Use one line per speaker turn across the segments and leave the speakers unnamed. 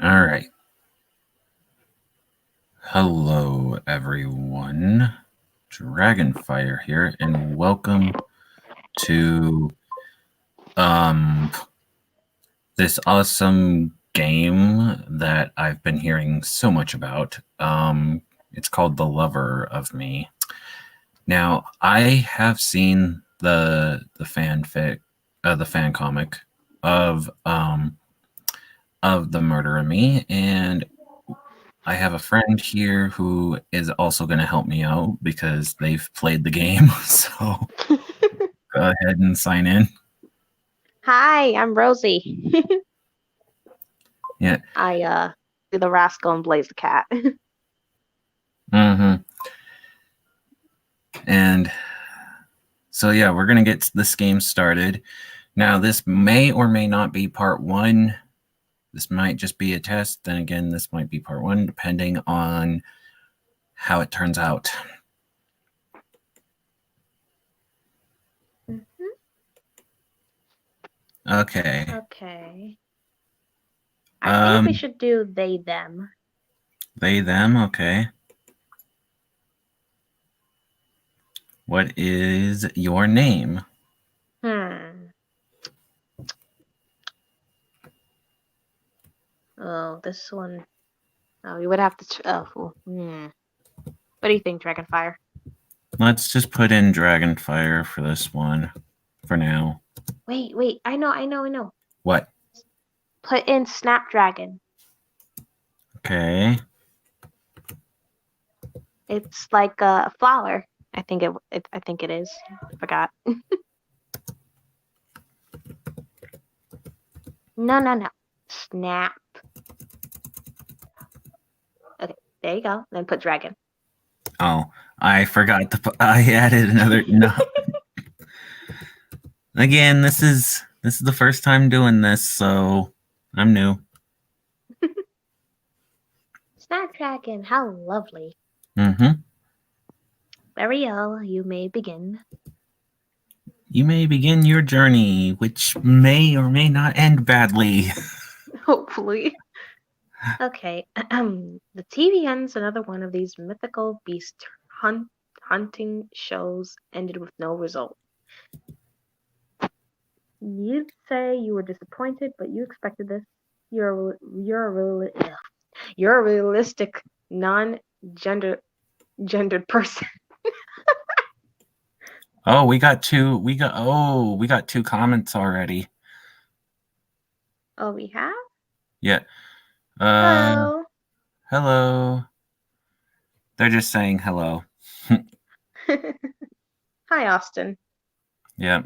All right. Hello, everyone. Dragonfire here, and welcome to this awesome game that I've been hearing so much about. It's called The Lover of Me. Now, I have seen the fanfic, the fan comic of the Murder of Me, and I have a friend here who is also going to help me out because they've played the game. So go ahead and sign in.
Hi, I'm Rosie.
Yeah.
I do the rascal and Blaze the cat.
Mm-hmm. And so yeah, we're gonna get this game started. Now, this may or may not be part one. This might just be a test. Then again, this might be part one, depending on how it turns out. Okay.
Okay. I think we should do they them.
They them, okay. What is your name?
Oh, this one. Oh, you would have to. What do you think, Dragonfire?
Let's just put in Dragonfire for this one, for now.
Wait. I know.
What?
Put in Snapdragon.
Okay.
It's like a flower. I think it is. I forgot. No. Snap. Okay, there you go. Then put dragon.
Oh, I forgot I added another. No. Again, this is the first time doing this, so I'm new.
Snapdragon, how lovely.
Mm-hmm.
Ariel, you may begin.
You may begin your journey, which may or may not end badly.
Hopefully. Okay. The TV ends another one of these mythical beast hunting shows ended with no result. You'd say you were disappointed, but you expected this. You're a realistic, non-gendered person.
Oh, we got two comments already.
Oh, we have?
Yeah.
Hello.
Hello. They're just saying hello.
Hi, Austin.
Yep.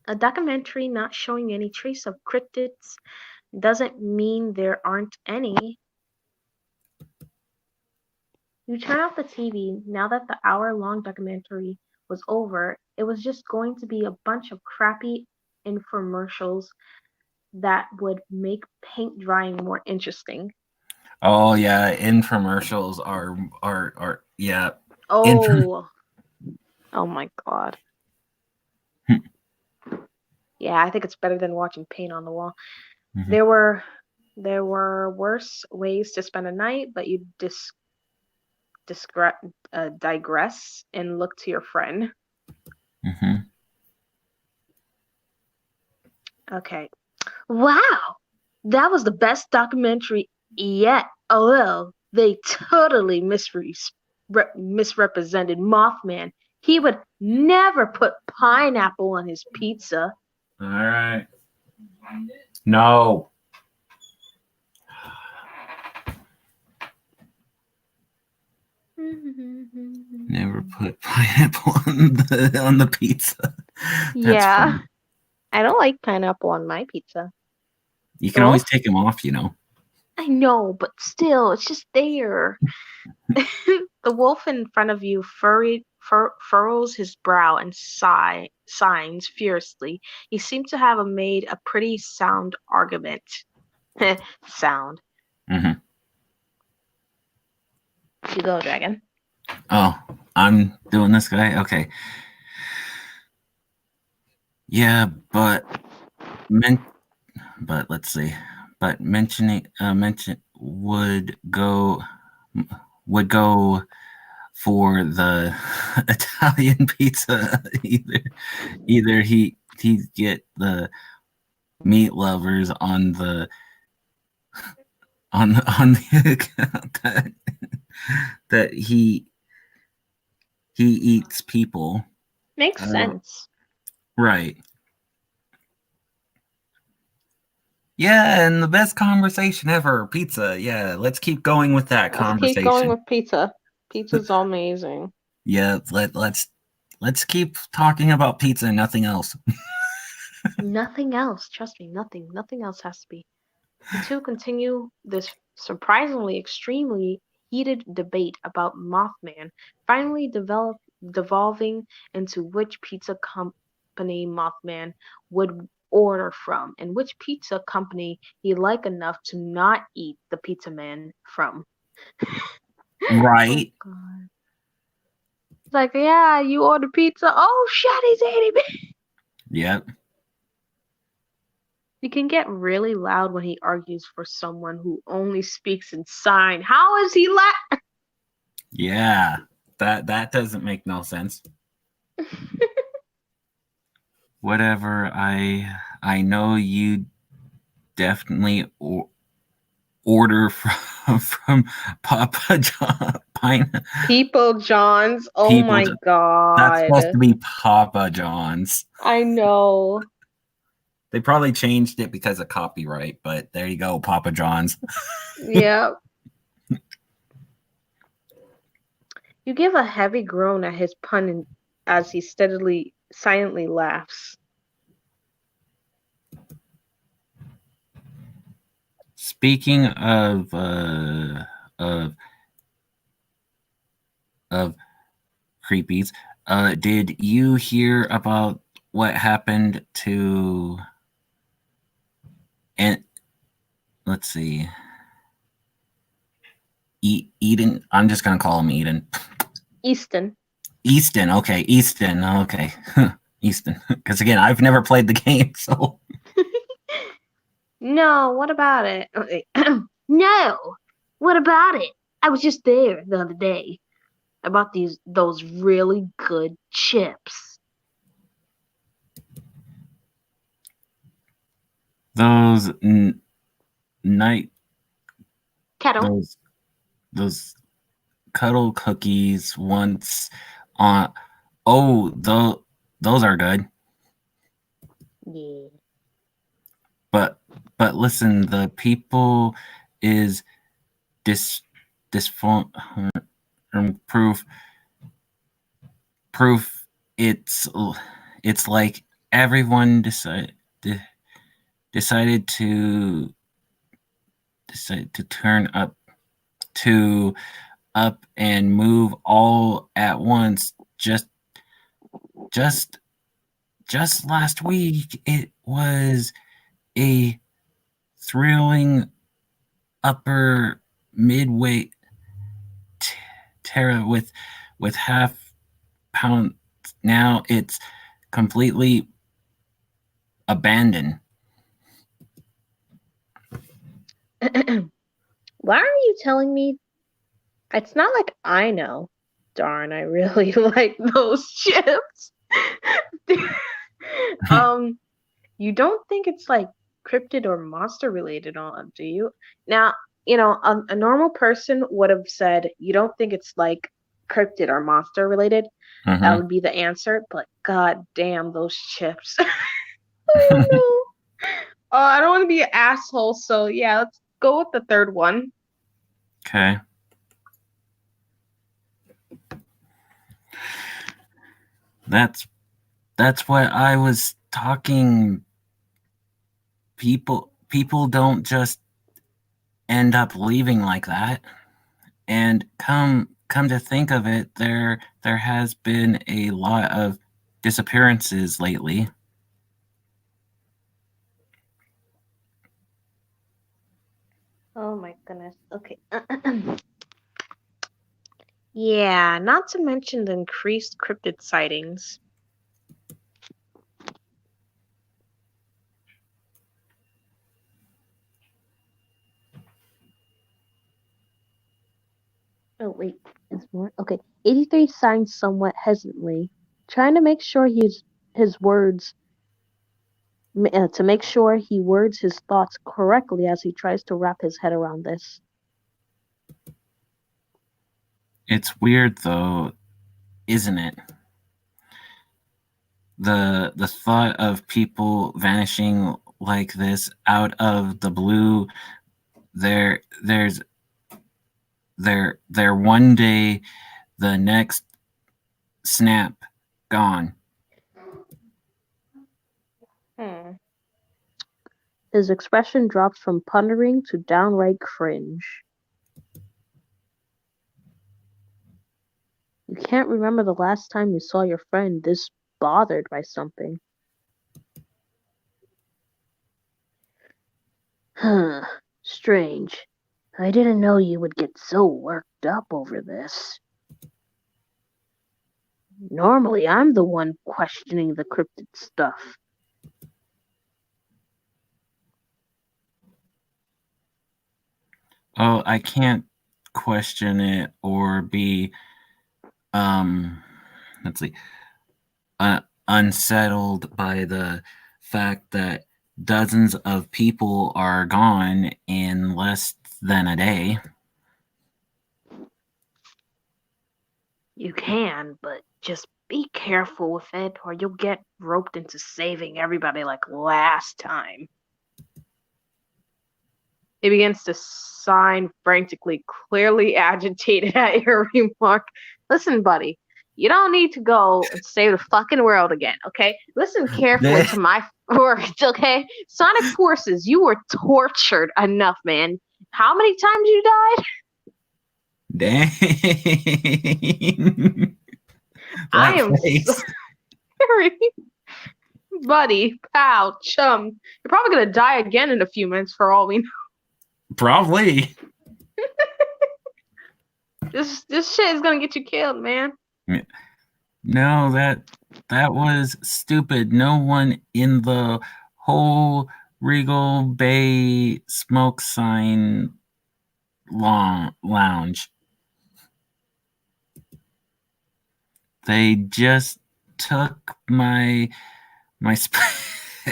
A documentary not showing any trace of cryptids doesn't mean there aren't any. You turn off the TV now that the hour-long documentary was over. It was just going to be a bunch of crappy infomercials that would make paint drying more interesting.
Oh yeah, infomercials are yeah.
Oh my god. Yeah, I think it's better than watching paint on the wall.
Mm-hmm.
There were worse ways to spend a night, but you digress and look to your friend.
Mm-hmm.
Okay. Wow, that was the best documentary yet. Although they totally misrepresented Mothman. He would never put pineapple on his pizza.
All right. No. Never put pineapple on the pizza.
Yeah, funny. I don't like pineapple on my pizza.
You can always take them off, you know.
I know, but still, it's just there. The wolf in front of you furrows his brow and signs fiercely. He seemed to have made a pretty sound argument. Sound.
Mm-hmm.
You go, dragon.
Oh, I'm doing this guy? Okay. Yeah, but let's see. but mention would go for the Italian pizza. Either he get the meat lovers on the account that he eats people.
Makes
Uh,
sense.
right. Yeah, and the best conversation ever, pizza. Yeah, let's keep going with that
Let's keep going
conversation.
with pizza. Pizza's amazing.
Yeah, let's keep talking about pizza and nothing else.
Nothing else. Trust me, nothing else has to be. The two continue this surprisingly extremely heated debate about Mothman, finally devolving into which pizza company Mothman would order from and which pizza company he liked enough to not eat the pizza man from. Oh
Right.
god. It's like, yeah, you order pizza. Oh shit, he's eating me.
Yep.
He can get really loud when he argues for someone who only speaks in sign. How is he
Yeah. That doesn't make no sense. Whatever. I know you definitely order from Papa John Pine
People Johns? Oh
people.
my
That's supposed to
god.
be Papa John's.
I know.
They probably changed it because of copyright, but there you go, Papa John's.
Yeah. You give a heavy groan at his pun as he silently laughs.
Speaking of of creepies, did you hear about what happened to and let's see, Eden? I'm just gonna call him Eden.
Easton.
Easton. Okay, Easton. Okay, Easton. Because again, I've never played the game, so
No, what about it? Okay. No, what about it? I was just there the other day. I bought those really good chips.
those night
Kettle.
those those cuddle cookies once on. Oh, those are good.
Yeah.
But listen, the people is dis disfun proof proof it's like everyone decided to turn to up and move all at once just just last week. It was a thrilling upper midway Terra with half pound. Now it's completely abandoned.
Why are you telling me? It's not like I know. Darn, I really like those chips. um, you don't think it's like cryptid or monster related on, do you? Now, a normal person would have said you don't think it's like cryptid or monster related. That
Mm-hmm.
would be the answer, but god damn those chips. I don't know. I don't want to be an asshole, so yeah, let's go with the third one.
Okay, that's what I was talking. People don't just end up leaving like that. And come to think of it, there has been a lot of disappearances lately.
Oh my goodness. Okay. Yeah, not to mention the increased cryptid sightings. Oh, wait. It's more. Okay. 83 signs somewhat hesitantly, trying to make sure his words, to make sure he words his thoughts correctly as he tries to wrap his head around this.
It's weird though, isn't it? The thought of people vanishing like this out of the blue. There's there one day, the next snap, gone.
Hmm. His expression drops from pondering to downright cringe. You can't remember the last time you saw your friend this bothered by something. Huh. Strange. I didn't know you would get so worked up over this. Normally, I'm the one questioning the cryptid stuff.
Oh, I can't question it or be um let's see, uh, unsettled by the fact that dozens of people are gone in less than a day.
You can, but just be careful with it, or you'll get roped into saving everybody like last time. He begins to sign frantically, clearly agitated at your remark. Listen, buddy, you don't need to go and save the fucking world again, okay? Listen carefully to my words, okay? Sonic Forces, you were tortured enough, man. How many times you died?
Dang.
I
That
am
face.
sorry, buddy, pal, chum. You're probably gonna die again in a few minutes for all we know.
Probably.
This shit is gonna get you killed, man.
No, that was stupid. No one in the whole Regal Bay smoke sign lounge. They just took my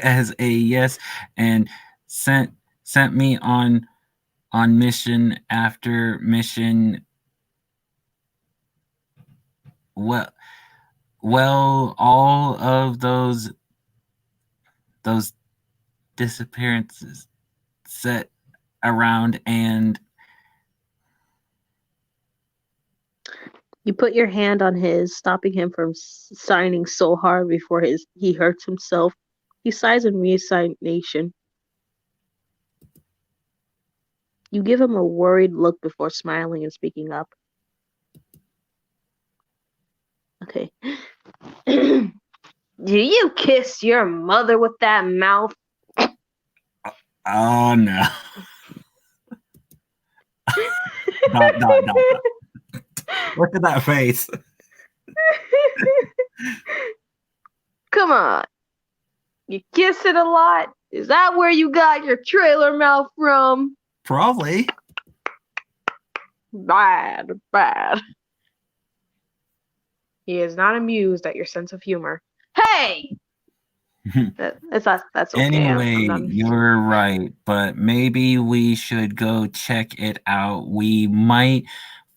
as a yes and sent me on mission after mission. Well, all of those disappearances set around and
You put your hand on his, stopping him from signing so hard before he hurts himself. He sighs in resignation. You give him a worried look before smiling and speaking up. Okay. Do you kiss your mother with that mouth?
oh no. Dot. Look at that face.
Come on. You kiss it a lot? Is that where you got your trailer mouth from?
Probably.
Bad, bad. He is not amused at your sense of humor. Hey! That's okay.
Anyway,
I'm not.
you're right, but maybe we should go check it out. We might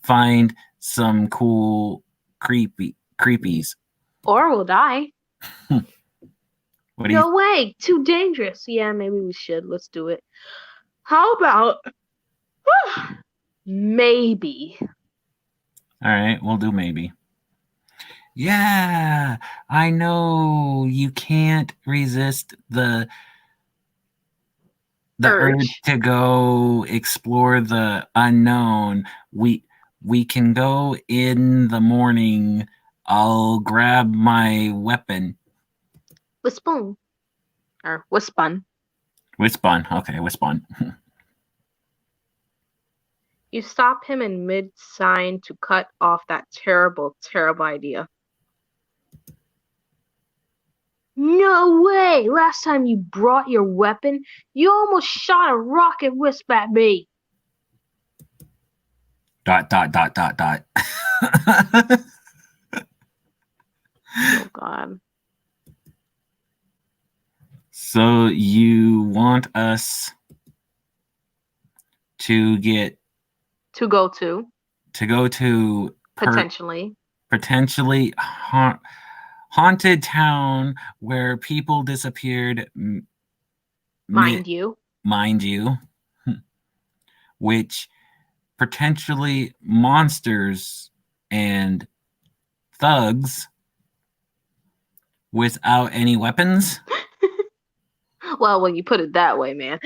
find some cool creepies.
Or we'll die.
What do you
No way. Too dangerous. Yeah, maybe we should. Let's do it. How about maybe?
All right, we'll do maybe. Yeah, I know you can't resist the urge
Urge.
to go explore the unknown. We can go in the morning. I'll grab my weapon.
Wispon. Or Wispun.
Wispon. Okay, Wispon.
You stop him in mid sign to cut off that terrible, terrible idea. No way! Last time you brought your weapon, you almost shot a rocket wisp at me.
Dot dot dot dot dot.
Oh God.
So you want us to get
To go to,
to go to
potentially,
potentially haunted town where people disappeared,
mind you.
mind you, which potentially monsters and thugs without any weapons.
Well, when you put it that way, man.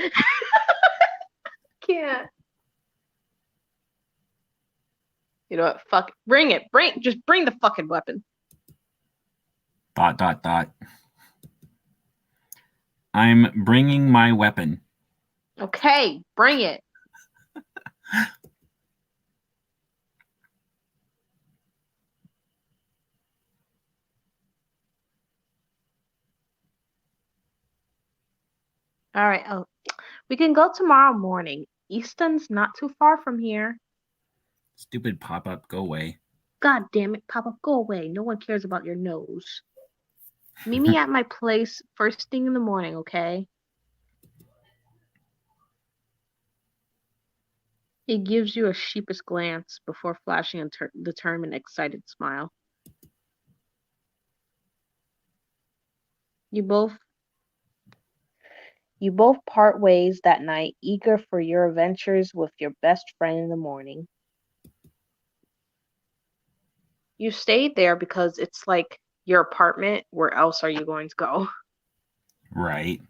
Can't. You know what? Fuck it. Bring it. Just bring the fucking weapon.
Dot dot dot. I'm bringing my weapon.
Okay, bring it. All right. Oh, we can go tomorrow morning. Easton's not too far from here.
Stupid pop up, go away.
God damn it, Papa, go away. No one cares about your nose. Meet me at my place first thing in the morning, okay? He gives you a sheepish glance before flashing a determined, excited smile. You both you both part ways that night, eager for your adventures with your best friend in the morning. You stayed there because it's like your apartment. Where else are you going to go?
Right.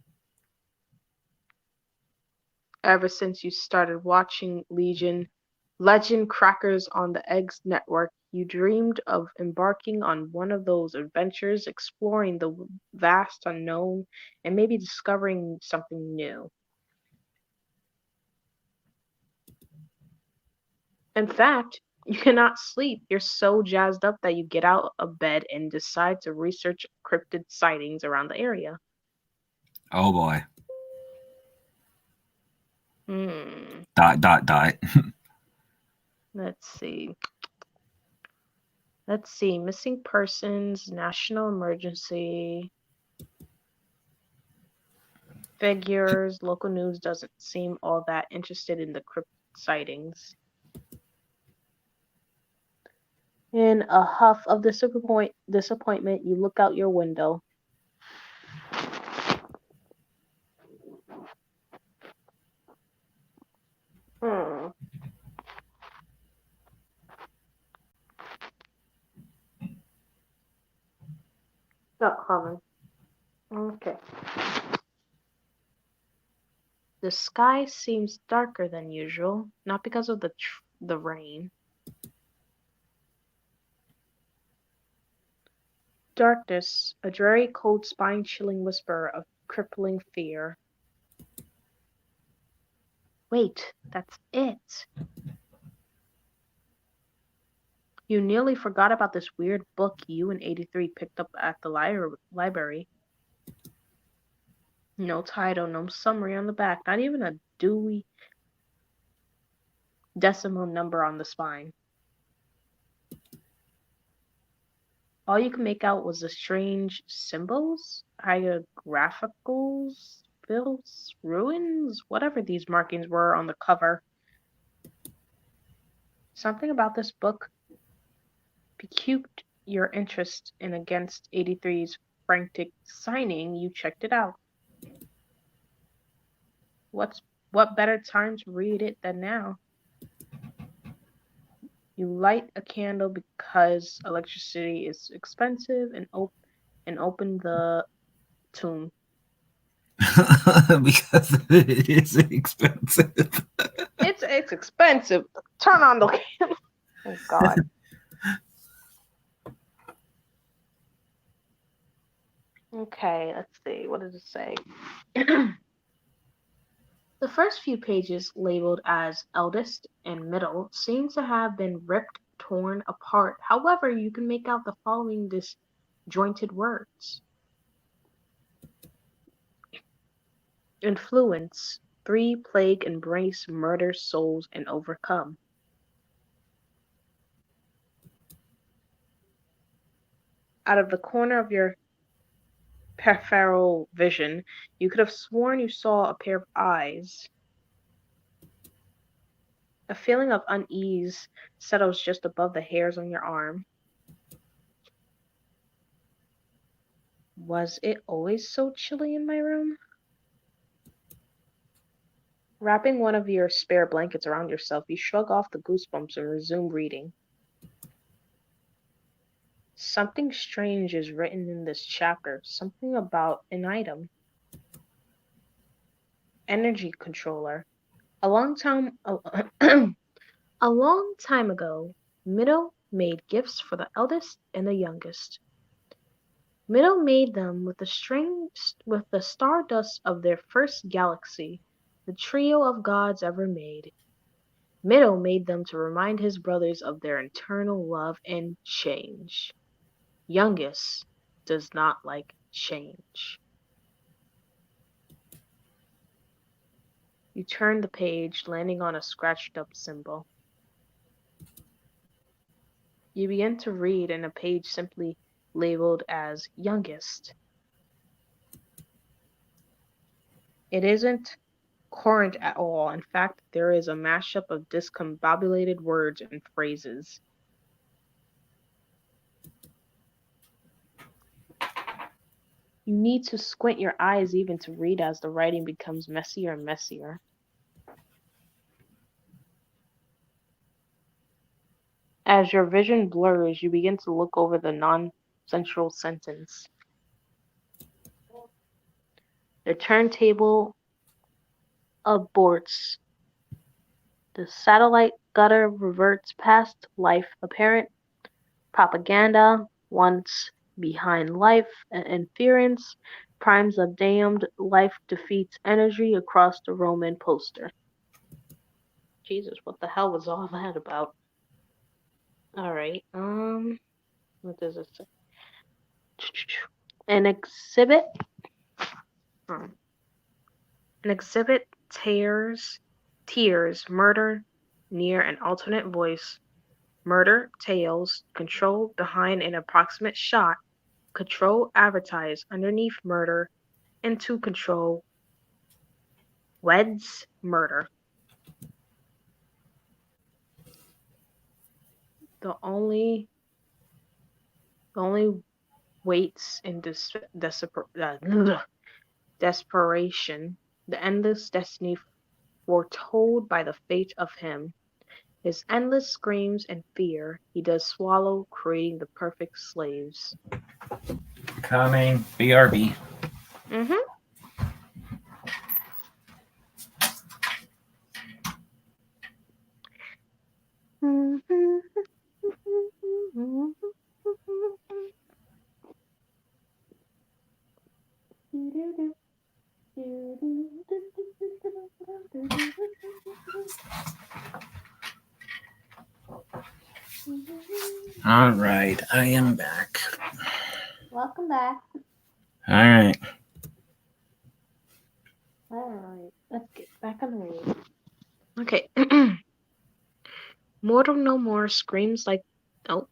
Ever since you started watching Legend Crackers on the Eggs Network, you dreamed of embarking on one of those adventures, exploring the vast unknown and maybe discovering something new. In fact, you cannot sleep. You're so jazzed up that you get out of bed and decide to research cryptid sightings around the area.
Oh boy.
Hmm.
Dot dot dot.
Let's see. Let's see. Missing persons, national emergency, figures. Local news doesn't seem all that interested in the crypt sightings. In a huff of disappointment, you look out your window. Hmm. Not common. Okay. The sky seems darker than usual, not because of the rain. Darkness, a dreary, cold, spine-chilling whisper of crippling fear. Wait, that's it. You nearly forgot about this weird book you and 83 picked up at the library. No title, no summary on the back, not even a Dewey decimal number on the spine. All you could make out was the strange symbols, hieroglyphicals, bills, ruins, whatever these markings were on the cover. Something about this book piqued your interest, and against 83's frantic signing, you checked it out. What's what better time to read it than now? You light a candle because electricity is expensive and open the tomb.
Because it is expensive.
It's expensive. Turn on the candle. Oh God. Okay, let's see. What does it say? The first few pages, labeled as eldest and middle, seem to have been ripped, torn apart. However, you can make out the following disjointed words: influence, three plague, embrace, murder, souls, and overcome. Out of the corner of your peripheral vision, you could have sworn you saw a pair of eyes. A feeling of unease settles just above the hairs on your arm. Was it always so chilly in my room? Wrapping one of your spare blankets around yourself, you shrug off the goosebumps and resume reading. Something strange is written in this chapter, something about an item. Energy controller. A long time a long time ago, Middle made gifts for the eldest and the youngest. Middle made them with the stardust of their first galaxy, the trio of gods ever made. Middle made them to remind his brothers of their eternal love and change. Youngest does not like change. You turn the page, landing on a scratched up symbol. You begin to read in a page simply labeled as youngest. It isn't current at all. In fact, there is a mashup of discombobulated words and phrases. You need to squint your eyes even to read as the writing becomes messier and messier. As your vision blurs, you begin to look over the non-central sentence. The turntable aborts. The satellite gutter reverts past life apparent. Propaganda once behind life and inference. Primes of damned life defeats energy across the Roman poster. Jesus, what the hell was all that about? Alright, what does it say? An exhibit? Hmm. An exhibit tears, murder, near an alternate voice, murder, tales, control behind an approximate shot, control advertise underneath murder, into control, weds, murder. The only waits in desperation, the endless destiny foretold by the fate of him. His endless screams and fear he does swallow, creating the perfect slaves.
Coming. BRB.
Mm-hmm.
All right, I am back.
Welcome back.
All right.
Alright, let's get back on the road. Okay. Mortal no more screams like oh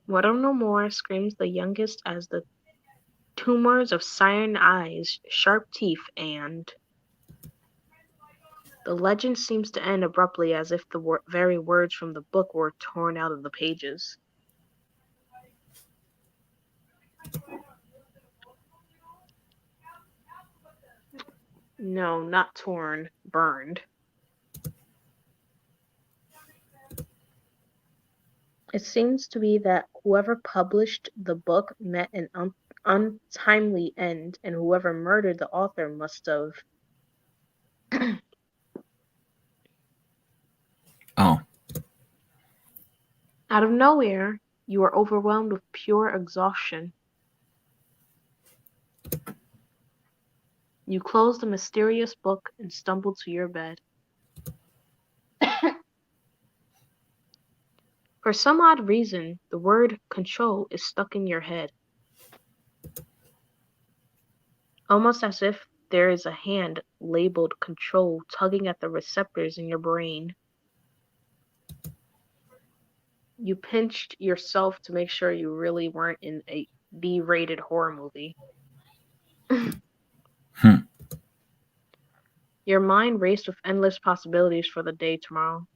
Mortal no more screams the youngest as the tumors of siren eyes, sharp teeth, and the legend seems to end abruptly as if the very words from the book were torn out of the pages. No, not torn, burned. It seems to be that whoever published the book met an untimely end, and whoever murdered the author must have.
Oh.
Out of nowhere, you are overwhelmed with pure exhaustion. You close the mysterious book and stumble to your bed. For some odd reason, the word control is stuck in your head. Almost as if there is a hand labeled control tugging at the receptors in your brain. You pinched yourself to make sure you really weren't in a B-rated horror movie.
Hmm.
Your mind raced with endless possibilities for the day tomorrow.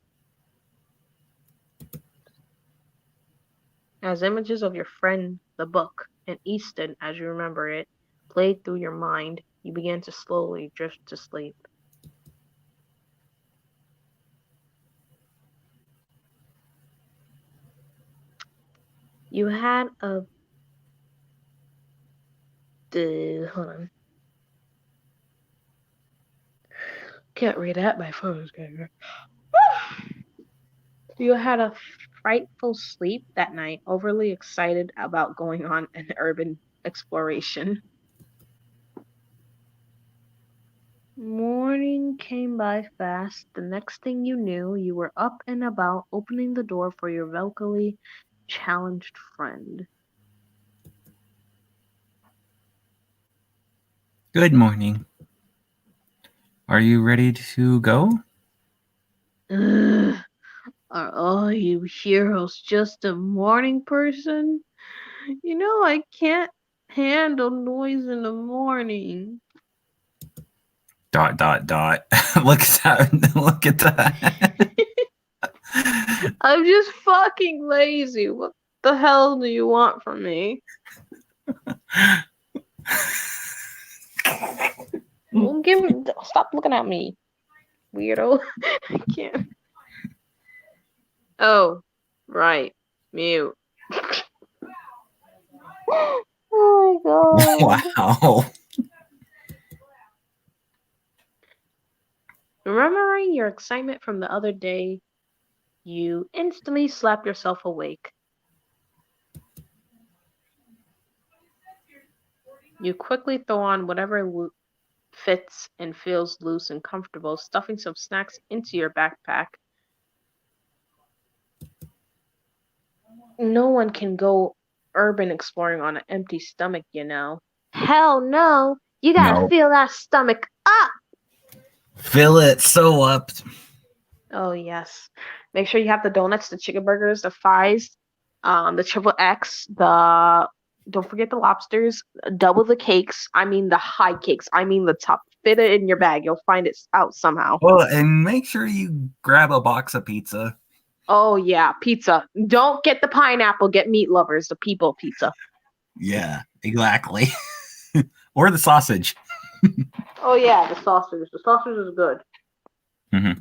As images of your friend, the book, and Easton, as you remember it, played through your mind, you began to slowly drift to sleep. You had a... hold on. Can't read that, my phone's going. You had a frightful sleep that night, overly excited about going on an urban exploration. Morning came by fast. The next thing you knew, you were up and about, opening the door for your vocally challenged friend.
Good morning. Are you ready to go?
Ugh, are all you heroes just a morning person? You know I can't handle noise in the morning.
Dot dot dot. Look at that. Look at that.
I'm just fucking lazy. What the hell do you want from me? Well, stop looking at me, weirdo. I can't. Oh, right. Mute. Oh my god.
Wow.
Remembering your excitement from the other day, you instantly slap yourself awake. You quickly throw on whatever fits and feels loose and comfortable, stuffing some snacks into your backpack. No one can go urban exploring on an empty stomach, you know. Hell no! You gotta
No.
fill that stomach up!
Fill it so up.
Oh, yes. Make sure you have the donuts, the chicken burgers, the fries, the triple X, the don't forget the lobsters, double the cakes. I mean the high cakes. I mean the top. Fit it in your bag. You'll find it out somehow.
Well, and make sure you grab a box of pizza.
Oh yeah, pizza. Don't get the pineapple, get meat lovers, the people pizza.
Yeah, exactly. Or the sausage.
Oh yeah, the sausage. The sausage is good.
Mm-hmm.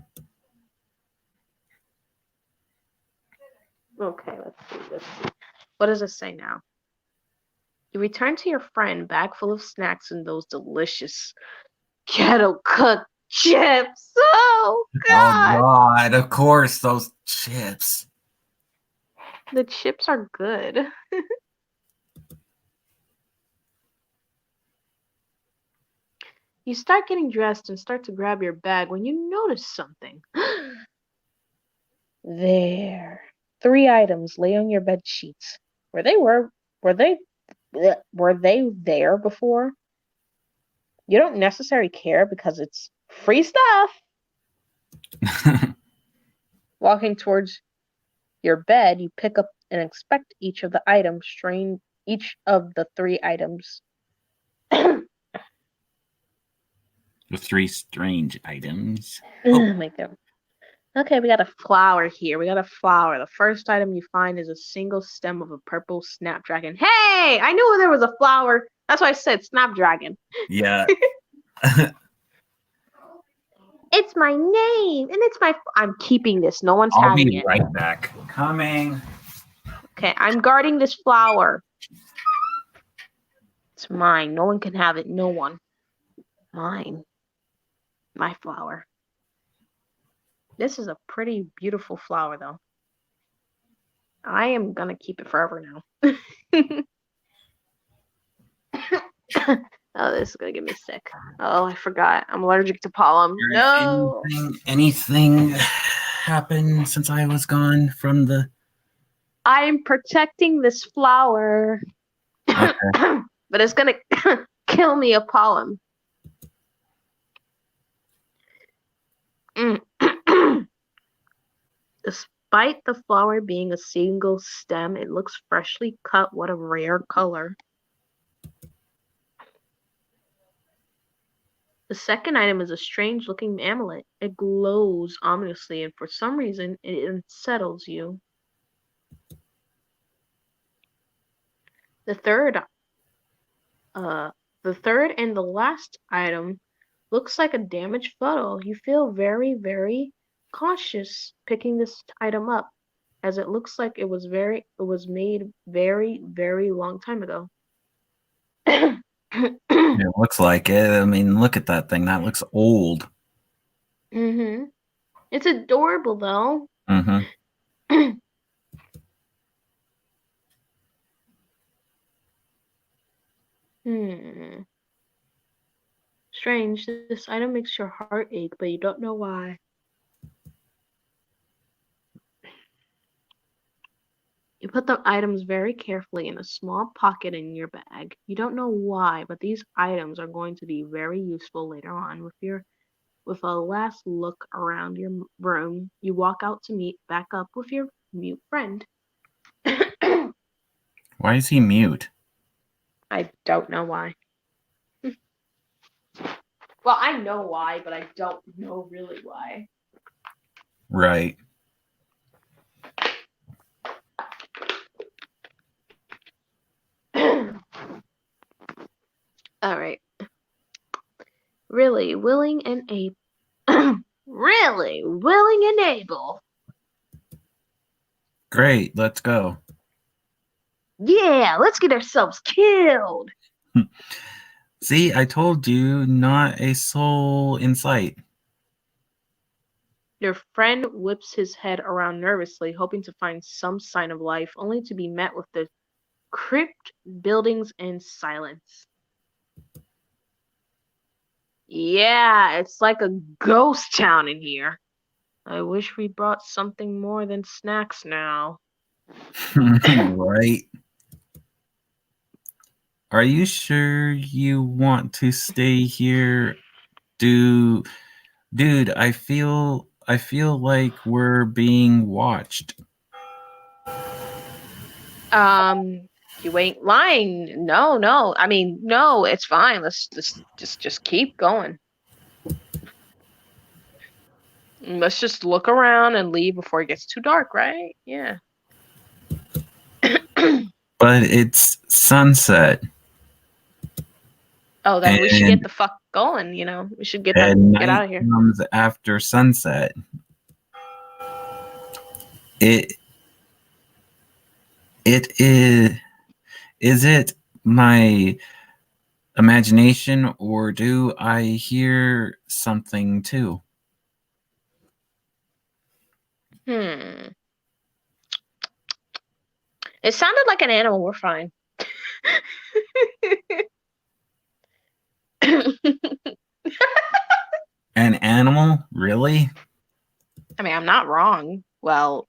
Okay, let's see this. What does it say now? You return to your friend, bag full of snacks and those delicious kettle cooked chips. Oh
Oh
God,
God! Of course, those chips.
the chips are good. You start getting dressed and start to grab your bag when you notice something. There, three items lay on your bed sheets. Were they were were they were they there before? You don't necessarily care because it's free stuff. Walking towards your bed, you pick up and inspect each of the items, strain each of the three items.
The three strange items. Oh,
Make them. Okay, we got a flower here. We got a flower. The first item you find is a single stem of a purple snapdragon. Hey, I knew there was a flower. That's why I said snapdragon.
yeah.
It's my name, and it's my. I'm keeping this. No one's
I'll
having
be
it.
right back. Coming.
Okay, I'm guarding this flower. It's mine. No one can have it. No one. Mine. My flower. This is a pretty beautiful flower, though. I am gonna keep it forever now. Oh, this is gonna get me sick. Oh, I forgot. I'm allergic to pollen. No.
Anything happen since I was gone from the?
I'm protecting this flower.
Okay.
But it's gonna kill me of pollen. The Despite the flower being a single stem, it looks freshly cut. What a rare color. The second item is a strange looking amulet. It glows ominously, and for some reason, it unsettles you. The third, uh, the third and the last item looks like a damaged photo. You feel very, very cautious picking this item up, as it looks like it was made very, very long time ago.
It looks like it. I mean, look at that thing. That looks old.
Mm-hmm. It's adorable though.
Mm-hmm.
Hmm. Strange. This item makes your heart ache, but you don't know why. You put the items very carefully in a small pocket in your bag. You don't know why, but these items are going to be very useful later on. With a last look around your room, you walk out to meet back up with your mute friend.
Why is he mute?
I don't know why. Well, I know why, but I don't know really why.
Right.
All right. Really willing and able. Really willing and able.
Great. Let's go.
Yeah, let's get ourselves killed.
See, I told you, not a soul in sight.
Your friend whips his head around nervously, hoping to find some sign of life, only to be met with the crypt, buildings, and silence. Yeah, it's like a ghost town in here. I wish we brought something more than snacks now.
Right. Are you sure you want to stay here? Do Dude, I feel like we're being watched.
Um, you ain't lying. No, no. I mean, no, it's fine. Let's just keep going. Let's just look around and leave before it gets too dark, right? Yeah.
But it's sunset
Oh, then we should get
and
the fuck going, you know. We should get out
night
of here.
comes after sunset. It it is it my imagination or do I hear something too?
Hmm. It sounded like an animal. We're fine.
An animal? Really?
I mean, I'm not wrong. Well,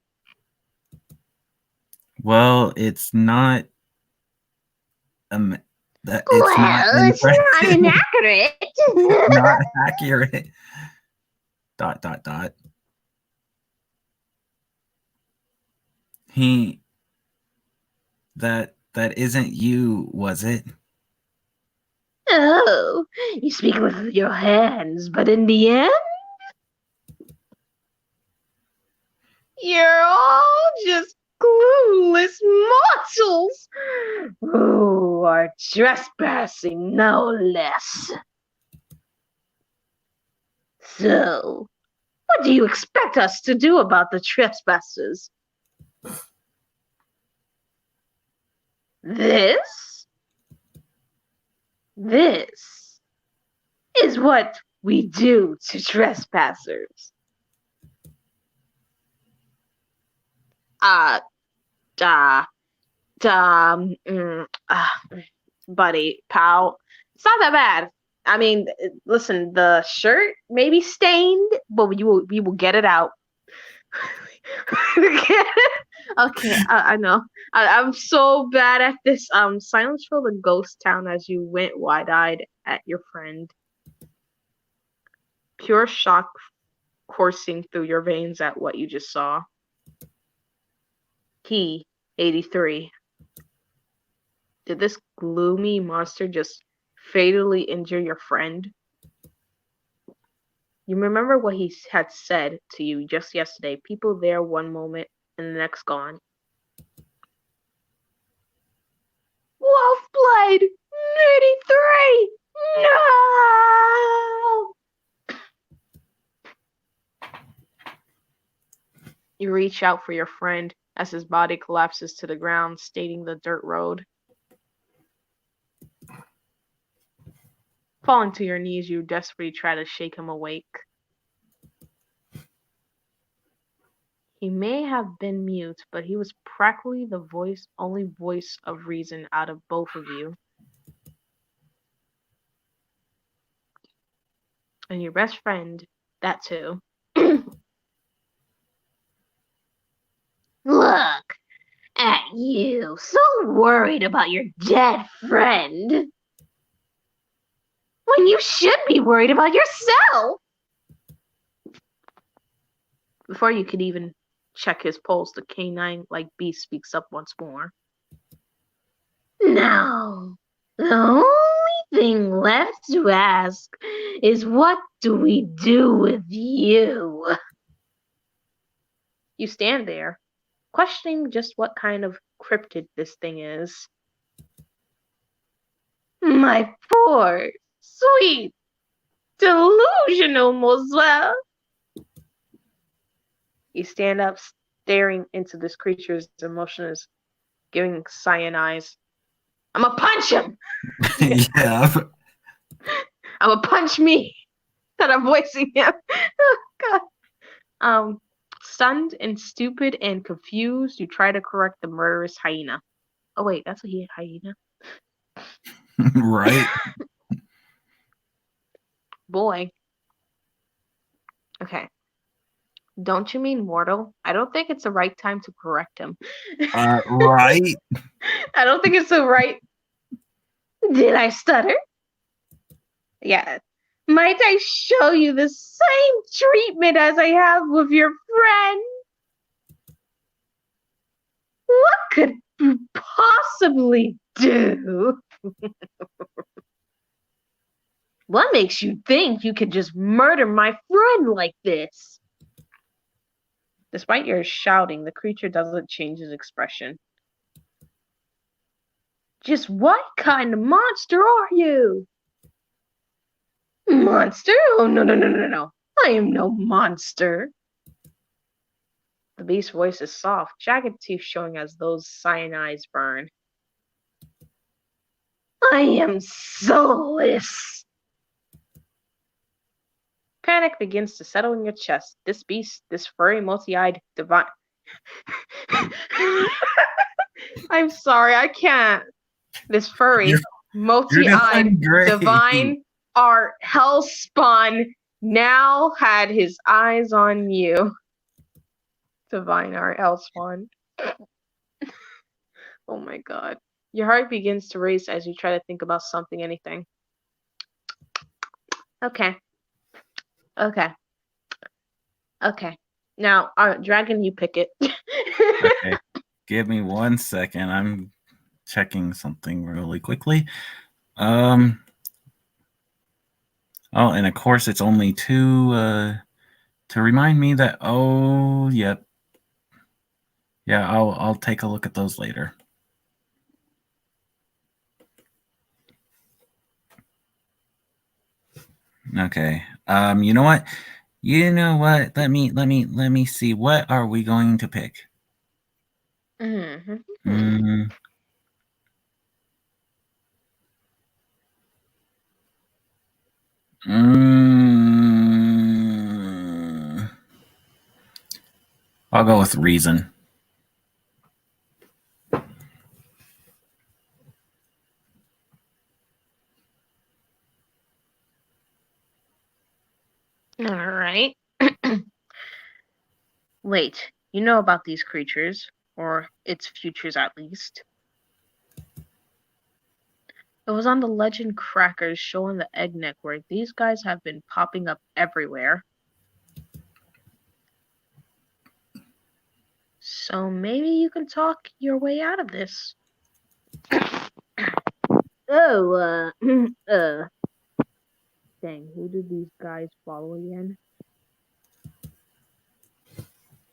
Well, it's not um it's not
it's not
impressive.
inaccurate.
Not accurate. Dot dot dot. He that isn't you, was it?
Oh, you speak with your hands, but in the end, you're all just clueless mortals who are trespassing, no less. So, what do you expect us to do about the trespassers? This? This is what we do to trespassers. Uh, da, buddy, pal. It's not that bad. I mean, listen, the shirt may be stained, but we will get it out. Okay, I know. I'm so bad at this. Silence filled a ghost town as you went wide-eyed at your friend. Pure shock coursing through your veins at what you just saw. Key 83. Did this gloomy monster just fatally injure your friend? You remember what he had said to you just yesterday. People there one moment and the next gone. Wolfblade 83! No! You reach out for your friend as his body collapses to the ground, stating the dirt road. Falling to your knees, you desperately try to shake him awake. He may have been mute, but he was practically the only voice of reason out of both of you. And your best friend, that too. Look at you, so worried about your dead friend, when you should be worried about yourself. Before you could even check his pulse, the canine-like beast speaks up once more. Now, the only thing left to ask is, what do we do with you? You stand there, questioning just what kind of cryptid this thing is. My poor, sweet, delusional Moselle. You stand up, staring into this creature's emotions, giving cyan eyes. I'm gonna punch him!
Yeah.
I'm gonna punch me! That I'm voicing him. Oh, God. Stunned and stupid and confused, you try to correct the murderous hyena. Oh, wait, that's a hyena.
Right.
Boy. Okay. Don't you mean mortal? I don't think it's the right time to correct him.
Right.
I don't think it's the right. Did I stutter? Yeah. Might I show you the same treatment as I have with your friend? What could you possibly do? What makes you think you could just murder my friend like this? Despite your shouting, the creature doesn't change his expression. Just what kind of monster are you? Monster? Oh, no. I am no monster. The beast's voice is soft, jagged teeth showing as those cyan eyes burn. I am soulless. Panic begins to settle in your chest. This beast, this furry, multi-eyed divine. I'm sorry, I can't. This furry,
You're
multi-eyed,
doing great.
divine art hellspawn now had his eyes on you. Divine art hellspawn. Oh my God. Your heart begins to race as you try to think about something, anything. Okay. Now, dragon, you pick it.
Okay. Give me 1 second. I'm checking something really quickly. Oh, and of course it's only to remind me that, oh, yep. Yeah, I'll take a look at those later. Okay. You know what? Let me see. What are we going to pick?
Mm-hmm.
Mm, mm, I'll go with reason.
All right. Wait, you know about these creatures, or its futures at least. It was on the legend crackers showing the egg network. These guys have been popping up everywhere. So maybe you can talk your way out of this. Oh, dang, who did these guys follow again?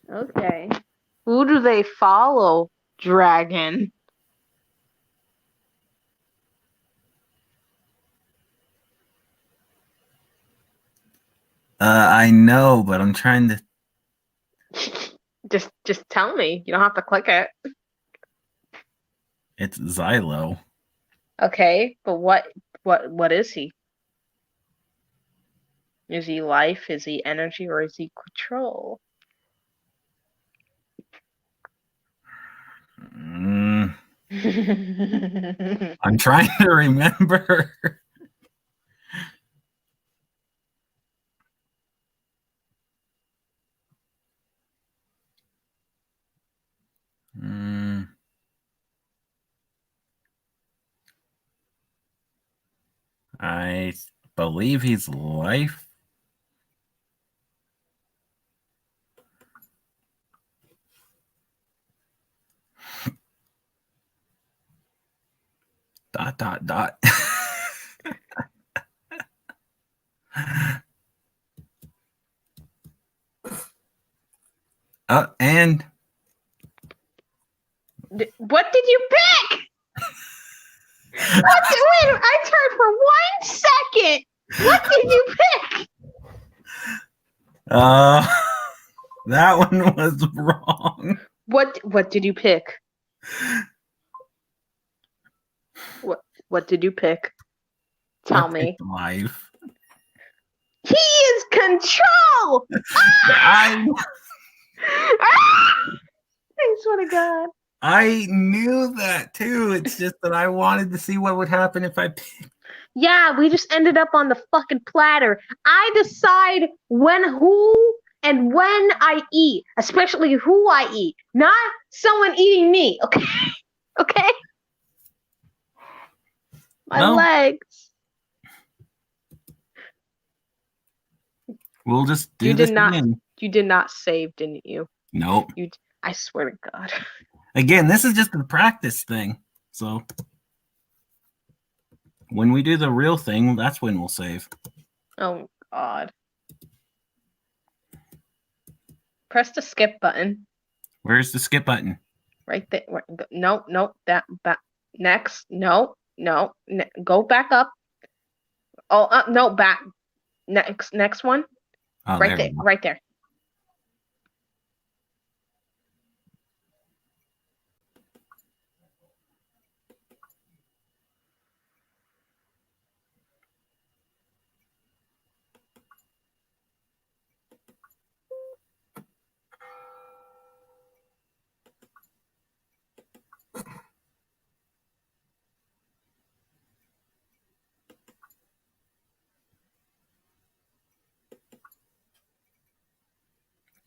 Okay. Who do they follow, dragon?
I know, but I'm trying to.
Just tell me. You don't have to click it.
It's Xylo.
Okay, but what is he? Is he life? Is he energy? Or is he control?
Mm, I'm trying to remember. Mm, I believe he's life. Dot dot dot. And
What did you pick? What did, wait, I turned for 1 second. What did you pick?
uh, that one was wrong.
What did you pick? What did you pick?
I
Tell me.
picked life.
He is control.
I
I swear to God.
I knew that too. It's just that I wanted to see what would happen if I picked.
Yeah, we just ended up on the fucking platter. I decide who and when I eat, especially who I eat, not someone eating me. Okay, okay. My
Well,
legs.
we'll just
You
do
did
this
not.
again.
You did not save, didn't you?
Nope.
You. I swear to God.
Again, this is just a practice thing. So when we do the real thing, that's when we'll save.
Oh God. Press the skip button.
Where's the skip button?
Right there. No, no. That. Next. No, no. Go back up. Oh, no. Back. Next one.
Oh,
Right
there we
there.
go.
Right there.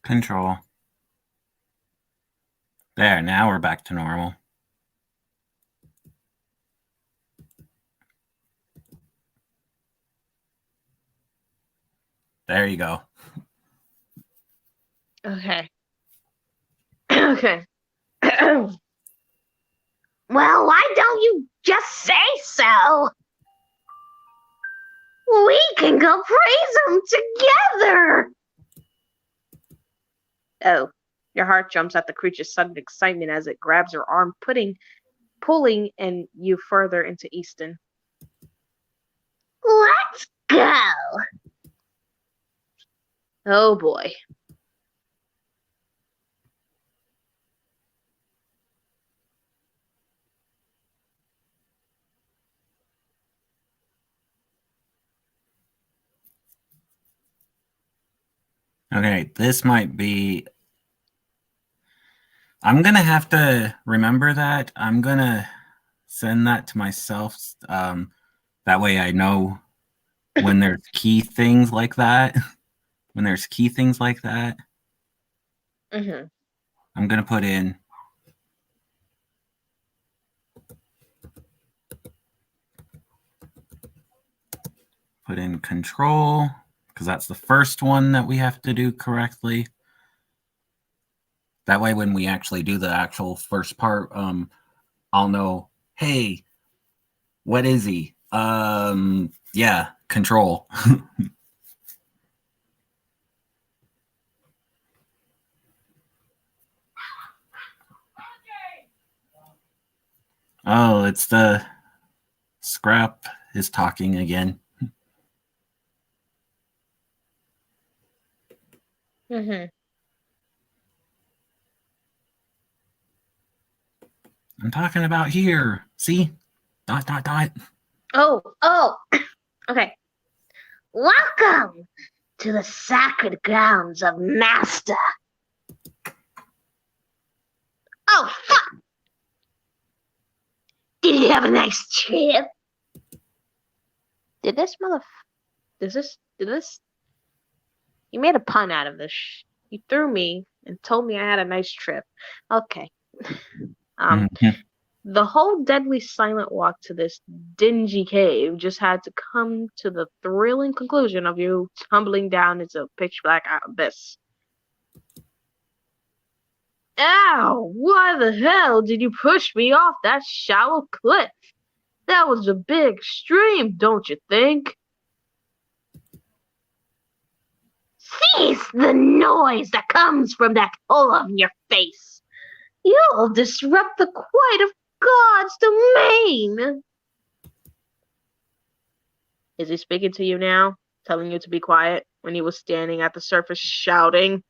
Control. There, now we're back to normal. There you go.
Okay. Okay. Well, why don't you just say so? We can go praise him together. Oh, your heart jumps at the creature's sudden excitement as it grabs your arm, pulling and you further into Easton. Let's go. Oh boy.
Okay, this might be. I'm gonna have to remember that. I'm gonna send that to myself. That way I know when there's key things like that. When there's key things like that,
Mm-hmm.
I'm gonna put in control, because that's the first one that we have to do correctly. That way, when we actually do the actual first part, I'll know, hey, what is he? Yeah, control. Oh, it's the scrap is talking again.
Mm-hmm.
I'm talking about here. See? Dot, dot, dot.
Oh, okay. Welcome to the sacred grounds of Master. Oh, fuck! Did you have a nice trip? Did this mother... Did this... You made a pun out of this. You threw me and told me I had a nice trip. Okay. Um,
Mhm.
the whole deadly silent walk to this dingy cave just had to come to the thrilling conclusion of you tumbling down into a pitch black abyss. Ow! Why the hell did you push me off that shallow cliff? That was a big stream, don't you think? Cease the noise that comes from that hole in your face. You'll disrupt the quiet of God's domain. Is he speaking to you now? Telling you to be quiet when he was standing at the surface shouting?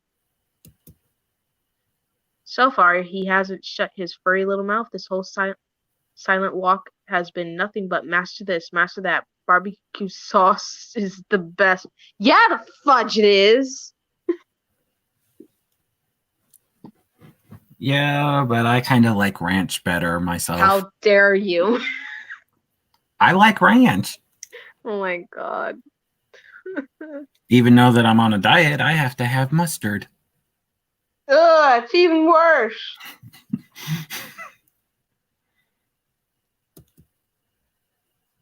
So far, he hasn't shut his furry little mouth. This whole silent walk has been nothing but master this, master that. Barbecue sauce is the best. Yeah, the fudge it is.
Yeah, but I kind of like ranch better myself.
How dare you?
I like ranch.
Oh my god.
Even though that I'm on a diet, I have to have mustard.
Ugh, it's even worse.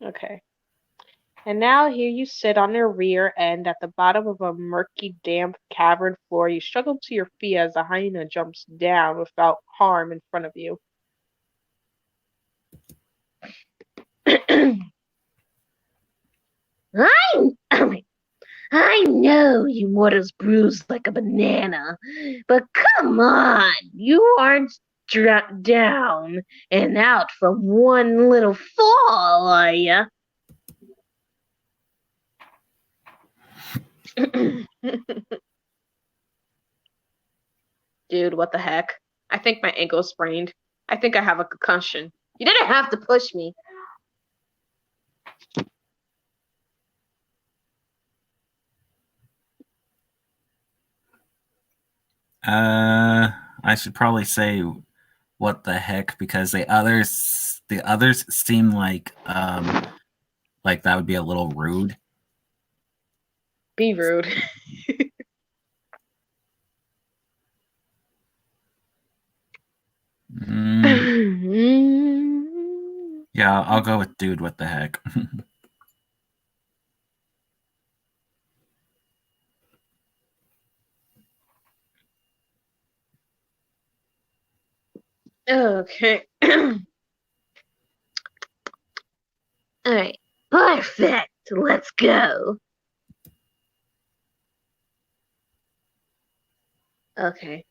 Okay. And now here you sit on your rear end at the bottom of a murky, damp cavern floor. You struggle to your feet as a hyena jumps down without harm in front of you. I, I know you mortals bruised like a banana, but come on, you aren't down and out from one little fall, are ya? Dude, what the heck? I think my ankle sprained. I think I have a concussion. You didn't have to push me.
I should probably say what the heck because the others seem like that would be a little rude.
Be rude.
Mm, yeah, I'll go with dude. What the heck?
Okay. Alright. Perfect. Let's go. Okay.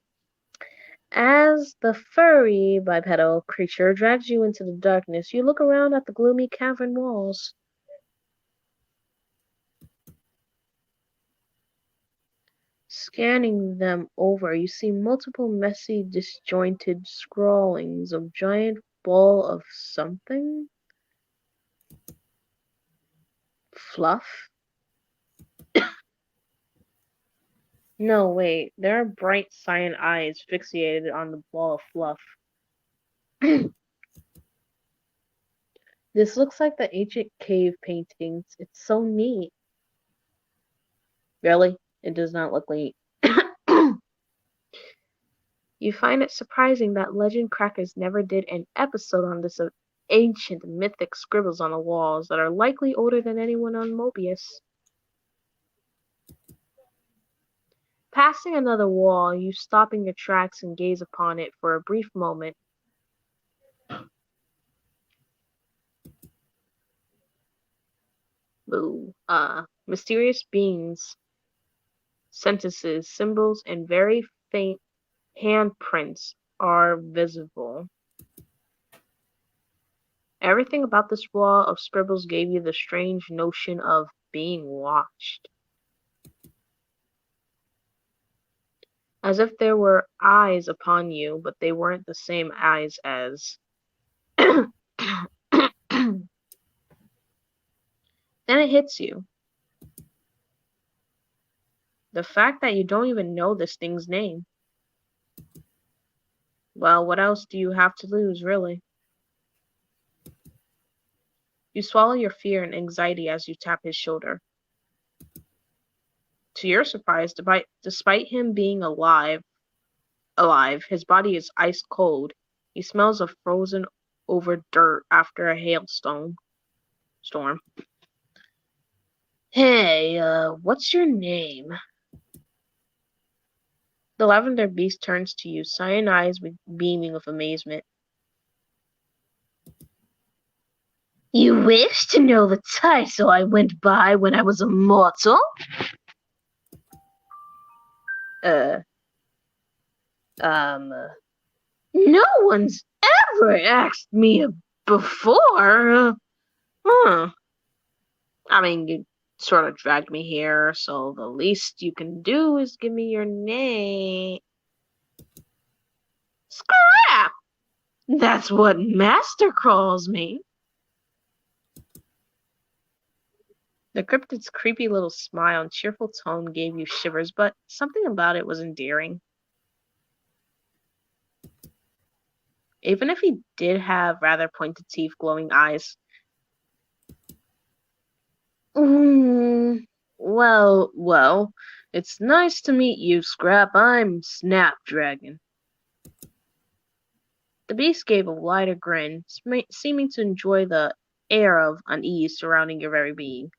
As the furry bipedal creature drags you into the darkness, you look around at the gloomy cavern walls. Scanning them over, you see multiple messy, disjointed scrawlings of giant ball of something? Fluff? No, wait. There are bright cyan eyes fixated on the ball of fluff. This looks like the ancient cave paintings. It's so neat. Really? It does not look neat. You find it surprising that Legend Crackers never did an episode on this ancient mythic scribbles on the walls that are likely older than anyone on Mobius. Passing another wall, you stop in your tracks and gaze upon it for a brief moment. Boo. Mysterious beings, sentences, symbols, and very faint handprints are visible. Everything about this wall of scribbles gave you the strange notion of being watched. As if there were eyes upon you, but they weren't the same eyes as. Then it hits you. The fact that you don't even know this thing's name. Well, what else do you have to lose, really? You swallow your fear and anxiety as you tap his shoulder. To your surprise, despite him being alive, his body is ice cold. He smells of frozen over dirt after a hailstorm. Hey, what's your name? The lavender beast turns to you, cyan eyes beaming with amazement. You wish to know the title I went by when I was a mortal? No one's ever asked me before. I mean, you sort of dragged me here, so the least you can do is give me your name. Scrap! That's what Master calls me. The cryptid's creepy little smile and cheerful tone gave you shivers, but something about it was endearing. Even if he did have rather pointed teeth, glowing eyes. Well, it's nice to meet you, Scrap. I'm Snapdragon. The beast gave a wider grin, seeming to enjoy the air of unease surrounding your very being.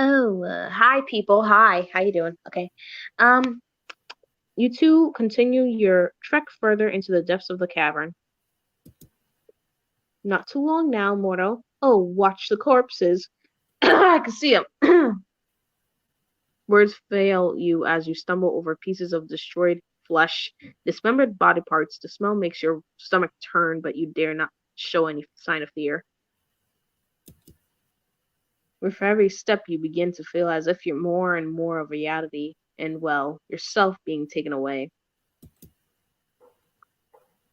Oh, hi people. Hi, how you doing? Okay. You two continue your trek further into the depths of the cavern. Not too long now, Morto. Oh, watch the corpses. I can see them. Words fail you as you stumble over pieces of destroyed flesh, dismembered body parts. The smell makes your stomach turn, but you dare not show any sign of fear. With every step, you begin to feel as if you're more and more of reality and, well, yourself being taken away.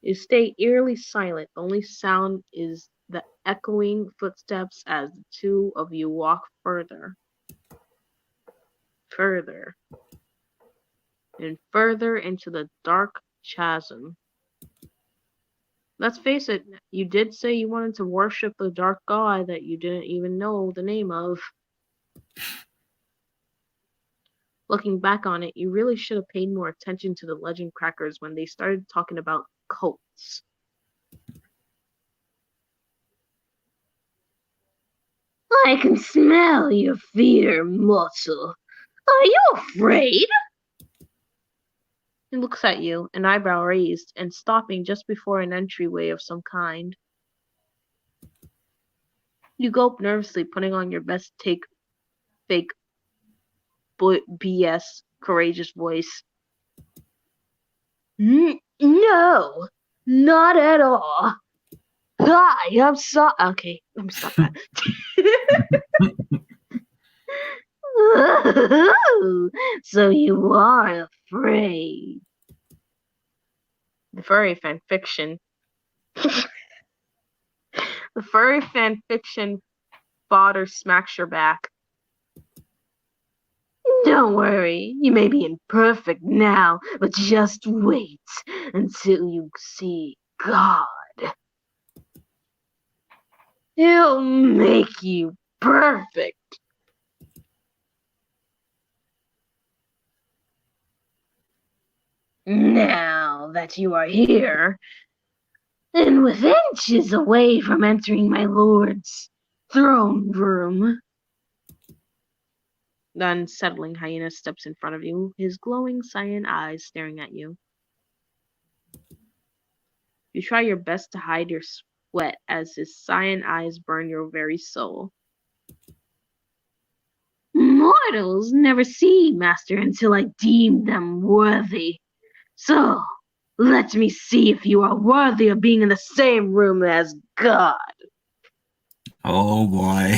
You stay eerily silent. The only sound is the echoing footsteps as the two of you walk further, and further into the dark chasm. Let's face it, you did say you wanted to worship the dark god that you didn't even know the name of. Looking back on it, you really should have paid more attention to the legend crackers when they started talking about cults. I can smell your fear, mortal. Are you afraid? He looks at you, an eyebrow raised, and stopping just before an entryway of some kind. You gulp nervously, putting on your best fake BS courageous voice. No, not at all. Hi, I'm sorry. Okay, let me stop that. So you are afraid. The furry fanfiction. The furry fanfiction fodder smacks your back. Don't worry, you may be imperfect now, but just wait until you see God. He'll make you perfect. Now that you are here, and with inches away from entering my lord's throne room, The unsettling hyena steps in front of you, his glowing cyan eyes staring at you. You try your best to hide your sweat as his cyan eyes burn your very soul. Mortals never see Master until I deem them worthy. So, let me see if you are worthy of being in the same room as God.
Oh boy.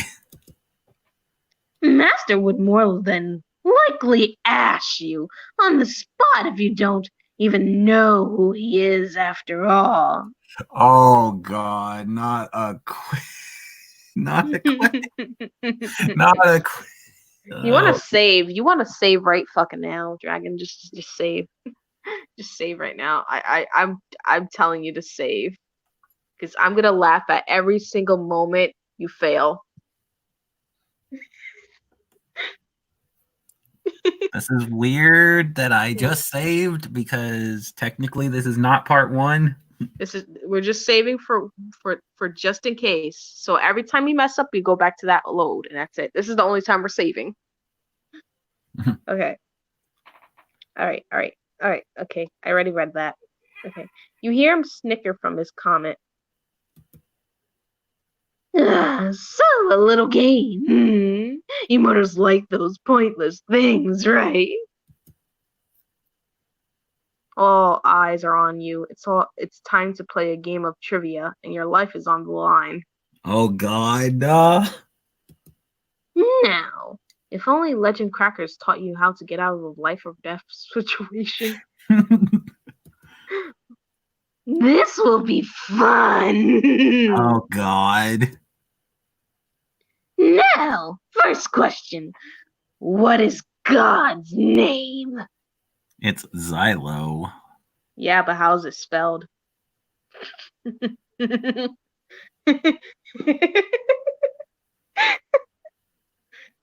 Master would more than likely ash you on the spot if you don't even know who he is after all.
Oh god, not a quick, not a quick, not a quick.
You want to
Oh,
save. You want to save right fucking now, Dragon. Just save. Just save right now. I'm telling you to save because I'm gonna laugh at every single moment you fail.
this is weird that I just saved because technically this is not part one.
We're just saving for just in case. So every time you mess up, you go back to that load, and that's it. This is the only time we're saving. Okay. All right. All right. All right. Okay. I already read that. Okay. You hear him snicker from his comment. So a little game. You mortals like those pointless things, right? All eyes are on you. It's time to play a game of trivia, and your life is on the line.
Oh god.
Now, if only Legend Crackers taught you how to get out of a life or death situation. This will be fun.
Oh god.
Now, first question. What is God's name?
It's Xylo.
Yeah, but how's it spelled?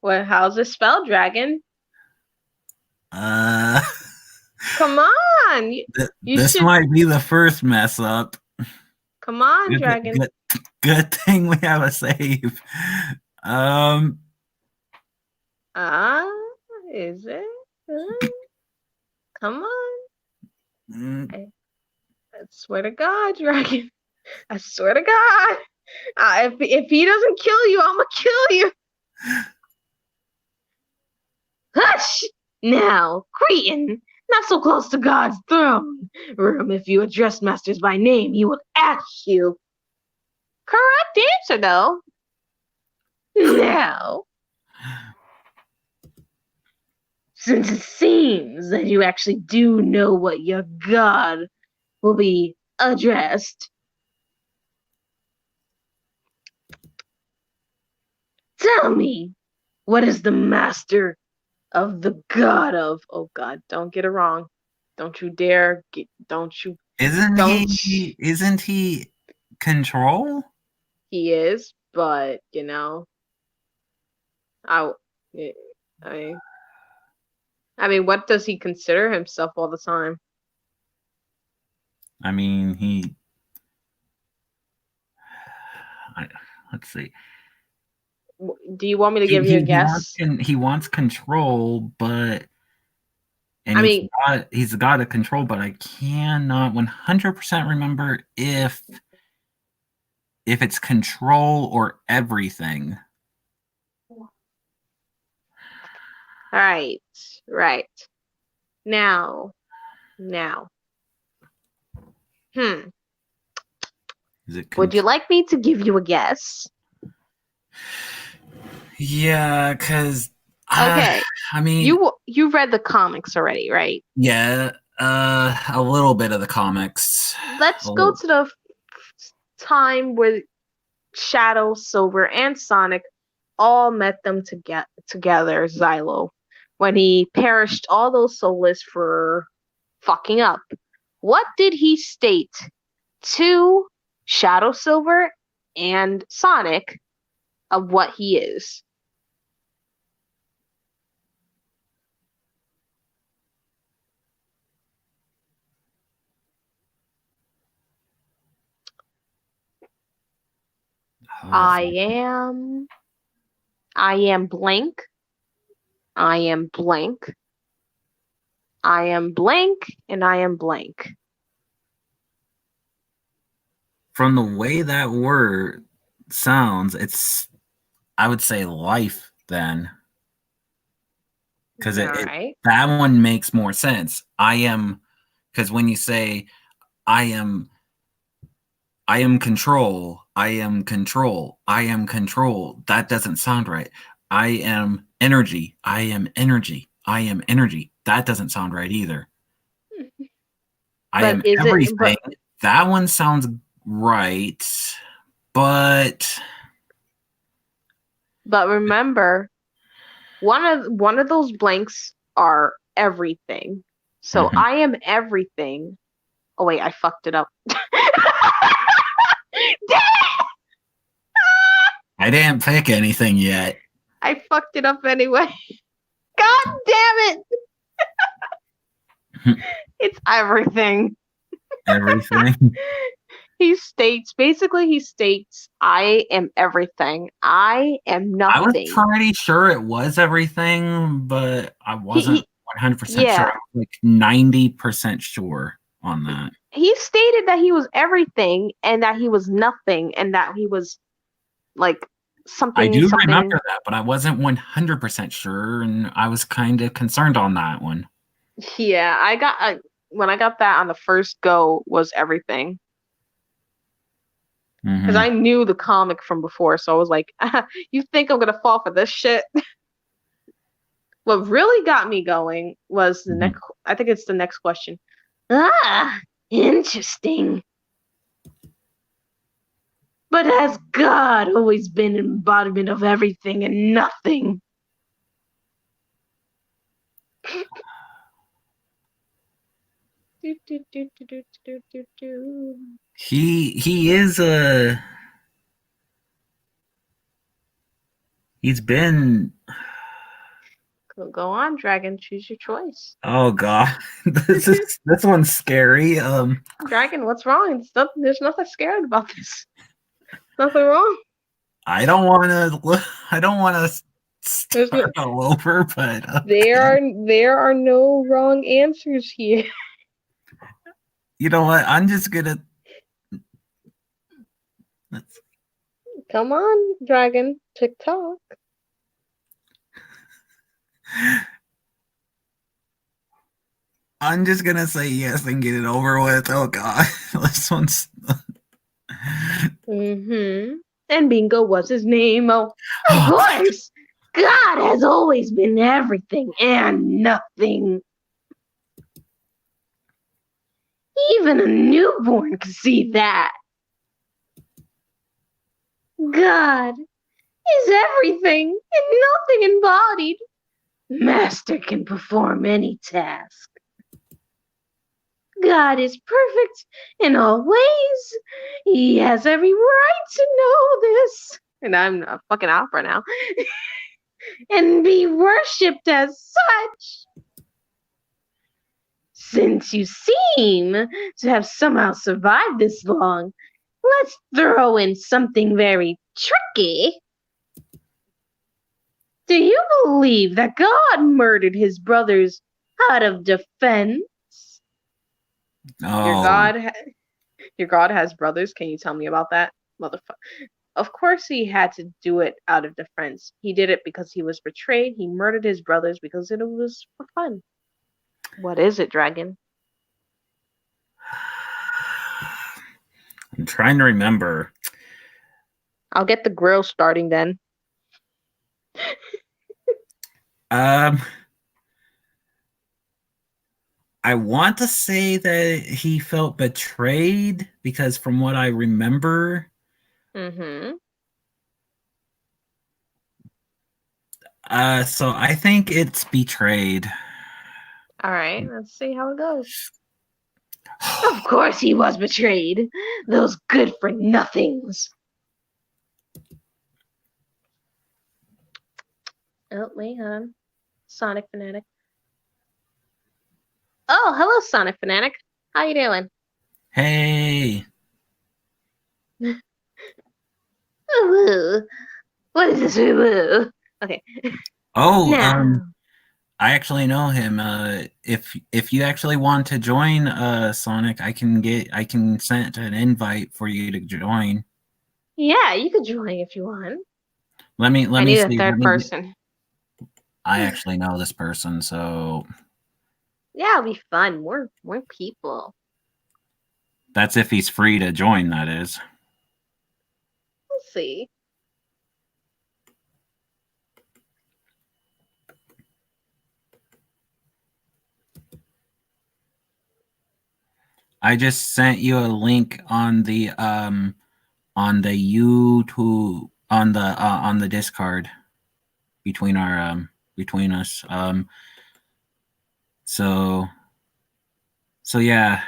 Well, how's it spelled, Dragon?
Uh
Come on. You
this
should.
might be the first mess up.
Come on,
Good,
Dragon.
good, good thing we have a save. Um,
Ah, is it? Come on.
mm,
I swear to God, Dragon. I swear to God. If he doesn't kill you, I'm gonna kill you. Hush! Now, Cretan, not so close to God's throne room. If you address masters by name, he will ask you. Correct answer, though. Now, since it seems that you actually do know what your God will be addressed, tell me, what is the master of the God of? Oh God, don't get it wrong. Don't you dare get. Don't you?
isn't
Don't.
he control?
He is, but I. I. I mean, what does he consider himself all the time?
I mean, I, let's see.
Do you want me to
He,
give you a
he he wants
guess?
he wants control, but and
I mean,
he's got a control, but I cannot 100% remember if it's control or everything.
all right, right. Now. Hmm.
Is it
Would you
control?
like me to give you a guess?
Yeah, because
Okay.
I mean,
You read the comics already, right?
yeah, a little bit of the comics.
Let's
A
go
little.
to the time where Shadow, Silver, and Sonic all met them to get together, Xylo, when he perished all those soulless for fucking up. What did he state to Shadow, Silver, and Sonic of what he is?
Oh,
I am I am blank. I am blank. I am blank, and I am blank.
From the way that word sounds, it's I would say life then, because
All right.
that one makes more sense. I am because when you say I am I am control, I am control, I am control, that doesn't sound right. I am energy, I am energy, I am energy. That doesn't sound right either. I
But
am
is it?
everything. That one sounds right, but
But remember, one of those blanks are everything. So
mhm.
I am everything. Oh wait, I fucked it up. Damn it!
I didn't pick anything yet.
I fucked it up anyway. God damn it! It's everything.
Everything.
He states, I am everything. I am
I was
nothing.
pretty sure it was everything, but I
He,
wasn't
he
100% sure. I
yeah.
was like 90% sure on
He,
that.
he stated that he was everything and that he was nothing and that he was like
I
something
do
something.
remember that, but I wasn't 100% sure, and I was kind of concerned on that one.
Yeah, I got when I got that on the first go was everything because I
Hmm.
knew the comic from before, so I was like, "You think I'm gonna fall for this shit?" What really got me going was the
Hmm.
next. I think it's the next question. Ah, interesting. But has God always been an embodiment of everything and nothing? Do, do, do, do, do, do, do, do.
He is a he's been
Go on, Dragon. Choose your choice.
oh god. This one's scary.
Dragon, what's wrong? There's nothing scared about this. Nothing wrong.
I don't want to
There's no.
start all over, but
There
okay.
are there are no wrong answers here.
You know what? I'm just gonna let's
Come on, Dragon. Tick tock.
I'm just gonna say yes and get it over with. Oh god. This one's
Mm-hmm. And Bingo was his name. Oh, of
oh,
course. God has always been everything and nothing. Even a newborn can see that. God is everything and nothing embodied. Master can perform any task. God is perfect in all ways. He has every right to know this. And I'm a fucking opera now. And be worshipped as such. Since you seem to have somehow survived this long, let's throw in something very tricky. Do you believe that God murdered his brothers out of defense? Your
oh,
God, your God has brothers. Can you tell me about that, motherfucker? Of course, he had to do it out of defense. He did it because he was betrayed. He murdered his brothers because it was for fun. What is it, Dragon?
I'm trying to remember.
I'll get the grill starting then.
Um, I want to say that he felt betrayed because from what I remember,
Mm-hmm.
so I think it's betrayed.
All right, let's see how it goes. Of course he was betrayed. Those good for nothings. Oh, wait, hold on. Sonic Fanatic. Oh, hello, Sonic Fanatic. How you doing?
Hey.
Woo. What is this? Woo? Okay.
Oh,
Now.
I actually know him. If you actually want to join Sonic, I can send an invite for you to join.
Yeah, you could join if you want.
Let
I
me
need a
see.
third person.
I actually know this person, so
Yeah, it'll be fun. More people.
that's if he's free to join, that is.
We'll see.
I just sent you a link on the YouTube on the Discord between our between us. So so yeah.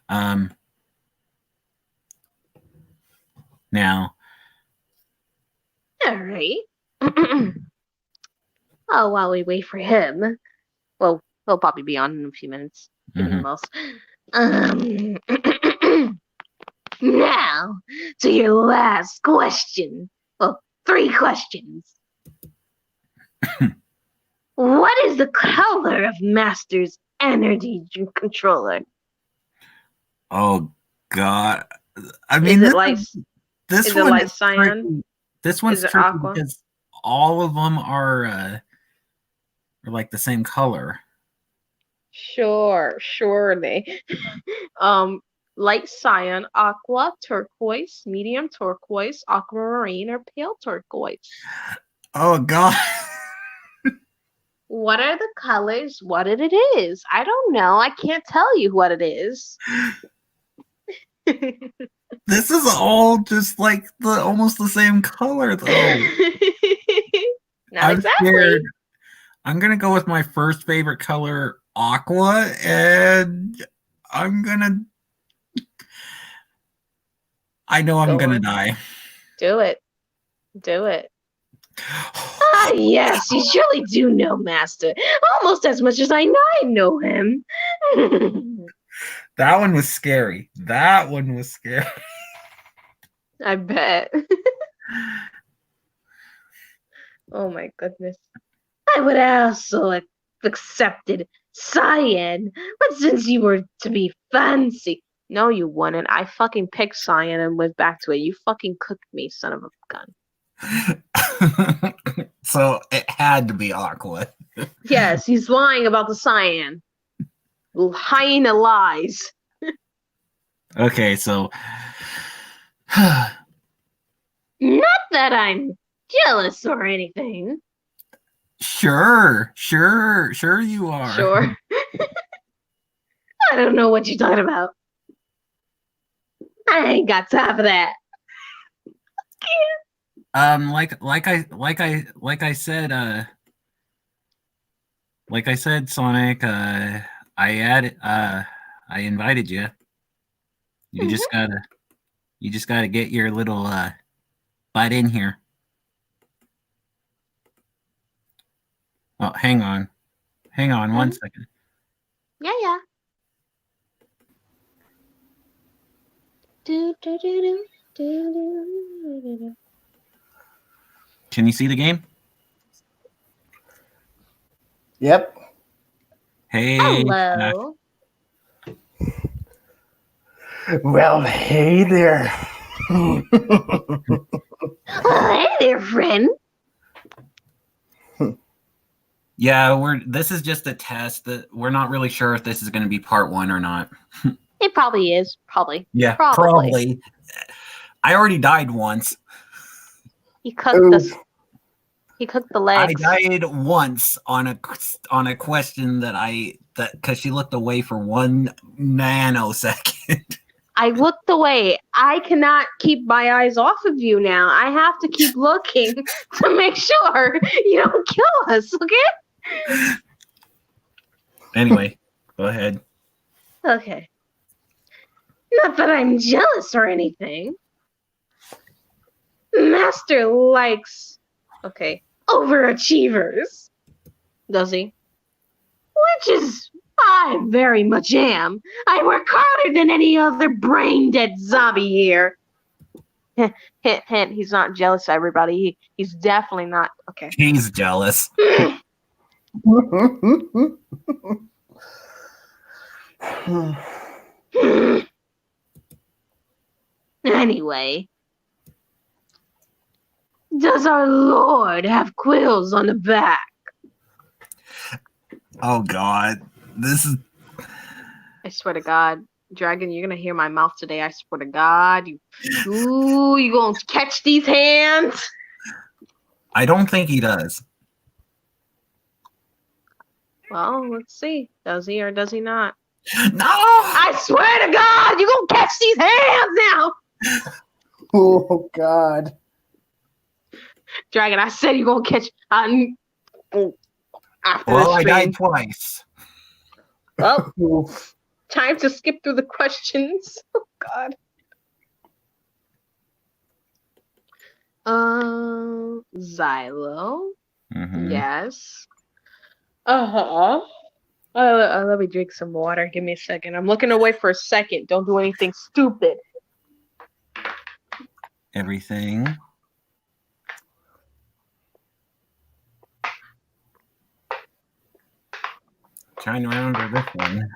Um now
All right. Oh, while we wait for him. Well, he'll probably be on in a few minutes. Give me the
mhm.
most. Um. Now to your last question. Well, three questions. What is the color of Master's energy controller?
Oh God. I
Is
mean
it light?
this
Is it
one
light
is
cyan?
tricky. This
Is
one's
it
tricky
aqua?
because all of them are like the same color.
Sure they. Um, light cyan, aqua, turquoise, medium turquoise, aquamarine, or pale turquoise.
Oh God.
What are the colors? What it is? I don't know. I can't tell you what it is.
This is all just like the almost the same color though.
Not
I'm
exactly.
scared. I'm gonna go with my first favorite color, aqua, and I'm gonna. I know I'm
Go
gonna
on.
die.
Do it. Do it. Ah, yes, you surely do know Master. Almost as much as I know him.
That one was scary. That one was scary.
I bet. Oh my goodness. I would also have accepted cyan, but since you were to be fancy. No, you wouldn't. I fucking picked cyan and went back to it. You fucking cooked me, son of a gun.
So it had to be aqua.
Yes, he's lying about the cyan. Hyena lies.
Okay, so
Not that I'm jealous or anything.
sure you are.
Sure. I don't know what you're talking about. I ain't got time for that.
Like I said, Sonic, I invited you. You just
Mm-hmm.
gotta you just gotta get your little butt in here. Oh, hang on. Hang on one
Mm-hmm.
second.
Yeah, yeah. Do, do, do, do, do, do, do, do.
Can you see the game?
Yep.
Hey, Jack.
Hello.
Well, hey there.
Well, hey there, friend.
Yeah, this is just a test that we're not really sure if this is going to be part 1 or not.
It probably is. Probably.
Yeah,
Probably.
probably. I already died once.
He cooked
Oh,
us. He cooked the
I
legs.
died once on a question that because she looked away for 1 nanosecond.
I looked away. I cannot keep my eyes off of you now. I have to keep looking to make sure you don't kill us, okay?
Anyway, go ahead.
Okay. Not that I'm jealous or anything. Master likes, okay, overachievers. Does he? Which is, I very much am. I work harder than any other brain dead zombie here. Hint, hint, he's not jealous, everybody. He's definitely not. Okay.
He's jealous.
Anyway, does our Lord have quills on the back?
Oh God, this is.
I swear to God, Dragon, you're gonna hear my mouth today. I swear to God, you gonna catch these hands?
I don't think he does.
Well, let's see. Does he or does he not?
No.
I swear to God, you gonna catch these hands now,
Oh God.
Dragon. I said you gonna catch. After
Well,
this
I
stream.
died twice.
Well,
Oof.
time to skip through the questions. Oh God. Xylo.
Mhm.
Yes. Uh-huh. Let me drink some water. Give me a second. I'm looking away for a second. Don't do anything stupid.
Everything. Trying to remember this one.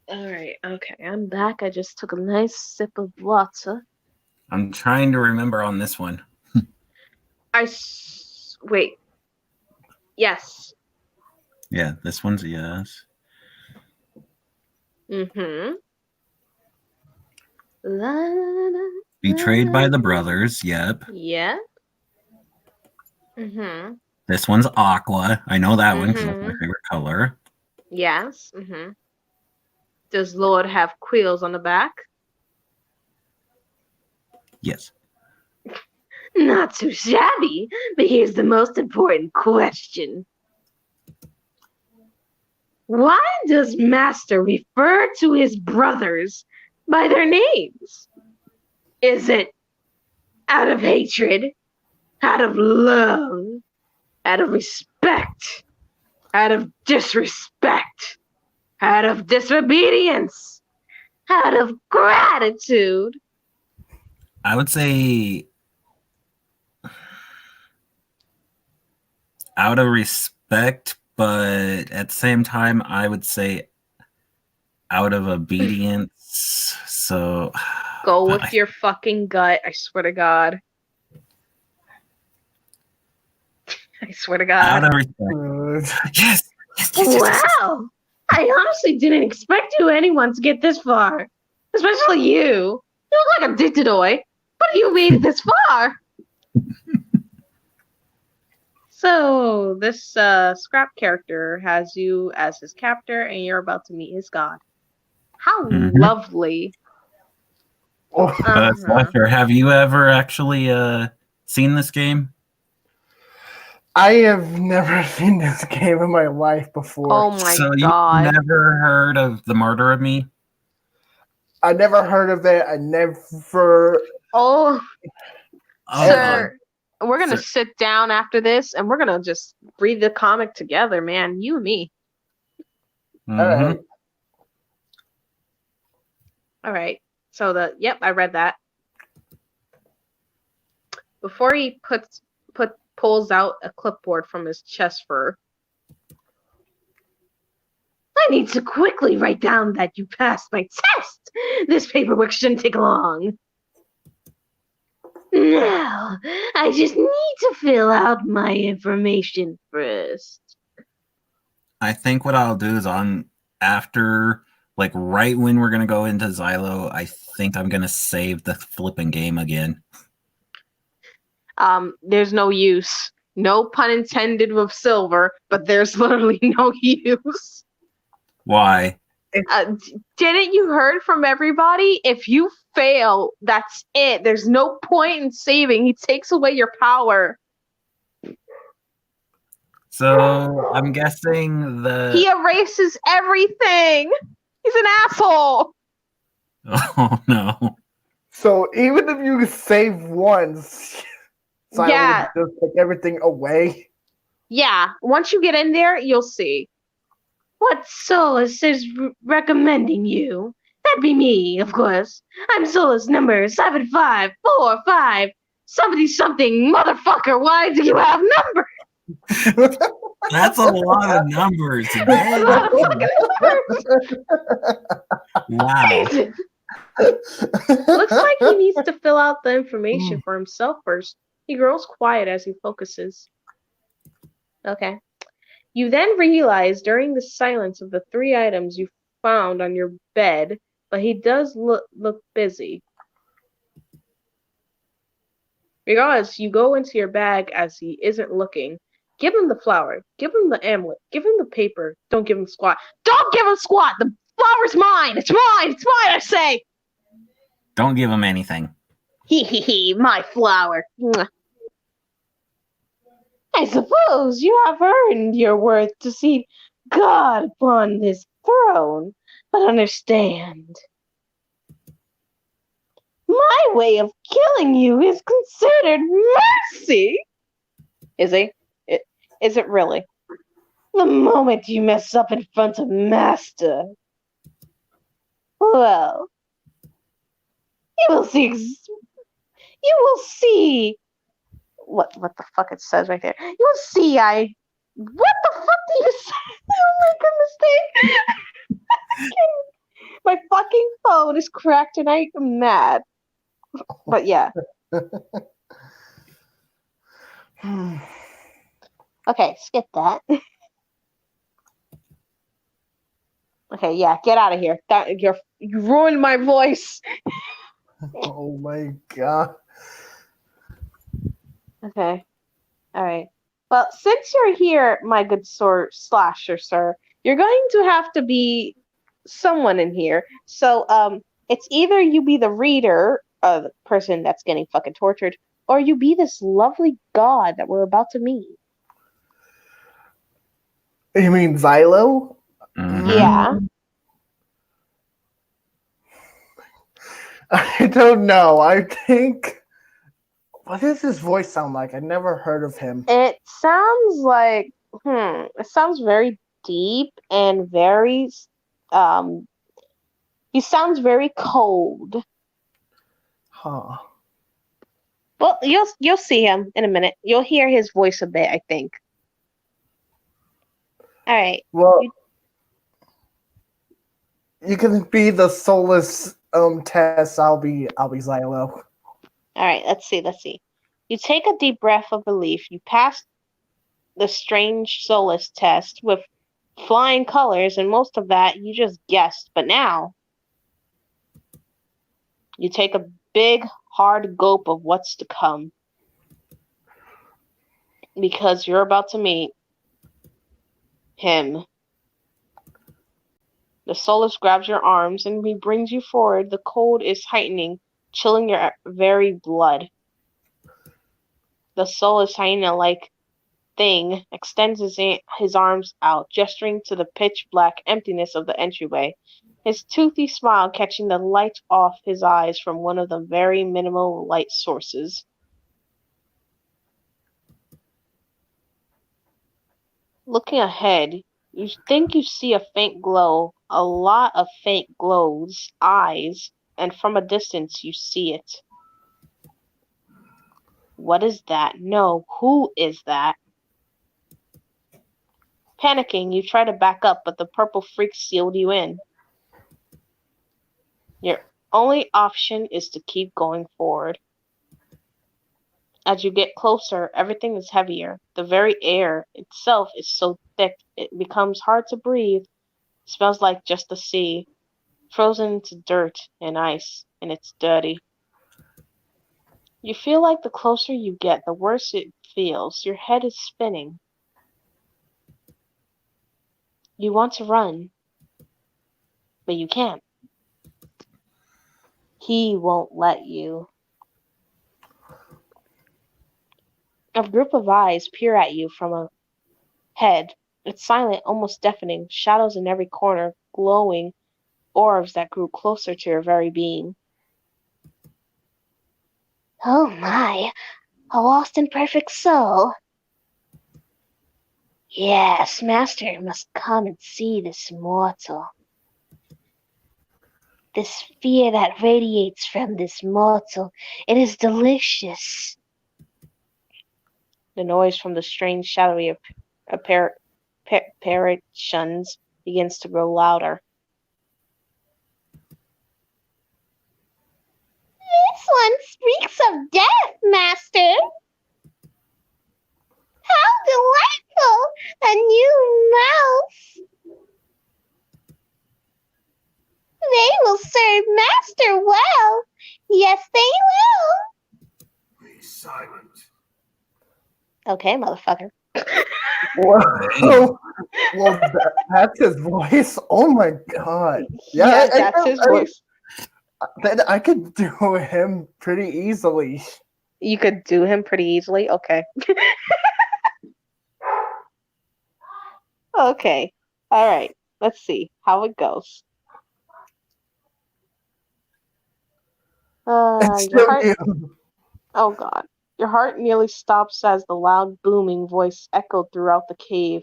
All right. Okay, I'm back. I just took a nice sip of water.
I'm trying to remember on this one.
Wait. Yes.
Yeah, this one's a yes.
Mm-hmm.
Betrayed by the brothers. Yep.
Yeah. Mm-hmm.
This one's aqua. I know that one because that's my
Mhm.
favorite color.
Yes. Mm-hmm. Does Lord have quills on the back?
Yes.
Not too shabby, but here's the most important question. Why does Master refer to his brothers by their names? Is it out of hatred, out of love, out of respect, out of disrespect, out of disobedience, out of gratitude?
I would say out of respect, but at the same time, I would say out of obedience. So
Go with your fucking gut, I swear to God. I swear to God.
out of respect. Yes.
Wow! I honestly didn't expect anyone to get this far. Especially you. You look like a dictadoy, but you made it this far. So, this scrap character has you as his captor, and you're about to meet his god. How lovely.
Slasher, have you ever actually seen this game?
I have never seen this game in my life before.
Oh my
So
God.
you've never heard of The Martyr of Me?
I never heard of it. I never.
Oh,
Oh,
sir. We're going to
Sir.
sit down after this, and we're going to just read the comic together, man. You and me.
Mhm.
All right.
All right. So yep, I read that. Before he pulls out a clipboard from his chest fur. I need to quickly write down that you passed my test. This paperwork shouldn't take long. Now, I just need to fill out my information first.
I think what I'll do is after, like right when we're gonna go into Xylo, I think I'm gonna save the flipping game again.
There's no use. No pun intended with silver, but there's literally no use.
Why?
Didn't you heard from everybody? If you fail, that's it. There's no point in saving. He takes away your power.
So I'm guessing
He erases everything. He's an asshole.
Oh no.
So even if you save once,
Yeah.
would just take everything away.
Yeah. Once you get in there, you'll see. What Solus is recommending you? That'd be me, of course. I'm Solus number 7545 something, motherfucker. Why do you have numbers?
That's a lot of numbers.
That's a lot of fucking numbers.
Wow.
Jesus. Looks like he needs to fill out the information for himself first. He grows quiet as he focuses. Okay. You then realize during the silence of the 3 items you found on your bed, but he does look busy. Regardless, you go into your bag as he isn't looking. Give him the flower. Give him the amulet. Give him the paper. Don't give him squat. Don't give him squat! The flower's mine! It's mine! It's mine, I say!
Don't give him anything.
Hee, my flower. Mwah. I suppose you have earned your worth to see God upon this throne, but understand, my way of killing you is considered mercy. Is it? Is it really? The moment you mess up in front of Master, well, you will see. You will see. What the fuck it says right there? You will see. What the fuck do you say? Oh my goodness, my fucking phone is cracked and I'm mad. But yeah. Okay, skip that. Okay, yeah, get out of here. You ruined my voice.
Oh my god.
Okay. Alright. Well, since you're here, my good slasher, sir, you're going to have to be someone in here. So, it's either you be the reader, the person that's getting fucking tortured, or you be this lovely god that we're about to meet.
You mean Xylo?
Mhm.
Yeah.
I don't know. I think. What does his voice sound like? I never heard of him.
It sounds like, it sounds very deep and very, he sounds very cold.
Huh.
Well, you'll see him in a minute. You'll hear his voice a bit, I think. All right.
Well, you can be the soulless Tess. I'll be Xylo.
All right, let's see. You take a deep breath of relief. You pass the strange soulless test with flying colors, and most of that you just guessed. But now, you take a big, hard gulp of what's to come. Because you're about to meet him. The soulless grabs your arms and he brings you forward. The cold is heightening, chilling your very blood. The soulless hyena-like thing extends his arms out, gesturing to the pitch-black emptiness of the entryway, his toothy smile catching the light off his eyes from one of the very minimal light sources. Looking ahead, you think you see a faint glow, a lot of faint glows, eyes, and from a distance you see it. What is that? No, who is that? Panicking, you try to back up, but the purple freak sealed you in. Your only option is to keep going forward. As you get closer, everything is heavier. The very air itself is so thick it becomes hard to breathe. It smells like just the sea, frozen into dirt and ice, and it's dirty. You feel like the closer you get, the worse it feels. Your head is spinning. You want to run, but you can't. He won't let you. A group of eyes peer at you from ahead. It's silent, almost deafening, shadows in every corner, glowing orbs that grew closer to your very being. Oh my, a lost and perfect soul. Yes, Master must come and see this mortal. This fear that radiates from this mortal, it is delicious. The noise from the strange shadowy apparitions begins to grow louder.
This one speaks of death, master. How delightful! A new mouse. They will serve master well. Yes, they will.
Be silent.
Okay, motherfucker.
Whoa. Well, that's his voice. Oh my god. Yeah,
That's his voice.
I could do him pretty easily.
You could do him pretty easily. Okay. Okay. All right. Let's see how it goes.
It's
Your
still
heart.
you.
Oh God. Your heart nearly stops as the loud booming voice echoed throughout the cave.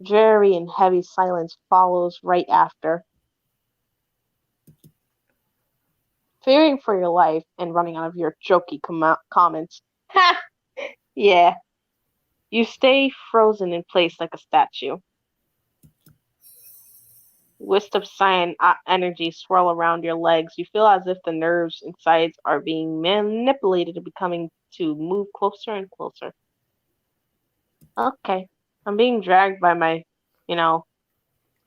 Dreary and heavy silence follows right after. Fearing for your life and running out of your jokey comments. Ha! Yeah. You stay frozen in place like a statue. Wisps of cyan energy swirl around your legs. You feel as if the nerves inside are being manipulated and becoming to move closer and closer. Okay. I'm being dragged by my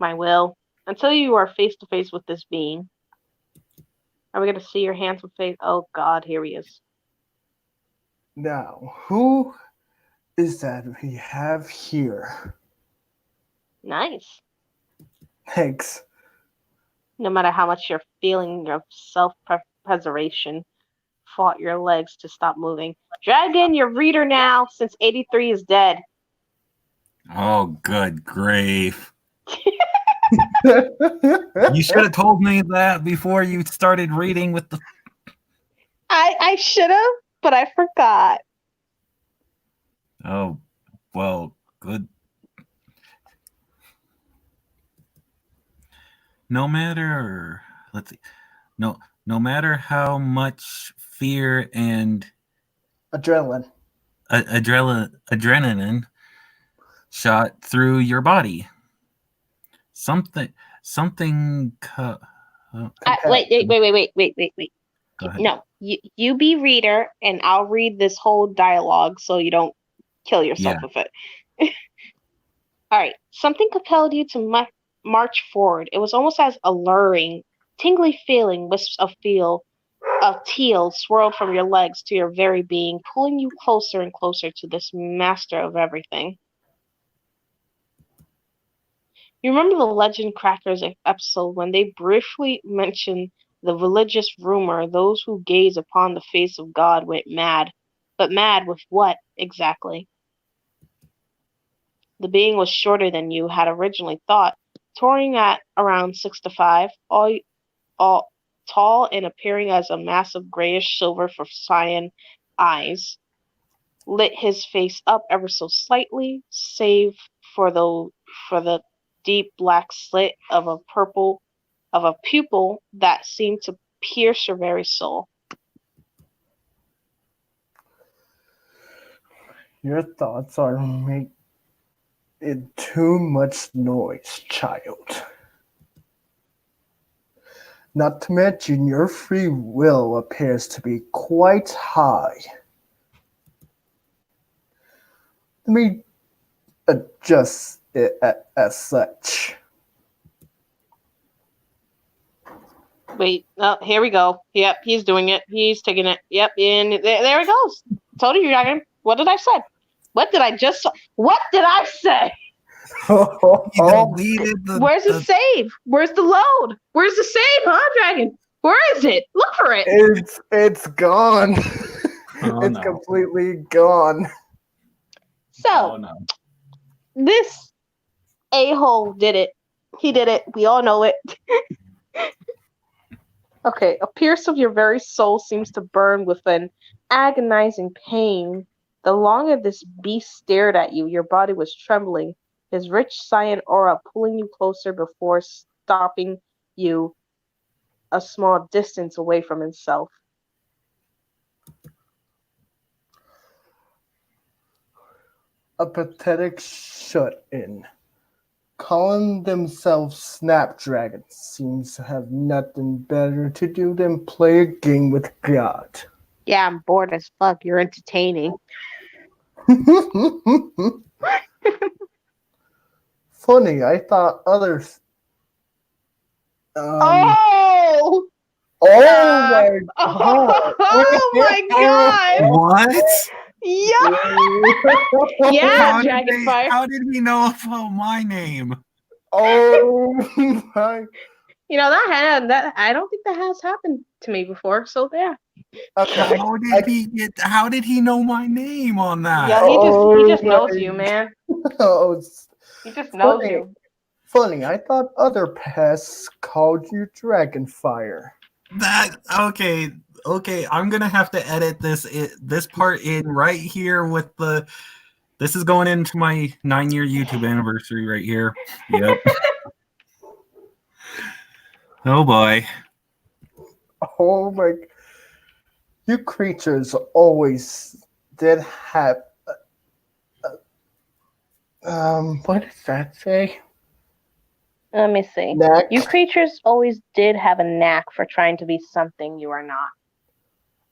will. Until you are face to face with this being. Are we going to see your handsome face? Oh God, here he is.
Now, who is that we have here?
Nice.
Thanks.
No matter how much your feeling of self-preservation fought your legs to stop moving. Drag in your reader now, since 83 is dead.
Oh, good grief. You should have told me that before you started reading with the...
I should have, but I forgot.
Oh, well, good. No matter... Let's see. No matter how much fear and
Adrenaline.
adrenaline shot through your body. Something.
Wait.
Go ahead.
No, you be reader, and I'll read this whole dialogue so you don't kill yourself with it. All right. Something compelled you to march forward. It was almost as alluring, tingly feeling. Wisps of teal swirled from your legs to your very being, pulling you closer and closer to this master of everything. You remember the Legend Crackers episode when they briefly mentioned the religious rumor those who gaze upon the face of God went mad. But mad with what, exactly? The being was shorter than you had originally thought, touring at around 6'5", all tall and appearing as a massive grayish silver for cyan eyes. Lit his face up ever so slightly, save for the deep black slit of a pupil that seemed to pierce your very soul.
Your thoughts are making too much noise, child. Not to mention your free will appears to be quite high. Let me adjust it as such.
Wait, oh, here we go. Yep, he's doing it. He's taking it. Yep, and there he goes. Told you, Dragon. What did I say? What did I say?
Deleted
Where's the save? Where's the load? Where's the save, huh, Dragon? Where is it? Look for it.
It's gone.
Oh,
it's
no.
completely gone.
So, this a-hole did it. He did it. We all know it. Okay, a pierce of your very soul seems to burn with an agonizing pain. The longer this beast stared at you, your body was trembling, his rich cyan aura pulling you closer before stopping you a small distance away from himself.
a pathetic shut-in. Calling themselves Snapdragons seems to have nothing better to do than play a game with God.
Yeah, I'm bored as fuck. You're entertaining.
Funny, I thought others. Um.
Oh!
Oh my god!
Oh my god!
What?
Yeah! Yeah, Dragonfire.
How did he know about my name?
Oh my.
You know that I don't think that has happened to me before. So yeah.
Okay.
How did he know my name on that?
Yeah, he just
Oh
knows
my-
you, man.
Oh, it's
He just knows
funny.
you.
Funny, I thought other pests called you Dragonfire.
Okay, I'm gonna have to edit this part in right here with the. This is going into my 9-year YouTube anniversary right here. Yep. Oh boy.
Oh my. You creatures always did have. What does that say?
Let me see.
Next.
You creatures always did have a knack for trying to be something you are not.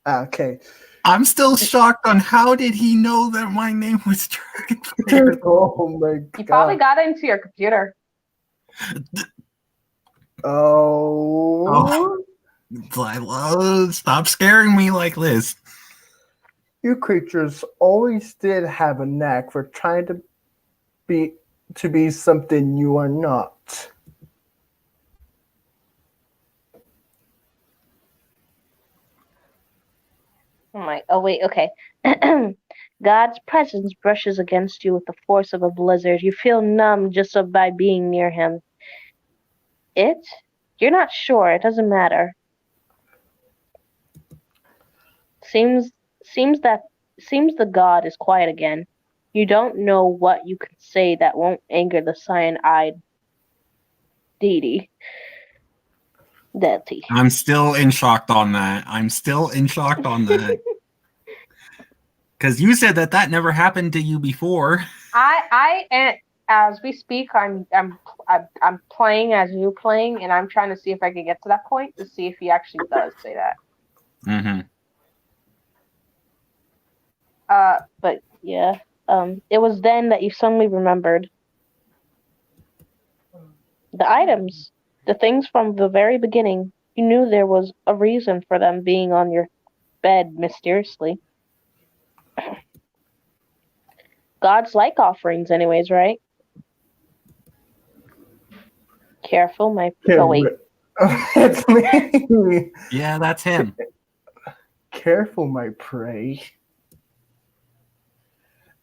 Okay.
I'm still shocked on how did he know that my name was Dragonfire?
Oh my god.
You probably got it into your computer.
Oh.
Stop scaring me like this.
You creatures always did have a knack for trying to be something you are not.
Oh wait, okay. God's presence brushes against you with the force of a blizzard. You feel numb just by being near him. You're not sure. It doesn't matter. Seems seems that seems the god is quiet again. You don't know what you can say that won't anger the cyan-eyed deity. Deity.
I'm still in shock on that. Because you said that never happened to you before.
As we speak, I'm playing as you playing, and I'm trying to see if I can get to that point to see if he actually does say that.
Mm-hmm.
But yeah, it was then that you suddenly remembered the items, the things from the very beginning. You knew there was a reason for them being on your bed mysteriously. Gods like offerings, anyways, right? Careful, my. Oh wait.
It's me.
Yeah, that's him.
Careful, my prey.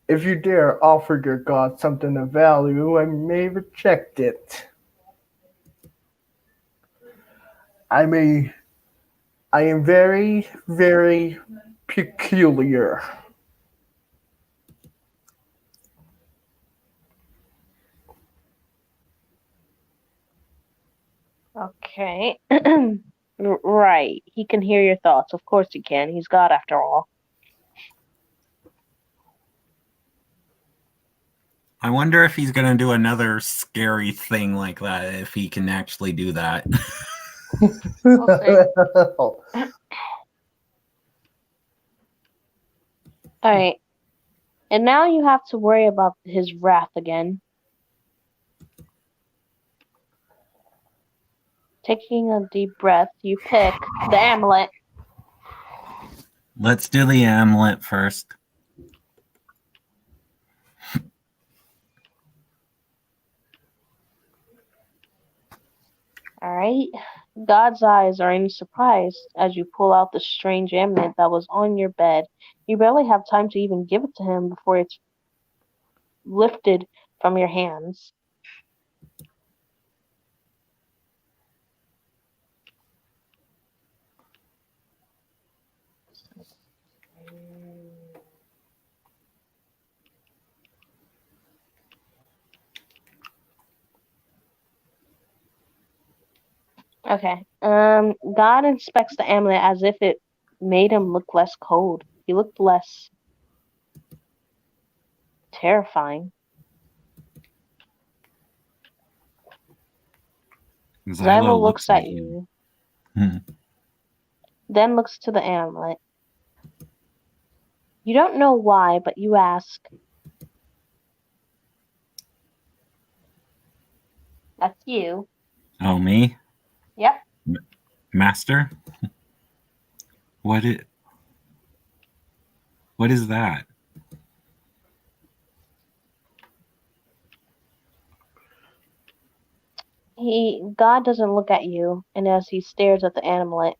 If you dare offer your god something of value, I may reject it. I am very, very peculiar.
Okay. Right. He can hear your thoughts. Of course he can. He's God after all.
I wonder if he's gonna do another scary thing like that, if he can actually do that.
Alright. And now you have to worry about his wrath again. Taking a deep breath, you pick the amulet.
Let's do the amulet first.
Alright. God's eyes are in surprise as you pull out the strange amulet that was on your bed. You barely have time to even give it to him before it's lifted from your hands. Okay. God inspects the amulet as if it made him look less cold. He looked less terrifying.
Xylo
looks at you, then looks to the amulet. You don't know why, but you ask. That's you.
Oh, me?
Yep.
Master? What is that?
God doesn't look at you, and as he stares at the amulet,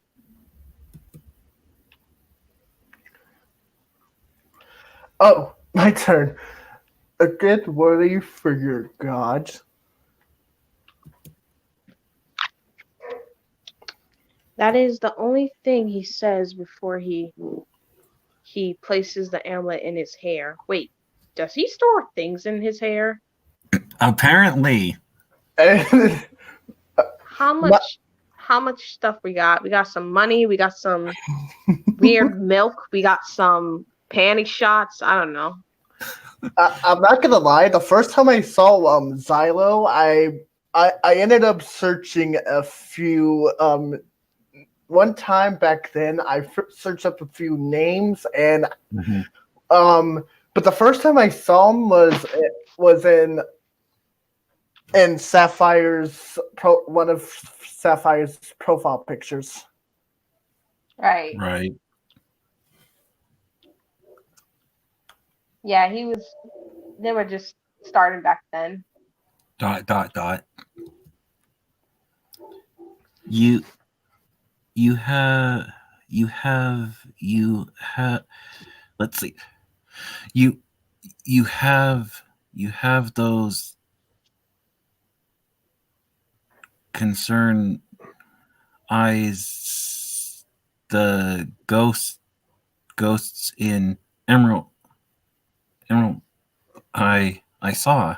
Oh, my turn. A good worthy for your god.
that is the only thing he says before he places the amulet in his hair. Wait, does he store things in his hair?
Apparently.
And
How much stuff we got? We got some money, we got some weird milk, we got some panty shots, I don't know.
I'm not gonna lie. The first time I saw Xylo, I ended up searching a few. One time back then, I searched up a few names, and but the first time I saw him was in Sapphire's one of Sapphire's profile pictures.
Right.
Right.
Yeah, they were just starting back then. ...
You have let's see. You have those concerned eyes, the ghosts in Emerald I saw.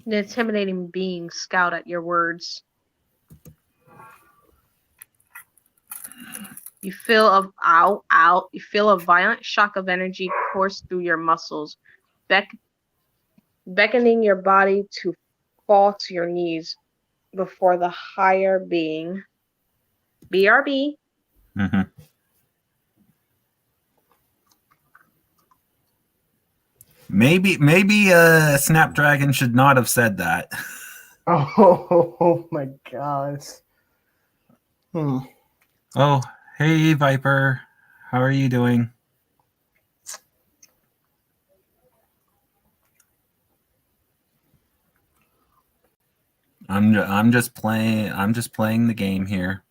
The intimidating beings scout at your words. You feel you feel a violent shock of energy course through your muscles, beckoning your body to fall to your knees before the higher being. BRB.
Mm-hmm. Maybe Snapdragon should not have said that.
Oh my gosh.
Oh, hey Viper. How are you doing? I'm just playing the game here.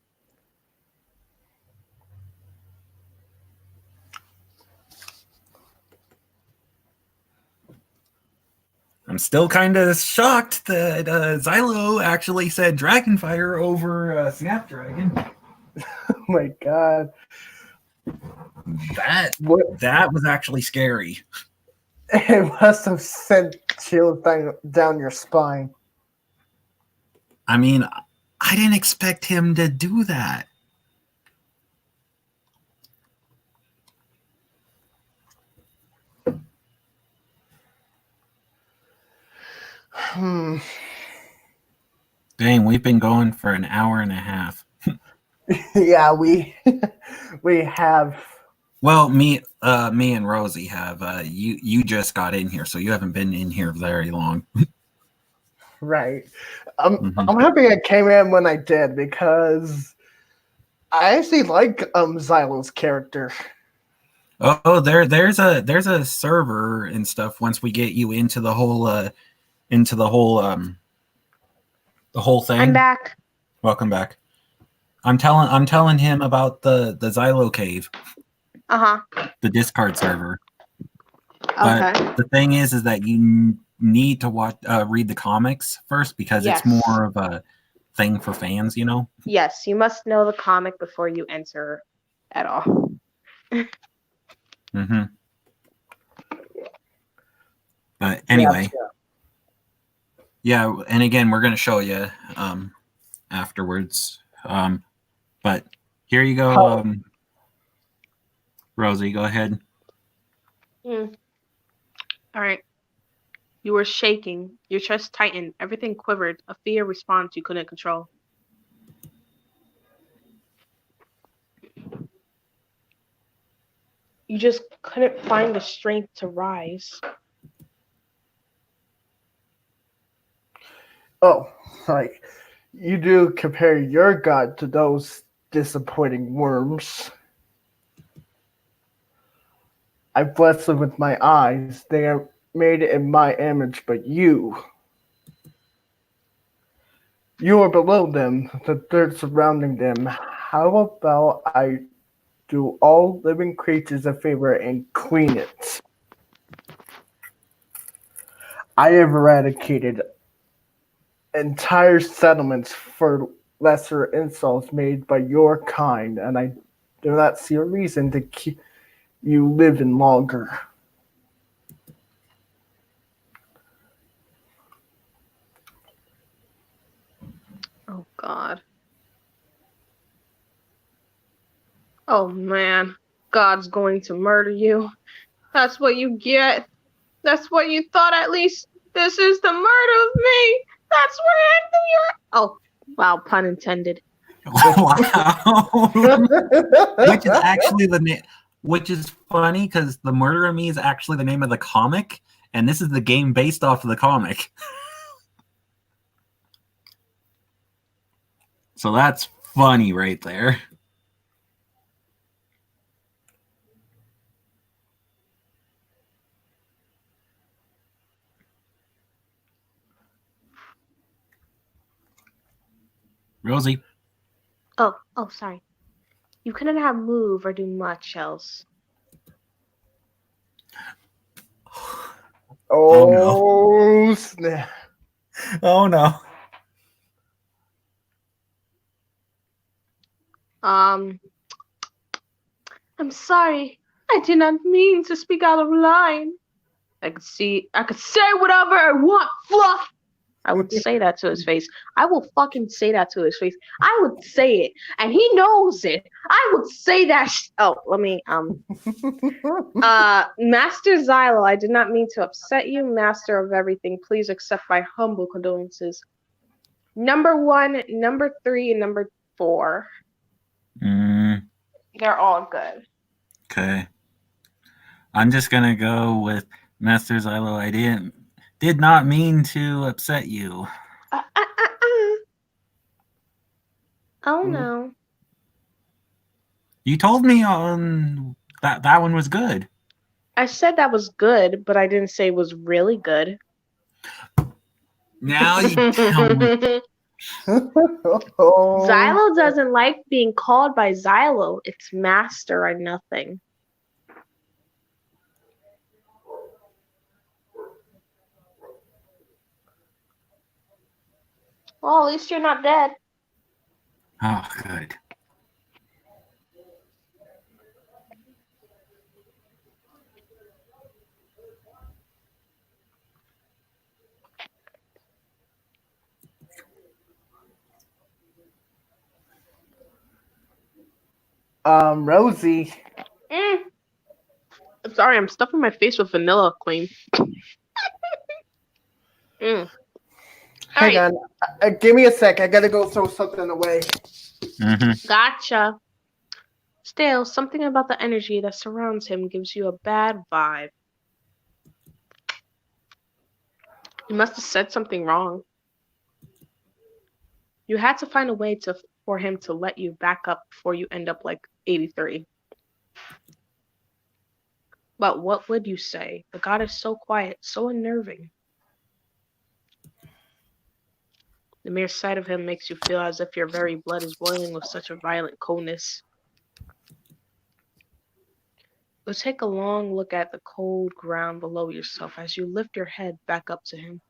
I'm still kind of shocked that Xylo actually said Dragonfire over Snapdragon.
Oh my god.
That was actually scary.
It must have sent chills down your spine.
I mean, I didn't expect him to do that. Dang, we've been going for an hour and a half.
Yeah, we have.
Well, me and Rosie have. You just got in here, so you haven't been in here very long.
Right. I'm happy I came in when I did because I actually like Xylo's character.
Oh, there's a server and stuff once we get you into the whole thing.
I'm back.
Welcome back. I'm telling him about the Xylo cave. The Discard server.
Okay.
But the thing is that you need to read the comics first because
Yes.
it's more of a thing for fans, you know?
Yes, you must know the comic before you enter at all.
But anyway, yeah, and again, we're going to show you afterwards. But here you go, Rosie, go ahead.
Mm. All right. You were shaking. Your chest tightened. Everything quivered. A fear response you couldn't control. You just couldn't find the strength to rise.
Oh, right. You do compare your god to those disappointing worms. I bless them with my eyes. They are made in my image, but you are below them, the dirt surrounding them. How about I do all living creatures a favor and clean it? I have eradicated entire settlements for lesser insults made by your kind, and I do not see a reason to keep you living longer.
Oh, God. Oh, man. God's going to murder you. That's what you get. That's what you thought, at least. This is the murder of me. That's where you're. Oh, wow, pun intended.
Wow. Which is actually the name. Which is funny because the Murder of Me is actually the name of the comic, and this is the game based off of the comic. So that's funny right there. Rosie.
Oh, sorry. You couldn't have moved or do much else.
Oh, snap.
Oh no.
I'm sorry. I did not mean to speak out of line. I could say whatever I want, Fluff. I would say that to his face. I will fucking say that to his face. I would say it, and he knows it. I would say that. Let me. Master Xylo, I did not mean to upset you. Master of everything, please accept my humble condolences. Number 1, number 3, and number 4. They're all good.
Okay. I'm just gonna go with Master Xylo. I did not mean to upset you.
Oh no.
You told me that one was good.
I said that was good, but I didn't say it was really good.
Now you tell me.
Xylo doesn't like being called by Xylo. It's master or nothing. Well, at least you're not dead.
Oh, good.
Rosie.
I'm sorry, I'm stuffing my face with vanilla cream.
Hang on. Give me a sec. I gotta go throw something away.
Mm-hmm.
Gotcha. Still, something about the energy that surrounds him gives you a bad vibe. You must have said something wrong. You had to find a way for him to let you back up before you end up like 83. But what would you say? The god is so quiet, so unnerving. The mere sight of him makes you feel as if your very blood is boiling with such a violent coldness. But take a long look at the cold ground below yourself as you lift your head back up to him.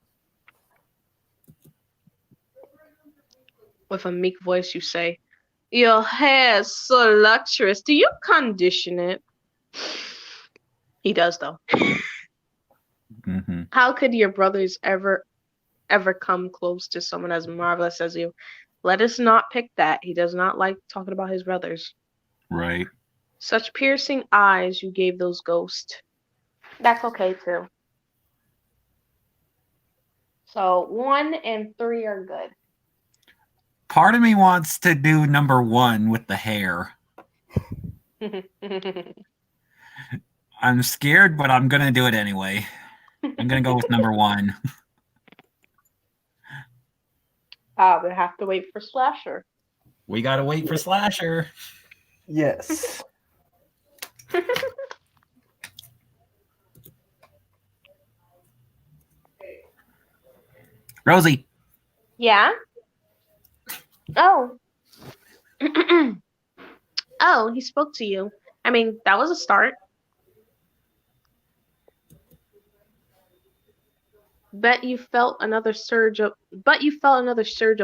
With a meek voice, you say, "Your hair is so lustrous. Do you condition it?" He does, though.
Mm-hmm.
How could your brothers ever come close to someone as marvelous as you? Let us not pick that. He does not like talking about his brothers.
Right.
Such piercing eyes you gave those ghosts. That's okay too. So 1 and 3 are good.
Part of me wants to do number 1 with the hair. I'm scared, but I'm gonna do it anyway. I'm gonna go with number 1.
Ah, we have to wait for Slasher.
We gotta wait for Slasher.
Yes.
Rosie.
Yeah? Oh. Oh, he spoke to you. I mean, that was a start. But you felt another surge of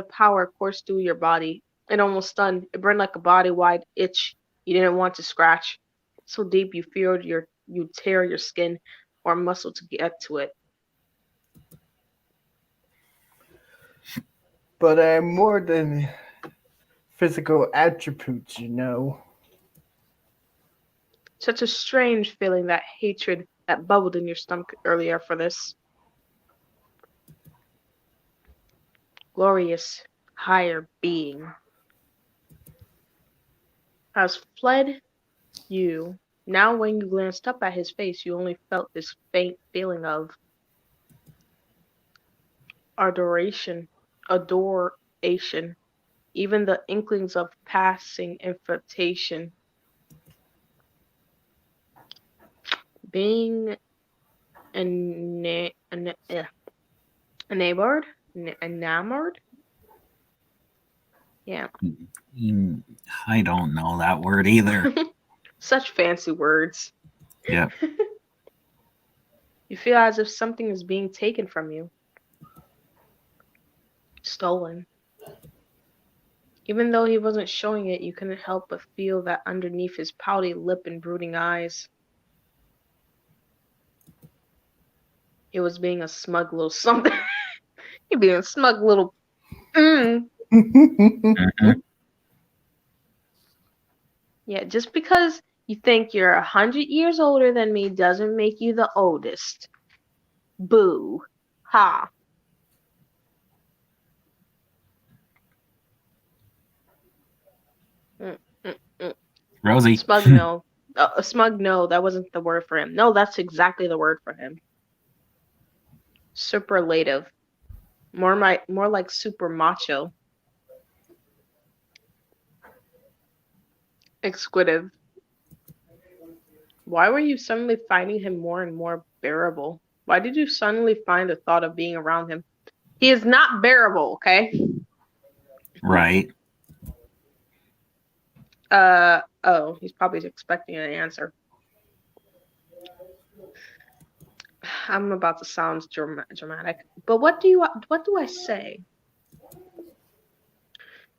power course through your body. It almost stunned. It burned like a body-wide itch you didn't want to scratch. So deep you feared you'd tear your skin or muscle to get to it.
But I'm more than physical attributes, you know.
Such a strange feeling, that hatred that bubbled in your stomach earlier for this glorious higher being has fled you. Now when you glanced up at his face, you only felt this faint feeling of adoration, adoration, even the inklings of passing invitation. Being enamored, enamored. Yeah,
I don't know that word either.
such fancy words.
Yep.
You feel as if something is being taken from you, stolen. Even though he wasn't showing it, you couldn't help but feel that underneath his pouty lip and brooding eyes, he was being a smug little something. He being a smug little.
Mhm.
Yeah, just because you think you're 100 years older than me doesn't make you the oldest. Boo. Ha. Mm, mm, mm.
Rosie.
Smug no. Smug no, that wasn't the word for him. No, that's exactly the word for him. Superlative. More like super macho. Exquisitive. Why were you suddenly finding him more and more bearable? Why did you suddenly find the thought of being around him? He is not bearable, okay?
Right.
Oh, he's probably expecting an answer. I'm about to sound dramatic, but what do I say?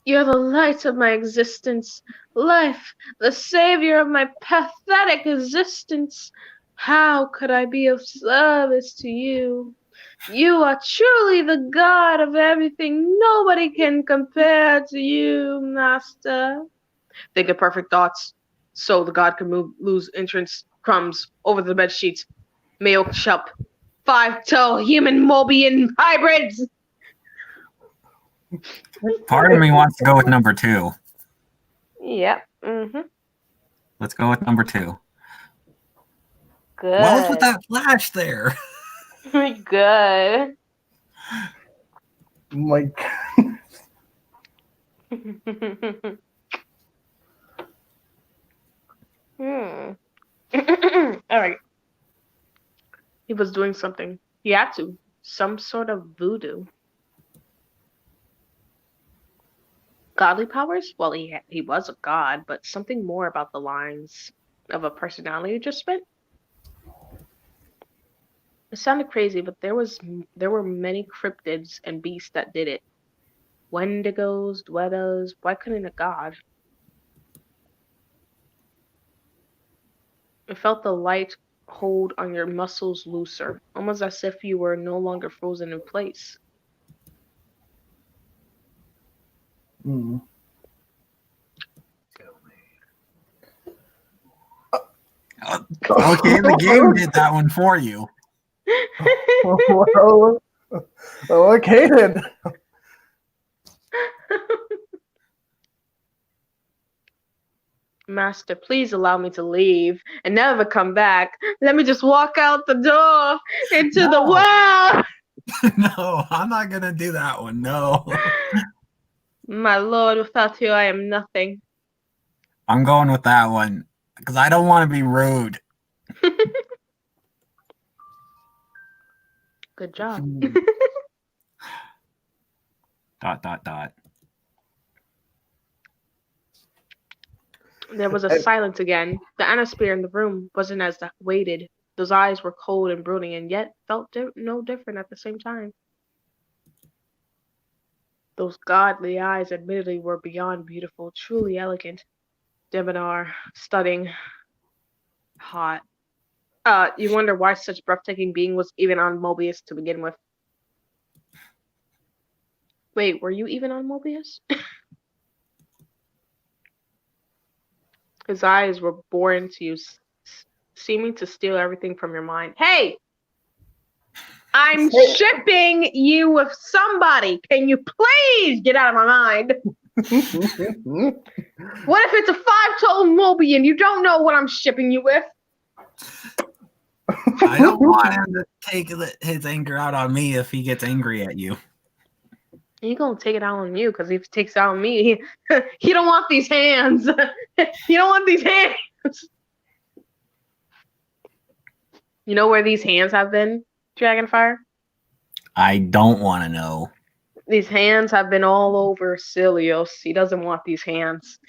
You're the light of my existence, life, the savior of my pathetic existence. How could I be of service to you? You are truly the God of everything. Nobody can compare to you, Master. Think of perfect thoughts, so the God can lose entrance crumbs over the bed sheets. Milk shop, 5-toe human Mobian hybrids.
Part of me wants to go with number 2.
Yep. Mm-hmm.
Let's go with number 2. What was with
Good.
that flash there?
Good.
My
Hmm. All right. He was doing something. He had to. Some sort of voodoo. Godly powers? Well, he was a god, but something more about the lines of a personality adjustment. It sounded crazy, but there were many cryptids and beasts that did it. Wendigos, Dwedos. Why couldn't a god? It felt the light hold on your muscles looser, almost as if you were no longer frozen in place.
Okay, the game did that one for you.
Well, okay then.
Master, please allow me to leave and never come back. Let me just walk out the door into the
No.
world.
No, I'm not gonna do that one. No.
My lord, without you, I am nothing.
I'm going with that one because I don't want to be rude.
Good job.
Dot.
There was a silence again. The atmosphere in the room wasn't as weighted. Those eyes were cold and brooding, and yet felt no different at the same time. Those godly eyes admittedly were beyond beautiful, truly elegant. Debonair, stunning, hot. You wonder why such breathtaking being was even on Mobius to begin with. Wait, were you even on Mobius? His eyes were boring to you, seeming to steal everything from your mind. Hey! I'm shipping you with somebody. Can you please get out of my mind? What if it's a 5-toed Mobian? You don't know what I'm shipping you with.
I don't want him to take his anger out on me if he gets angry at you.
He's gonna take it out on you, because if he takes it out on me, he don't want these hands. He don't want these hands. You know where these hands have been, Dragonfire?
I don't want to know.
These hands have been all over Cilios. He doesn't want these hands.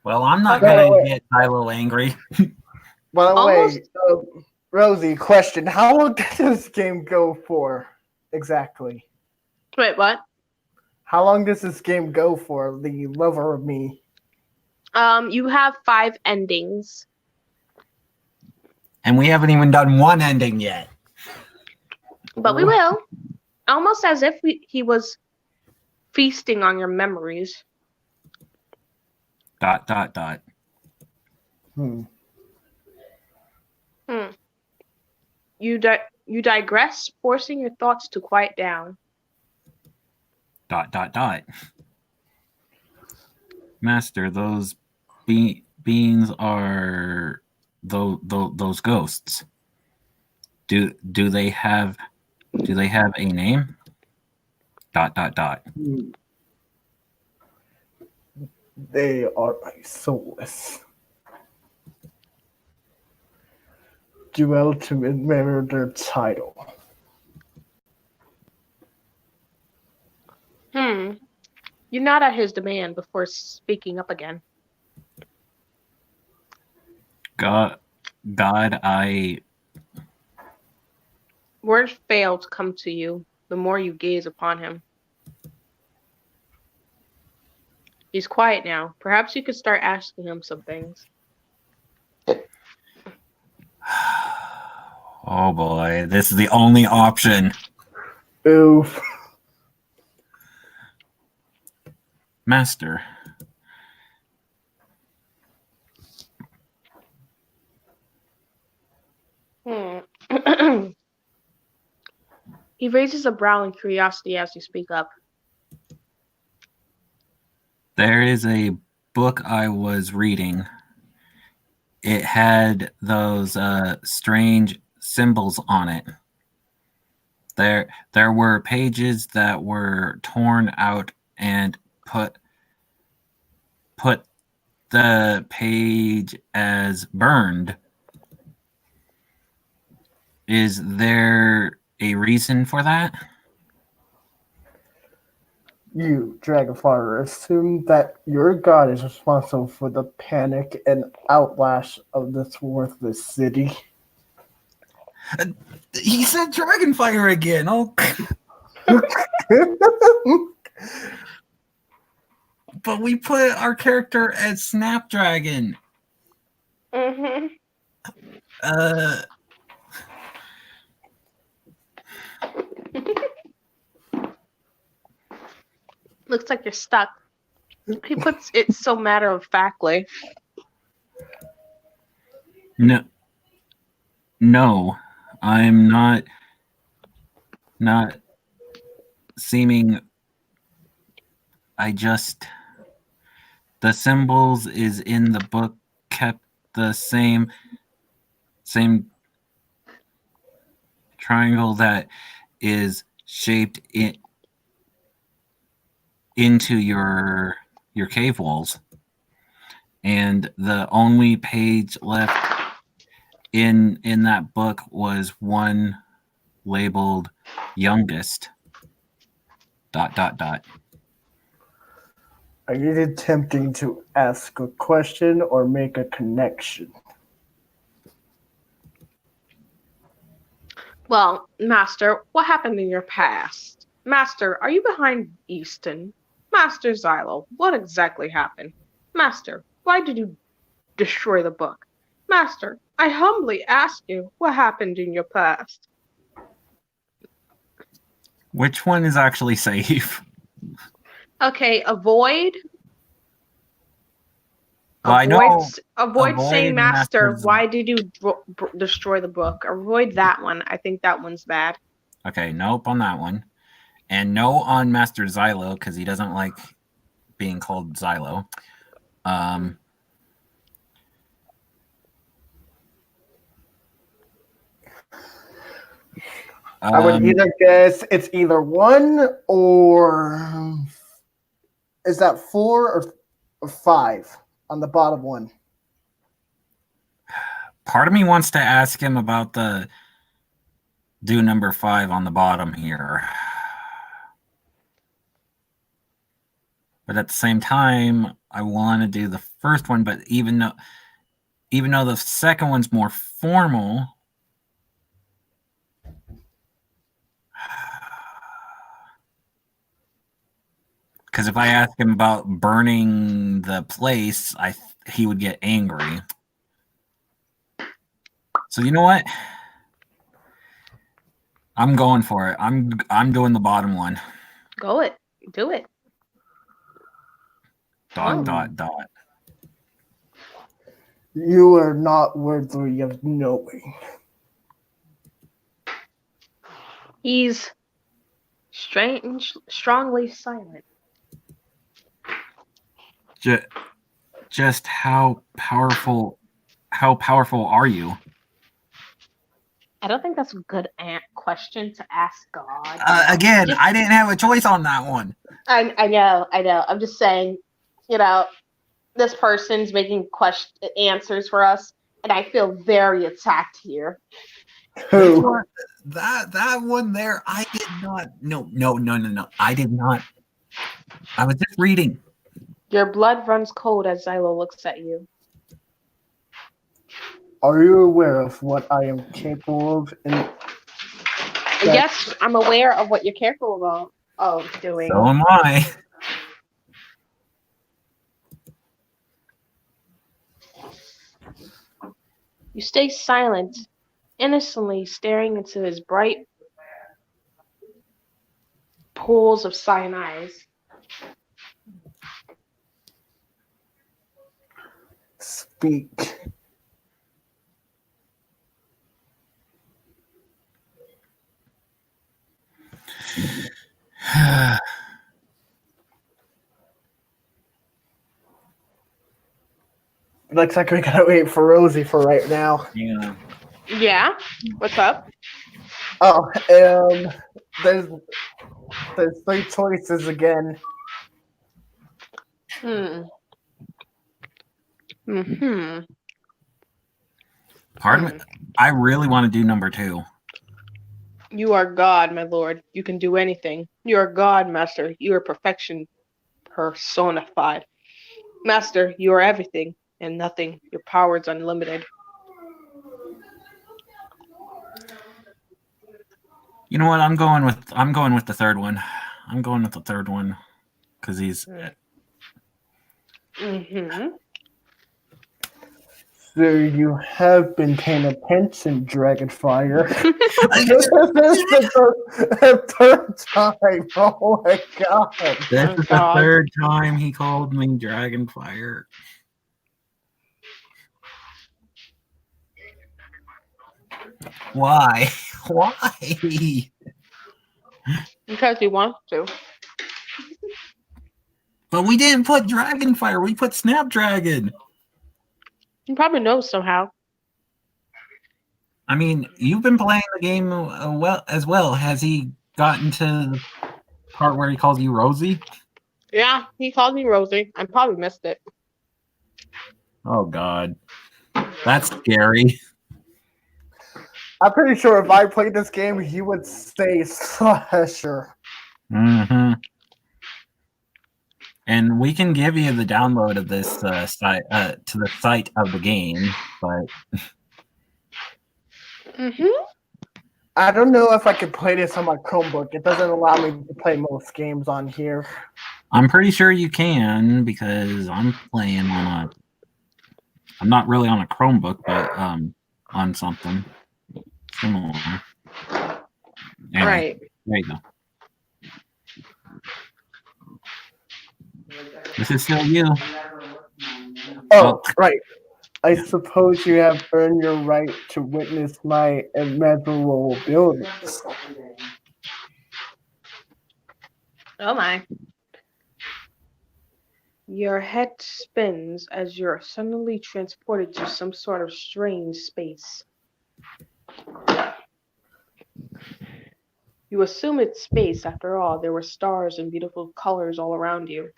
Well, I'm not going to get Kylo angry.
By the
Almost-
way, Rosie, question. How long did this game go for exactly?
Wait, what?
How long does this game go for, The Lover of Me?
You have 5 endings.
And we haven't even done one ending yet.
But we will. Almost as if he was feasting on your memories.
Dot.
You digress, forcing your thoughts to quiet down.
Dot. Master, those beings are those ghosts. Do they have a name? Dot.
They are soulless. Duel to remember their title.
You nod at his demand before speaking up again.
God, I
Words fail to come to you the more you gaze upon him. He's quiet now. Perhaps you could start asking him some things.
Oh boy, this is the only option.
Oof.
Master.
He raises a brow in curiosity as you speak up.
There is a book I was reading. It had those strange symbols on it. There were pages that were torn out and put the page as burned. Is there a reason for that?
You, Dragonfire, assume that your god is responsible for the panic and outlash of this worthless city.
He said Dragonfire again. Oh, but we put our character as Snapdragon.
Looks like you're stuck. He puts it so matter of factly.
No, I'm not seeming. I just the symbols is in the book kept the same triangle that is shaped into your cave walls, and the only page left in that book was one labeled youngest ...
Are you attempting to ask a question or make a connection?
Well, Master, what happened in your past? Master, are you behind Easton? Master Xylo, what exactly happened? Master, why did you destroy the book? Master, I humbly ask you what happened in your past.
Which one is actually safe?
Okay, avoid
Well, I know
avoid saying,
avoid
Master,
masters.
why did you destroy the book? Avoid that one. I think that one's bad.
Okay, nope on that one, and no on Master Xylo because he doesn't like being called Xylo.
I would either guess it's either 1 or is that 4 or 5 on the bottom one?
Part of me wants to ask him about the do number 5 on the bottom here. But at the same time, I want to do the first one, but even though the second one's more formal, because if I ask him about burning the place, he would get angry. So you know what? I'm going for it. I'm doing the bottom one.
Do it.
Dot.
You are not worthy of knowing.
He's strongly silent.
Just how powerful are you?
I don't think that's a good question to ask God.
Again, I didn't have a choice on that one.
I know. I'm just saying, this person's making answers for us, and I feel very attacked here.
Who?
That one there, I did not. No. I did not. I was just reading.
Your blood runs cold as Xylo looks at you.
Are you aware of what I am capable of?
Yes, I'm aware of what you're capable of doing.
So am I.
You stay silent, innocently staring into his bright pools of cyanide.
Speak. Looks like we gotta wait for Rosie for right now.
Yeah. What's up?
Oh, there's 3 choices again.
Hmm.
Pardon me. I really want to do number 2.
You are God, my lord. You can do anything. You are God, Master. You are perfection personified. Master, you are everything and nothing. Your power is unlimited.
You know what? I'm going with the third one. I'm going with the third one because he's.
So you have been paying attention, Dragonfire.
I-
This is the third time. Oh my god.
This
Oh,
is the
God.
third time he called me Dragonfire. Why? Why?
Because he wants to.
But we didn't put Dragonfire. We put Snapdragon.
He probably knows somehow.
I mean, you've been playing the game well as well. Has he gotten to the part where he calls you Rosie?
Yeah, he called me Rosie. I probably missed it.
Oh God, that's scary.
I'm pretty sure if I played this game, he would say Slasher.
Mm-hmm. And we can give you the download of this site to the site of the game, but
I don't know if I could play this on my Chromebook. It doesn't allow me to play most games on here.
I'm pretty sure you can because I'm playing on a. I'm not really on a Chromebook, but on something similar. Anyway,
Right.
there you go. This is still you.
Oh, right. I suppose you have earned your right to witness my immeasurable abilities.
Oh my. Your head spins as you're suddenly transported to some sort of strange space. You assume it's space after all. There were stars and beautiful colors all around you.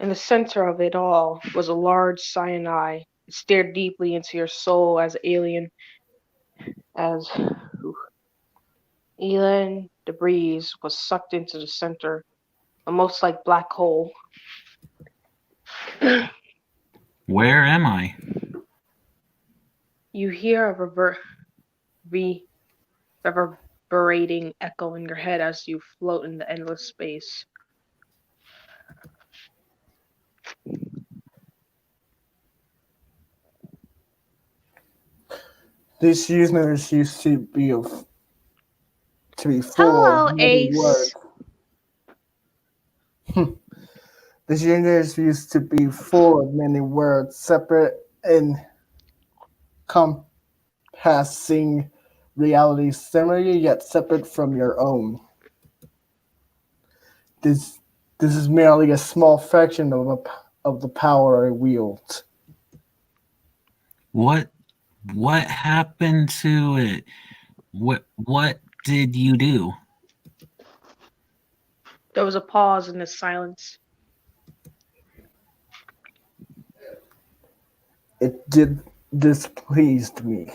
In the center of it all was a large cyan eye. It stared deeply into your soul as alien as Elon the breeze was sucked into the center, almost like black hole.
Where am I?
You hear a reverberating echo in your head as you float in the endless space.
This universe used to be full
Hello,
of many
Ace.
words. This universe used to be full of many words, separate and compassing realities similar yet separate from your own. This is merely a small fraction of the power I wield.
What happened to it? What did you do?
There was a pause in the silence.
It did displeased me.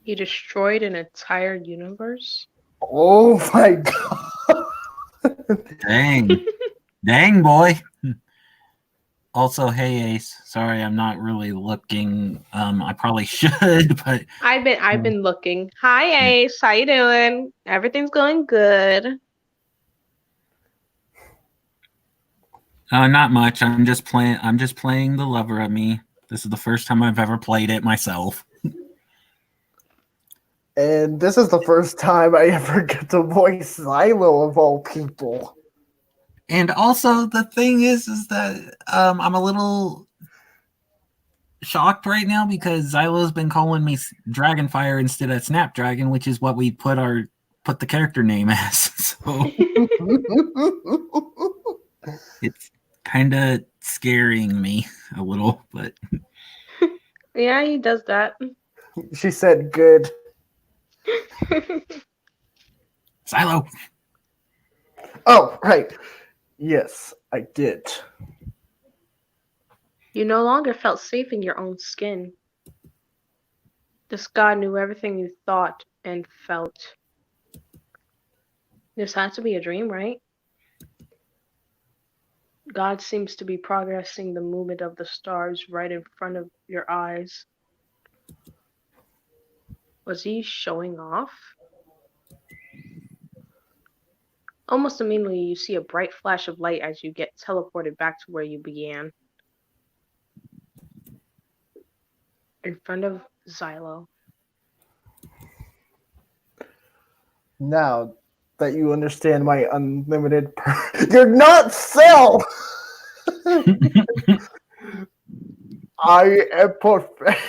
He destroyed an entire universe?
Oh my god!
Dang. Dang, boy. Also, hey Ace, sorry I'm not really looking. I probably should, but
I've been looking. Hi, Ace. How you doing? Everything's going good.
not much. I'm just playing the lover of me. This is the first time I've ever played it myself.
And this is the first time I ever get to voice Xylo of all people.
And also the thing is that I'm a little shocked right now because Xylo's been calling me Dragonfire instead of Snapdragon, which is what we put the character name as. So it's kind of scaring me a little, but
Yeah, he does that.
She said good.
Xylo.
Oh, right. Yes, I did.
You no longer felt safe in your own skin. This god knew everything you thought and felt. This had to be a dream, right? God seems to be progressing the movement of the stars right in front of your eyes. Was he showing off? Almost immediately, you see a bright flash of light as you get teleported back to where you began. In front of Xylo.
Now that you understand my unlimited you're not Cell! I am perfect.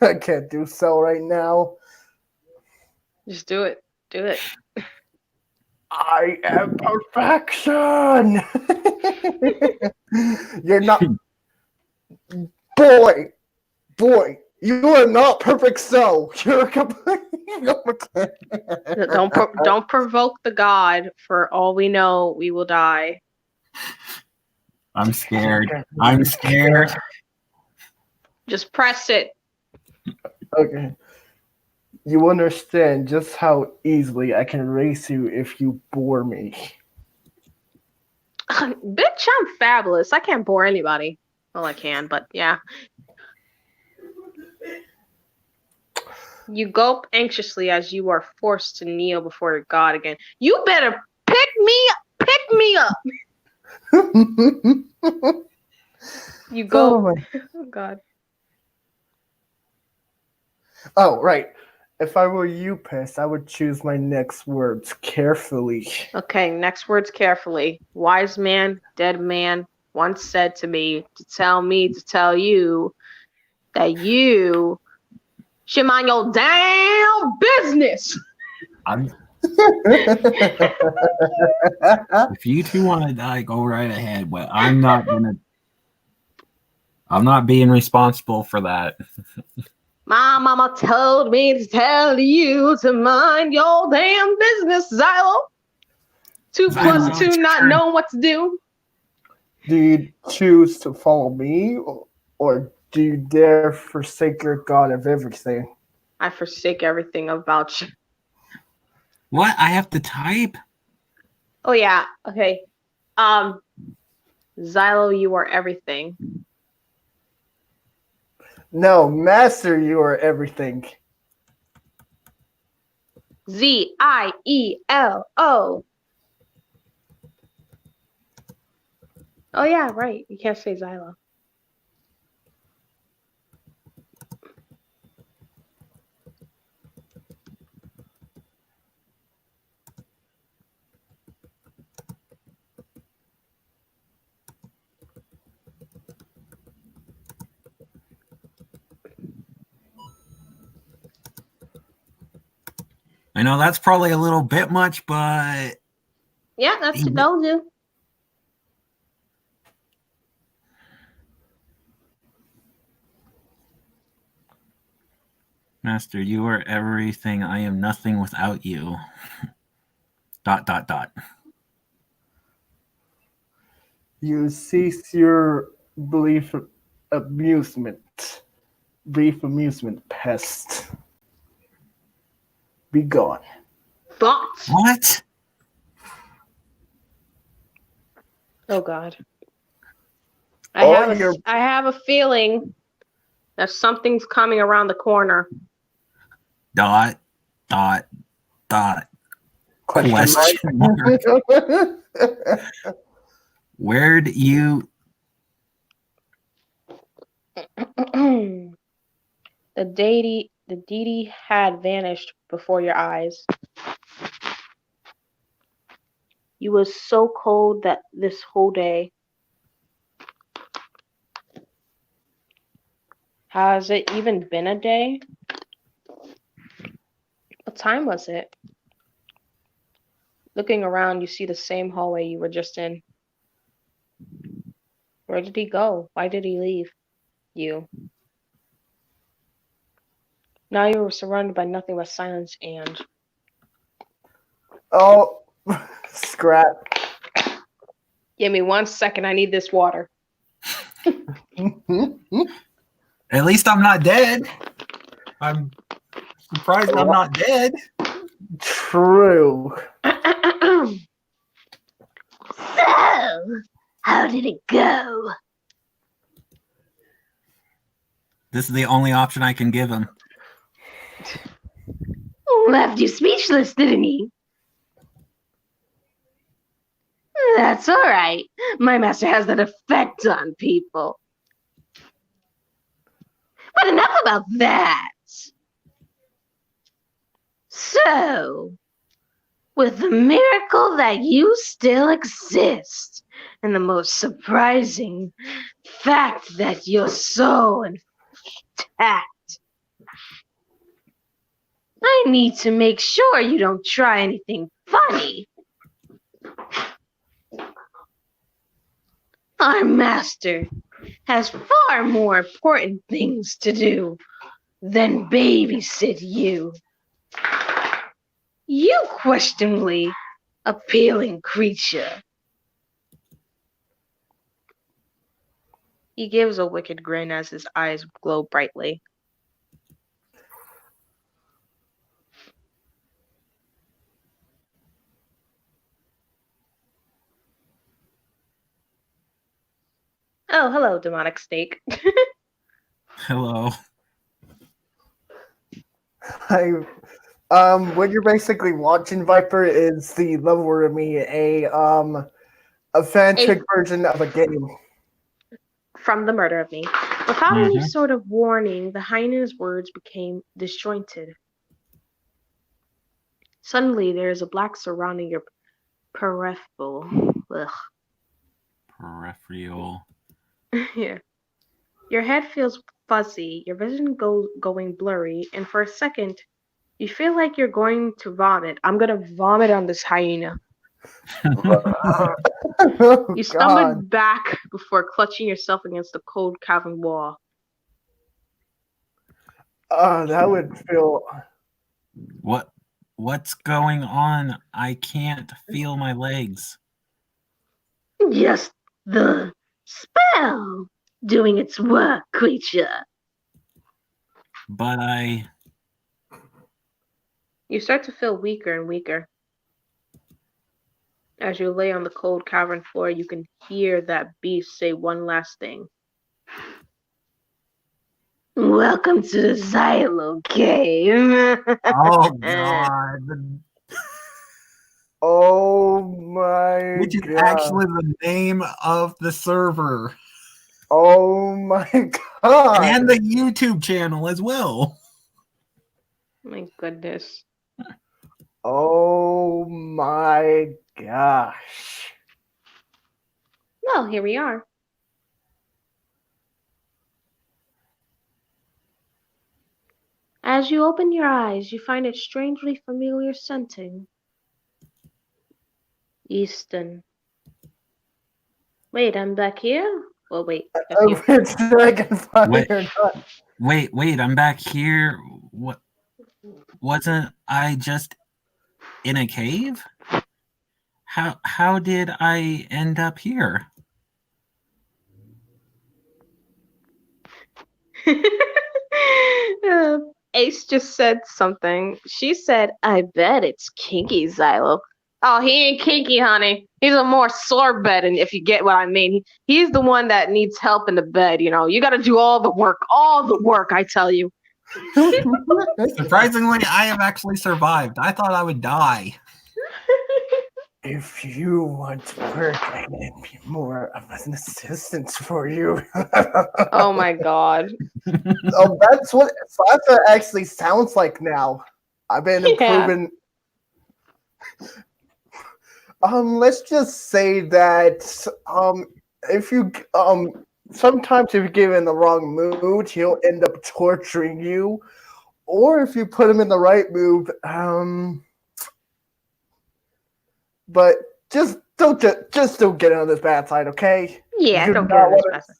I can't do Cell right now.
Just do it. Do it.
I am perfection! You're not... Boy, you are not perfect Cell. You're
Don't provoke the god. For all we know, we will die.
I'm scared. I'm scared.
Just press it.
Okay. You understand just how easily I can race you if you bore me.
Bitch, I'm fabulous. I can't bore anybody. Well, I can, but yeah. You gulp anxiously as you are forced to kneel before your god again. You better pick me up. You go. Oh god.
Oh, right. If I were you, Piss, I would choose my next words carefully.
Okay, next words carefully. Wise man, dead man, once said to me to tell you that you should mind your damn business.
If you two want to die, go right ahead. But I'm not being responsible for that.
My mama told me to tell you to mind your damn business, Xylo. 2 + 2, not knowing what to do.
Do you choose to follow me, or do you dare forsake your god of everything?
I forsake everything about you.
What? I have to type?
Oh yeah, okay. Xylo, you are everything.
No, Master, you are everything.
Zielo. Oh yeah, right. You can't say Xylo.
I know that's probably a little bit much, but
Yeah, that's that'll do.
Master, you are everything. I am nothing without you. ...
You cease your brief amusement, pest. Be gone.
Thoughts.
What?
Oh god.
Oh,
I have a feeling that something's coming around the corner. ...
Question mark. Where'd you...
The deity had vanished before your eyes. You was so cold that this whole day. Has it even been a day? What time was it? Looking around, you see the same hallway you were just in. Where did he go? Why did he leave you? Now you were surrounded by nothing but silence and...
Oh, scrap.
Give me 1 second, I need this water.
At least I'm not dead. I'm surprised I'm not dead.
True.
So, how did it go?
This is the only option I can give him.
Left you speechless, didn't he?
That's all right. My master has that effect on people. But enough about that. So, with the miracle that you still exist, and the most surprising fact that you're so intact, I need to make sure you don't try anything funny. Our master has far more important things to do than babysit you. You questionably appealing creature. He gives a wicked grin as his eyes glow brightly. Oh, hello, demonic snake.
Hello.
What you're basically watching, Viper, is the Lover of Me, a fanfic version of a game.
From the murder of me. Without any
Mhm.
sort of warning, the hyena's words became disjointed. Suddenly, there is a black surrounding your peripheral. Ugh.
Peripheral.
Yeah. Your head feels fuzzy, your vision going blurry, and for a second, you feel like you're going to vomit. I'm gonna vomit on this hyena.
Oh,
You
God.
stumbled back before clutching yourself against the cold cavern wall.
That would feel.
What's going on? I can't feel my legs.
Just the spell doing its work, creature.
But
You start to feel weaker and weaker. As you lay on the cold cavern floor, you can hear that beast say one last thing. Welcome to the Xylo Cave.
Oh God.
Oh my
Which is
God.
actually the name of the server.
Oh my God.
And the YouTube channel as well.
My goodness.
Oh my gosh.
Well, here we are. As you open your eyes, you find it strangely familiar scenting. Easton. Wait, I'm back here? Well, wait, that's you.
Which dragon
Wait.
fire not.
Wait, I'm back here. What wasn't I just in a cave? How did I end up here?
Ace just said something. She said, I bet it's kinky, Xylo. Oh, he ain't kinky, honey. He's a more sore bed, and if you get what I mean. He's the one that needs help in the bed, you know. You gotta do all the work, I tell you.
Surprisingly, I have actually survived. I thought I would die.
If you want to work, I can be more of an assistance for you.
Oh my god.
Oh, that's what Sasha actually sounds like now. I've been
Yeah.
improving. Let's just say that if you sometimes if you give him in the wrong mood, he'll end up torturing you, or if you put him in the right mood, but just don't get on this bad side, okay?
Yeah,
You do
don't get
not
in this
want
mess.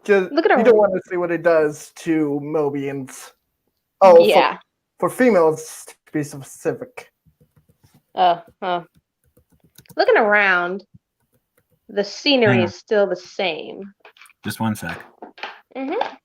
just
Look at
you
her.
don't want to see what it does to Mobians. Oh,
Yeah.
for females to be specific.
Looking around, the scenery
Hang on.
is still the same.
Just one sec.
Mm-hmm.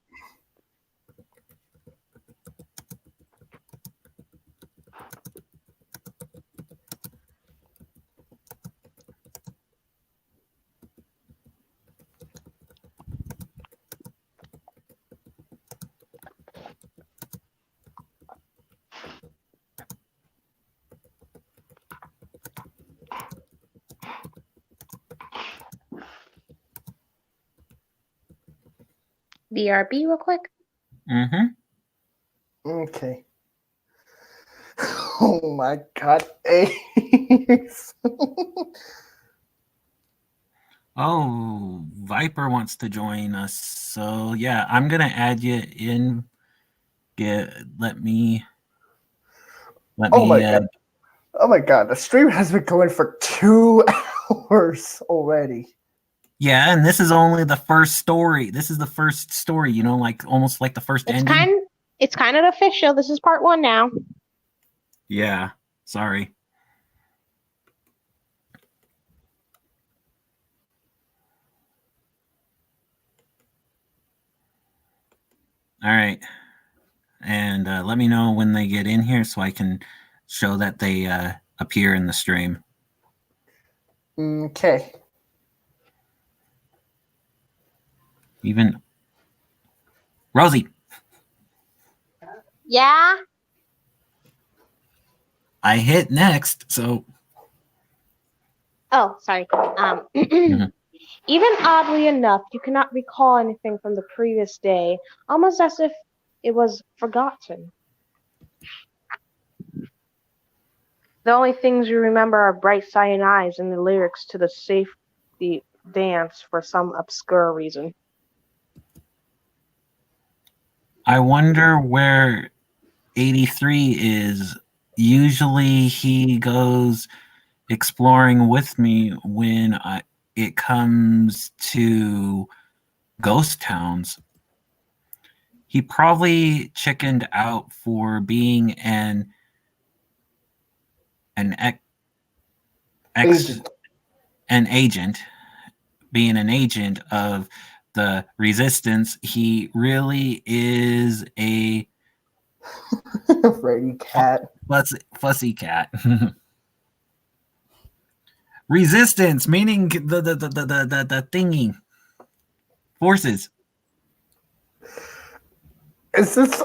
BRB real quick.
Mm-hmm.
Okay. Oh my god, Ace.
Oh, Viper wants to join us. So yeah, I'm gonna add you in. Let me
Oh my god. Oh my god, the stream has been going for 2 hours already.
Yeah, and this is only the first story. This is the first story, like almost like the first ending.
It's kind of official. This is part 1 now.
Yeah, sorry. All right. And let me know when they get in here so I can show that they appear in the stream.
Okay.
Even Rosie.
Yeah.
I hit next, so.
Oh, sorry. Even oddly enough, you cannot recall anything from the previous day, almost as if it was forgotten. The only things you remember are bright cyan eyes and the lyrics to the safety dance for some obscure reason.
I wonder where 83 is. Usually he goes exploring with me when it comes to ghost towns. He probably chickened out for being an agent, being an agent of the resistance. He really is a
Freddy cat.
fussy cat. Resistance, meaning the thingy. Forces.
Is this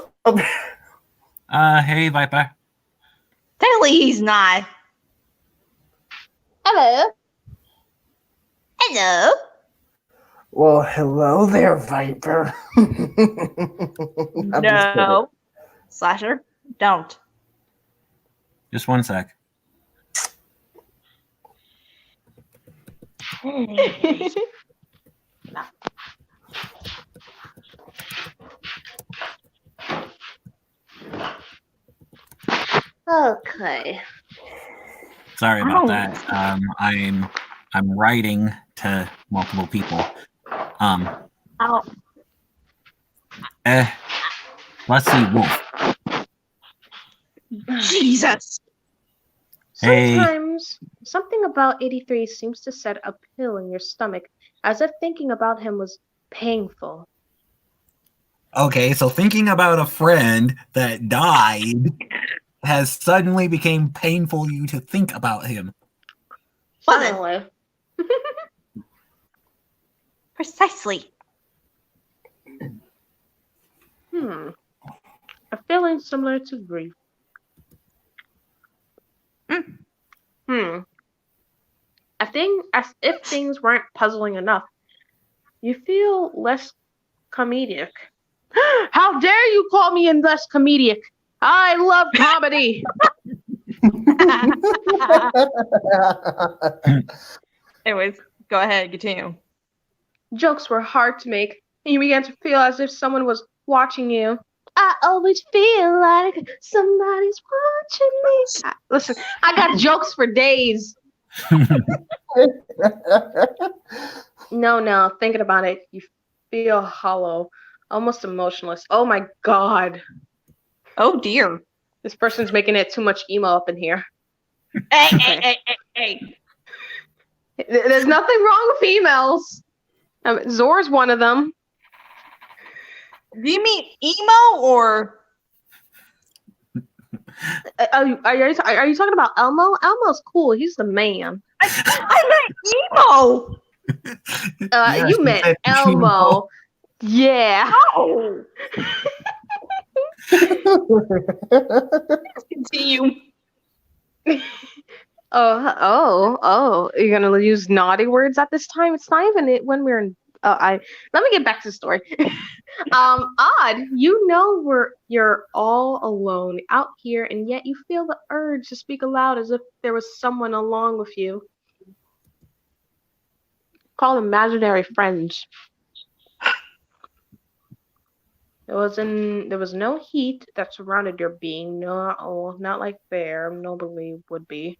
Hey, Viper.
Technically, he's not.
Hello.
Hello.
Well, hello there, Viper.
No. Slasher, don't.
Just one sec.
Okay.
Sorry about that. I'm writing to multiple people. Let's see, Wolf.
Jesus.
Hey.
Sometimes something about 83 seems to set a pill in your stomach, as if thinking about him was painful.
Okay, so thinking about a friend that died has suddenly became painful you to think about him.
Suddenly.
Precisely.
A feeling similar to grief. As if things weren't puzzling enough, you feel less comedic. How dare you call me less comedic? I love comedy.
Anyways, go ahead, continue.
Jokes were hard to make, and you began to feel as if someone was watching you. I always feel like somebody's watching me. Listen, I got jokes for days. No, thinking about it, you feel hollow, almost emotionless. Oh my god.
Oh dear.
This person's making it too much emo up in here.
Hey.
There's nothing wrong with females. Zor's one of them.
Do you mean emo or?
Are you talking about Elmo? Elmo's cool. He's the man.
I meant emo.
Yeah,
you meant Elmo. Yeah.
Oh. Continue.
Oh, you're gonna use naughty words at this time? It's not even when we're in Let me get back to the story. Odd, you know you're all alone out here, and yet you feel the urge to speak aloud as if there was someone along with you. Call imaginary friends. There was no heat that surrounded your being, not like there nobly would be.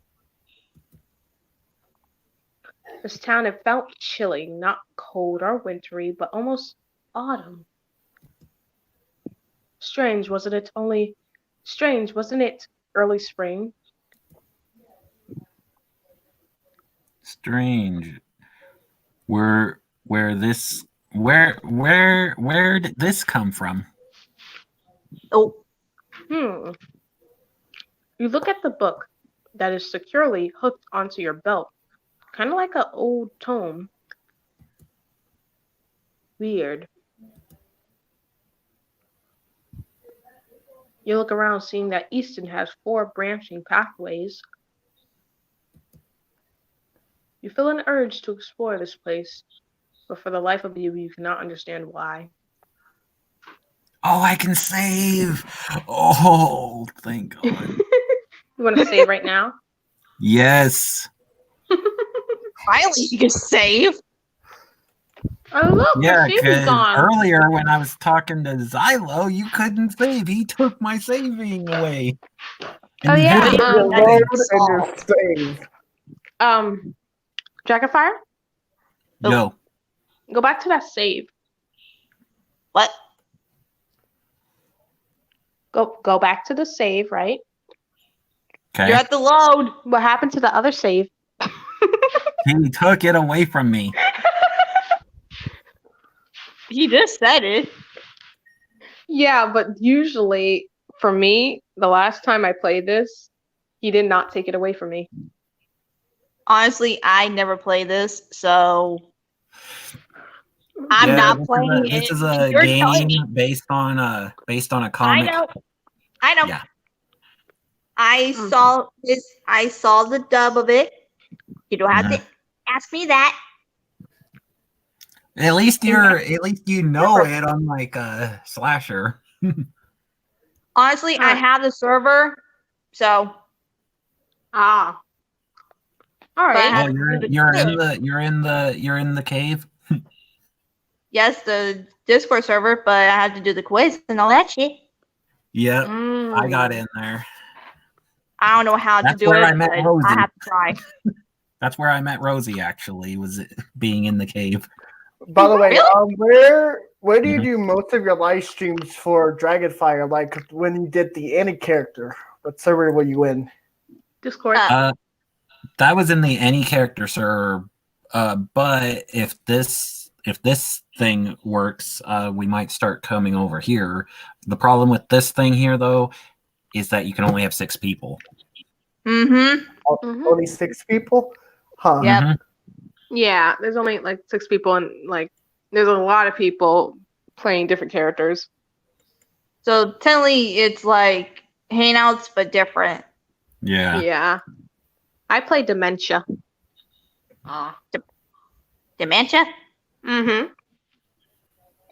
This town, it felt chilly, not cold or wintry, but almost autumn. Strange, wasn't it? Early spring.
Strange. Where did this come from?
Oh,
Hmm. You look at the book that is securely hooked onto your belt, kind of like an old tome. Weird. You look around, seeing that Easton has 4 branching pathways. You feel an urge to explore this place, but for the life of you, you cannot understand why.
Oh, I can save. Oh, thank God.
You want to save right now?
Yes.
finally you can save.
Oh look, the
Yeah,
save is
because
gone.
earlier when I was talking to Xylo, you couldn't save. He took my saving away.
Oh yeah,
Invisible
Your
thing.
load and your save.
Dragonfire,
Yo.
go back to that save.
What?
Go back to the save, right?
Okay.
You're at the load.
What happened to the other save?
He took it away from me.
He just said it.
Yeah, but usually for me, the last time I played this, he did not take it away from me.
Honestly, I never play this, so I'm
Yeah,
not playing
this
it.
is a
You're telling
game
me.
based on a
I
comic.
know. I know.
Yeah.
I saw this. I saw the dub of it. You don't have to ask me that.
At least you know it, unlike a slasher.
Honestly, I have the server, so
Ah. All
but I
right.
have
Oh,
to do
you're in the cave.
yes, the Discord server, but I have to do the quiz and all that shit.
Yep, I got
Mm.
in there.
I don't know how to
That's
do
where
it,
I met
but
Rosie.
I have to try.
That's where I met Rosie. Actually, was it being in the cave.
By the way,
Really?
where do you
Mhm.
do most of your live streams for Dragonfire? Like when you did the any character, what server were you in?
Discord.
That was in the any character server. But if this thing works, we might start coming over here. The problem with this thing here, though, is that you can only have 6 people.
Mm-hmm.
Only 6 people? Huh.
Yep.
Mhm.
Yeah, there's only like 6 people, and like there's a lot of people playing different characters.
So technically, it's like hangouts, but different.
Yeah.
Yeah. I play Dementia.
Dementia.
Mm-hmm.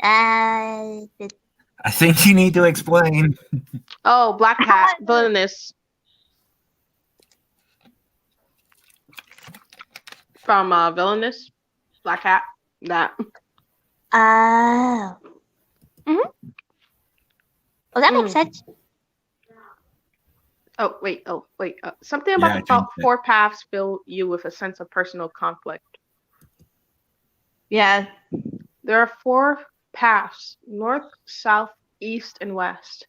Uh,
I think you need to explain.
Oh, Black Hat, Villainous. From Villainous. Black Hat. That.
oh.
Mhm.
Well, that makes sense.
Oh, wait. Something
Yeah,
about
I
the
changed it.
4 paths fill you with a sense of personal conflict.
Yeah.
There are 4 paths: north, south, east, and west.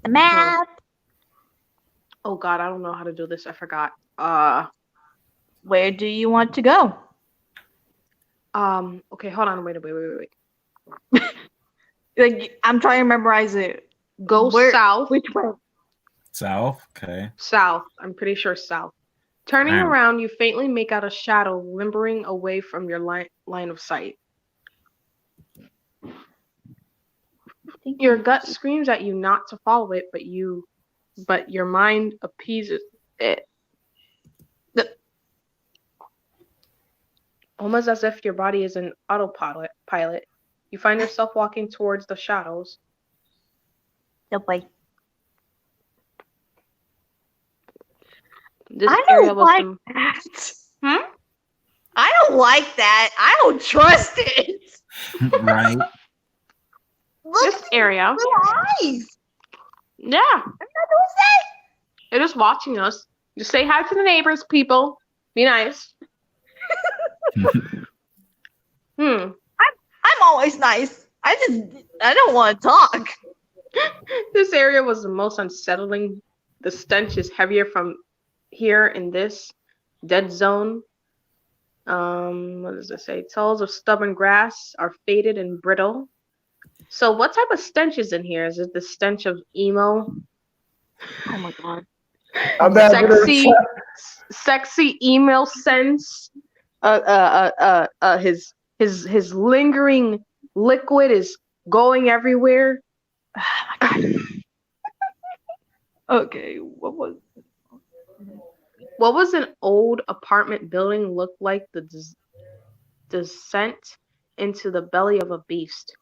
The map.
Oh God, I don't know how to do this. I forgot.
Where do you want to go?
Okay, hold on. Wait.
Like I'm trying to memorize it.
Go south.
Which way?
South. Okay.
South. I'm pretty sure south. Turning
Alright.
around, you faintly make out a shadow limbering away from your line of sight. Your gut screams at you not to follow it, but your mind appeases it. Almost as if your body is an autopilot. You find yourself walking towards the shadows.
No boy.
This
I
area
don't
was
like
the
that.
Hmm?
I don't like that. I don't trust it.
Right?
Look
This
at the
area.
blue eyes.
Yeah,
I'm not doing that.
it is watching us. Just say hi to the neighbors, people. Be nice. Hmm.
I'm always nice. I don't want to talk.
This area was the most unsettling. The stench is heavier from here in this dead zone. What does it say? Tolls of stubborn grass are faded and brittle. So, what type of stench is in here? Is it the stench of emo?
Oh my god.
Imagine
Sexy email sense. His lingering liquid is going everywhere.
Okay, what was
What was an old apartment building look like? The descent into the belly of a beast.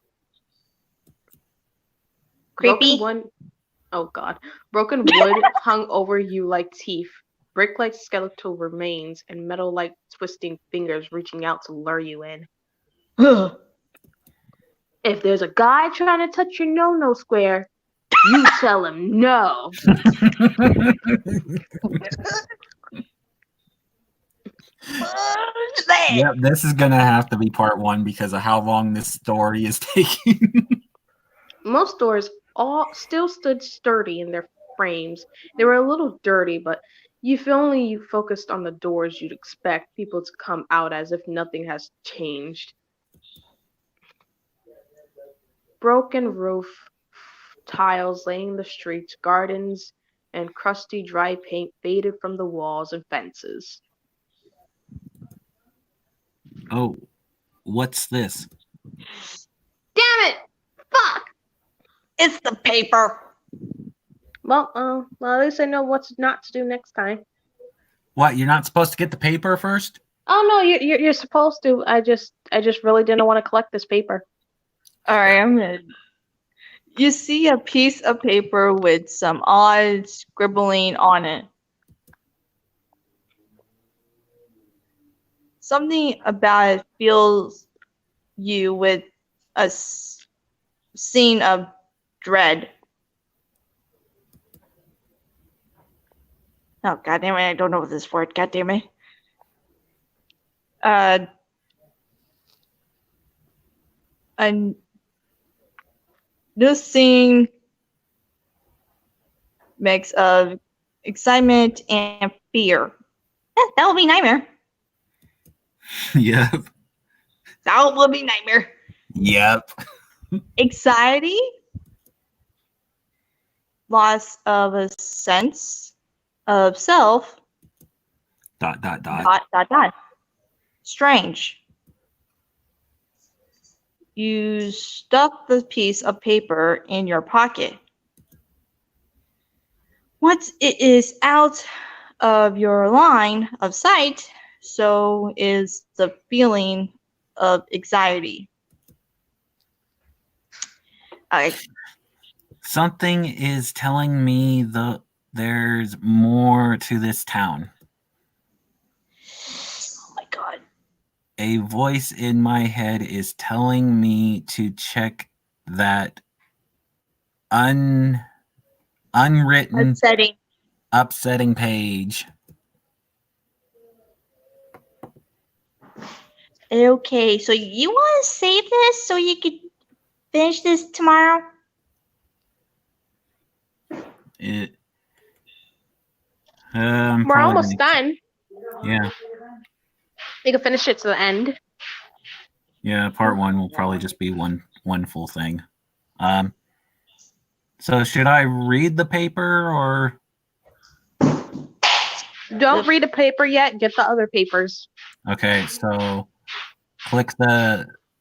creepy?
Broken wood. Oh God. Broken wood hung over you like teeth. Brick-like skeletal remains and metal-like twisting fingers reaching out to lure you in. If there's a guy trying to touch your no-no square, you tell him no.
Yep, this is gonna have to be part 1 because of how long this story is taking.
Most doors all still stood sturdy in their frames. They were a little dirty, but if only you focused on the doors, you'd expect people to come out as if nothing has changed. Broken roof, tiles laying in the streets, gardens, and crusty dry paint faded from the walls and fences.
Oh, what's this?
Damn it! Fuck!
It's the paper.
Well, at least I know what not to do next time.
What, you're not supposed to get the paper first?
Oh no, you're supposed to. I just really didn't want to collect this paper.
Alright, I'm gonna. You see a piece of paper with some odd scribbling on it. Something about it fills you with a scene of dread. Oh god damn it! I don't know this word. God damn it. A new scene mix of excitement and fear. That will be nightmare.
Yep.
That will be nightmare.
Yep.
Anxiety, loss of a sense of self. ... Strange. You stuff the piece of paper in your pocket. Once it is out of your line of sight, so is the feeling of anxiety.
Something is telling me there's more to this town.
Oh my god.
A voice in my head is telling me to check that unwritten, upsetting page.
Okay, so you want to save this so you could finish this tomorrow?
We're
We're almost done.
Yeah.
You can finish it to the end.
Yeah, part 1 will probably just be one full thing. So should I read the paper or?
Don't read the paper yet. Get the other papers.
Okay, so click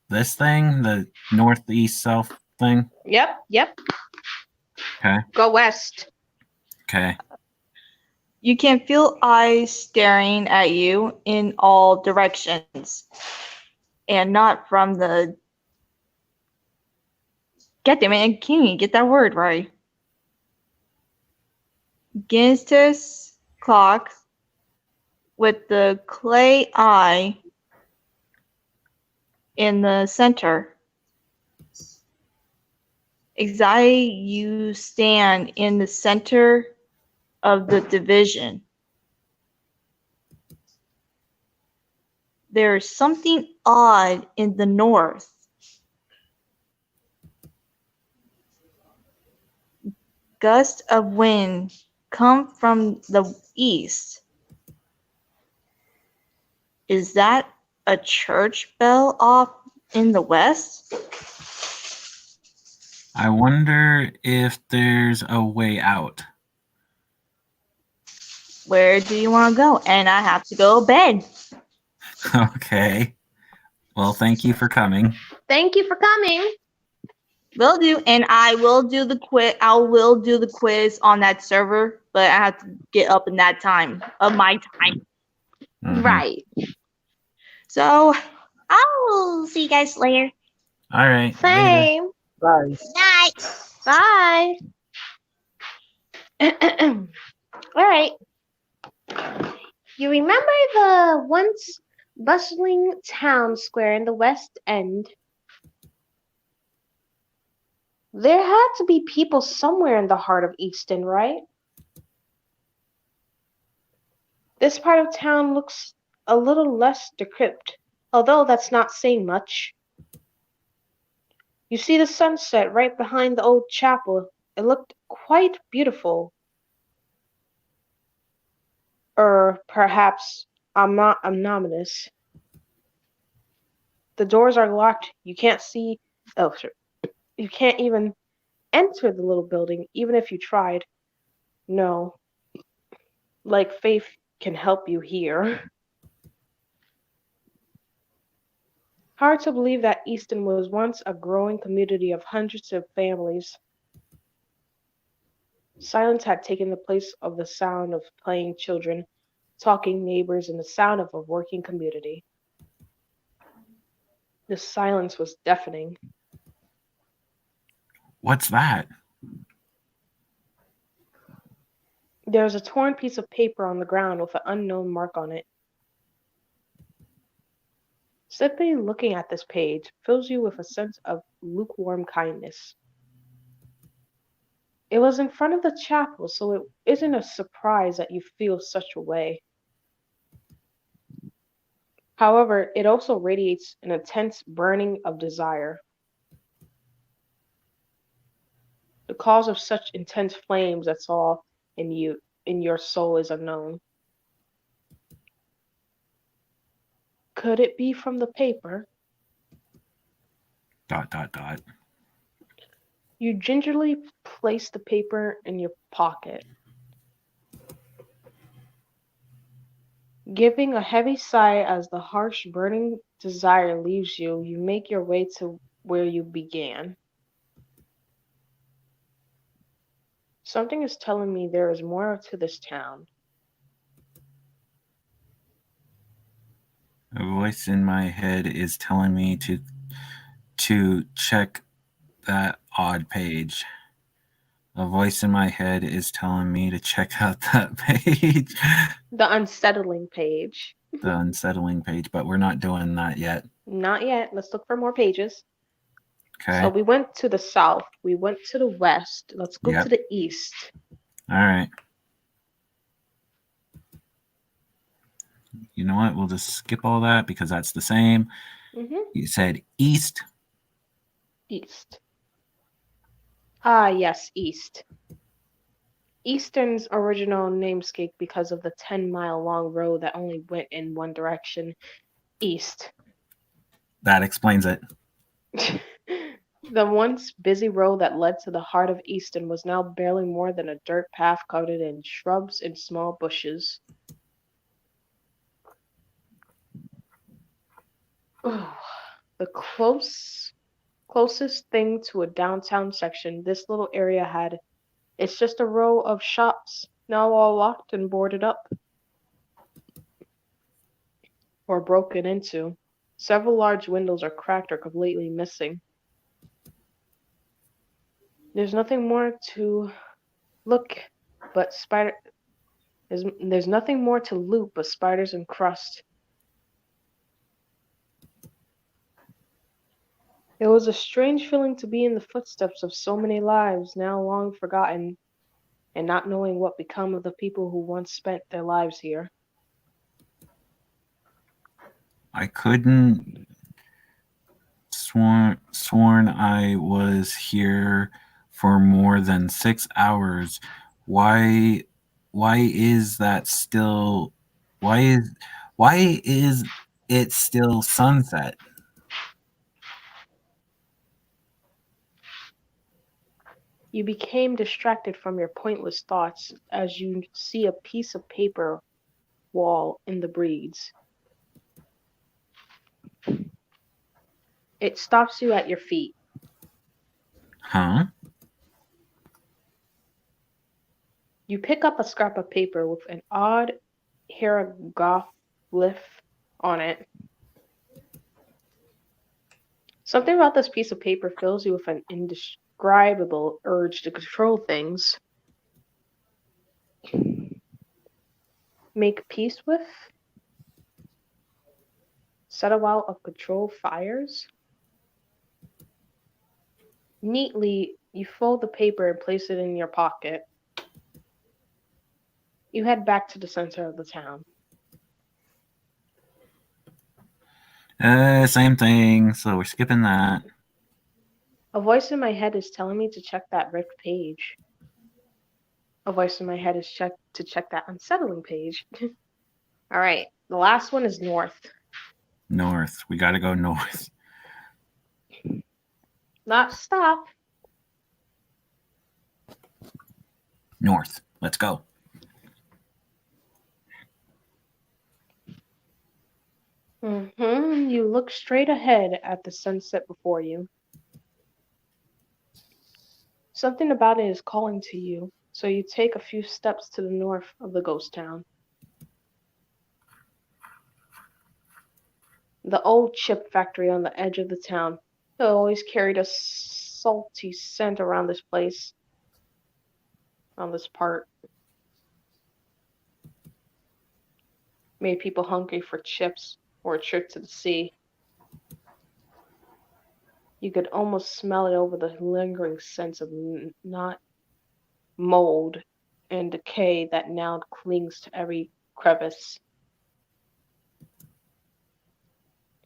this thing, the northeast south thing.
Yep.
Okay.
Go west.
Okay.
You can feel eyes staring at you in all directions. And not from the... God damn it, can you get that word right? Ginster's clock with the clay eye in the center. Exactly, you stand in the center of the division. There's something odd in the north. Gusts of wind come from the east. Is that a church bell off in the west?
I wonder if there's a way out.
Where do you want to go? And I have to go to bed.
Okay. Well, thank you for coming.
Thank you for coming.
Will do, and I will do the quiz. I will do the quiz on that server, but I have to get up in that time of my time.
Mhm.
Right.
So I'll see you guys later.
All right. Later.
Same.
Bye.
Night. Bye. All right. You remember the once bustling town square in the West End? There had to be people somewhere in the heart of Easton, right? This part of town looks a little less decrepit, although that's not saying much. You see the sunset right behind the old chapel. It looked quite beautiful. Or perhaps ominous. The doors are locked. You can't see. Oh, sure. You can't even enter the little building, even if you tried. No. Like faith can help you here. Hard to believe that Easton was once a growing community of hundreds of families. Silence had taken the place of the sound of playing children, talking neighbors, and the sound of a working community. The silence was deafening.
What's that?
There was a torn piece of paper on the ground with an unknown mark on it. Simply looking at this page fills you with a sense of lukewarm kindness. It was in front of the chapel, so it isn't a surprise that you feel such a way. However, it also radiates an intense burning of desire. The cause of such intense flames that's all in your soul is unknown. Could it be from the paper? ... You gingerly place the paper in your pocket. Giving a heavy sigh as the harsh, burning desire leaves you, you make your way to where you began. Something is telling me there is more to this town.
A voice in my head is telling me to check that odd page. A voice in my head is telling me to check out that page.
The unsettling page.
The unsettling page, but we're not doing that yet.
Not yet. Let's look for more pages.
Okay.
So we went to the south. We went to the west. Let's go to the east.
All right. You know what? We'll just skip all that because that's the same. You said east.
East. Ah, yes, east. Easton's original namesake because of the 10-mile-long road that only went in one direction, east.
That explains it.
The once busy road that led to the heart of Easton was now barely more than a dirt path covered in shrubs and small bushes. The closest thing to a downtown section this little area had, it's just a row of shops
Now all locked and boarded up. Or broken into. Several large windows are cracked or completely missing. There's nothing more to look but spider. There's nothing more to loot but spiders and crust. It was a strange feeling to be in the footsteps of so many lives now long forgotten, and not knowing what become of the people who once spent their lives here.
I couldn't sworn I was here for more than 6 hours. Why is that still why is it still sunset?
You became distracted from your pointless thoughts as you see a piece of paper wall in the breeze. It stops you at your feet.
Huh?
You pick up a scrap of paper with an odd hieroglyph on it. Something about this piece of paper fills you with an indescribable urge to control things. Make peace with? Settle out of control fires? Neatly, you fold the paper and place it in your pocket. You head back to the center of the town.
Same thing, so we're skipping that.
A voice in my head is telling me to check that ripped page. A voice in my head is to check that unsettling page. All right, the last one is north.
North. We gotta go north.
Not stop.
North. Let's go.
You look straight ahead at the sunset before you. Something about it is calling to you, so you take a few steps to the north of the ghost town. The old chip factory on the edge of the town. It always carried a salty scent around this place, on this part. Made people hungry for chips or a trip to the sea. You could almost smell it over the lingering sense of not mold and decay that now clings to every crevice.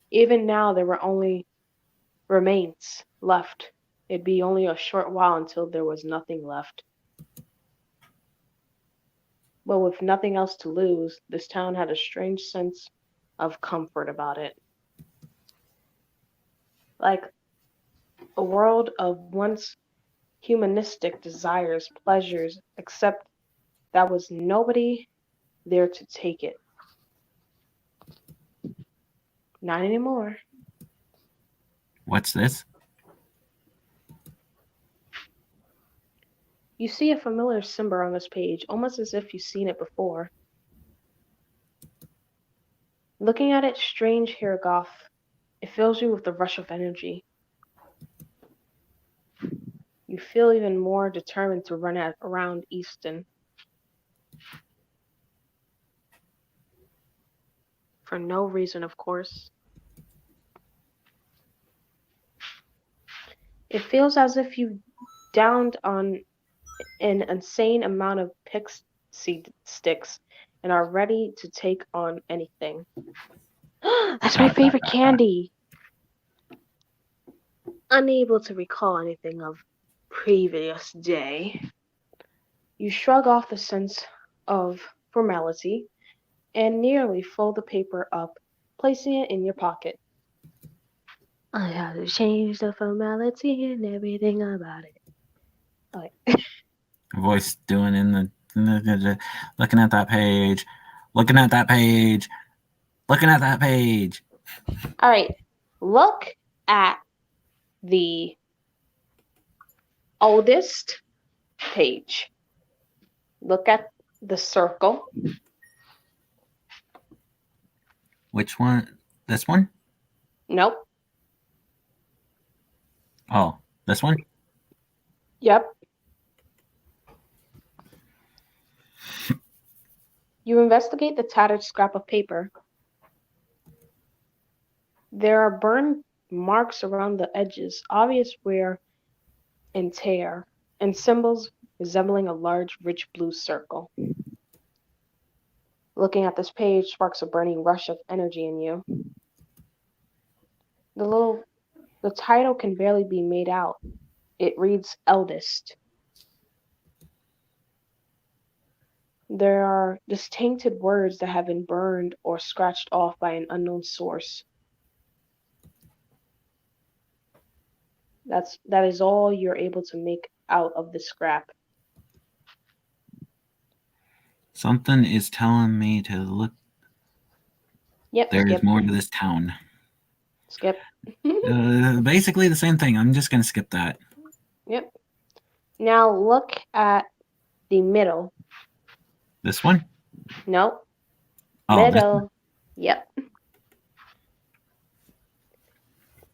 Even now, there were only remains left. It'd be only a short while until there was nothing left. But with nothing else to lose, this town had a strange sense of comfort about it. Like a world of once humanistic desires, pleasures, except that was nobody there to take it. Not anymore.
What's this?
You see a familiar symbol on this page, almost as if you've seen it before. Looking at its strange hieroglyph, it fills you with a rush of energy. You feel even more determined to run around Easton. For no reason, of course. It feels as if you downed on an insane amount of pixie sticks and are ready to take on anything. That's my favorite candy! Unable to recall anything of previous day, you shrug off the sense of formality and nearly fold the paper up, placing it in your pocket. I have to change the formality and everything about it. Okay.
Voice doing in the looking at that page. Looking at that page. Looking at that page.
All right. Look at the oldest page. Look at The circle.
Which one? This one?
Nope.
Oh, this one?
Yep. You investigate the tattered scrap of paper. There are burn marks around the edges, obvious wear and tear, and symbols resembling a large, rich blue circle. Looking at this page sparks a burning rush of energy in you. The title can barely be made out. It reads Eldest. There are distinctive words that have been burned or scratched off by an unknown source. That is all you're able to make out of the scrap.
Something is telling me to look.
Yep,
There is
skip.
more to this town.
Skip.
Basically the same thing. I'm just going to skip that.
Yep. Now look at the middle.
This one?
Nope.
Oh,
Middle. Yep.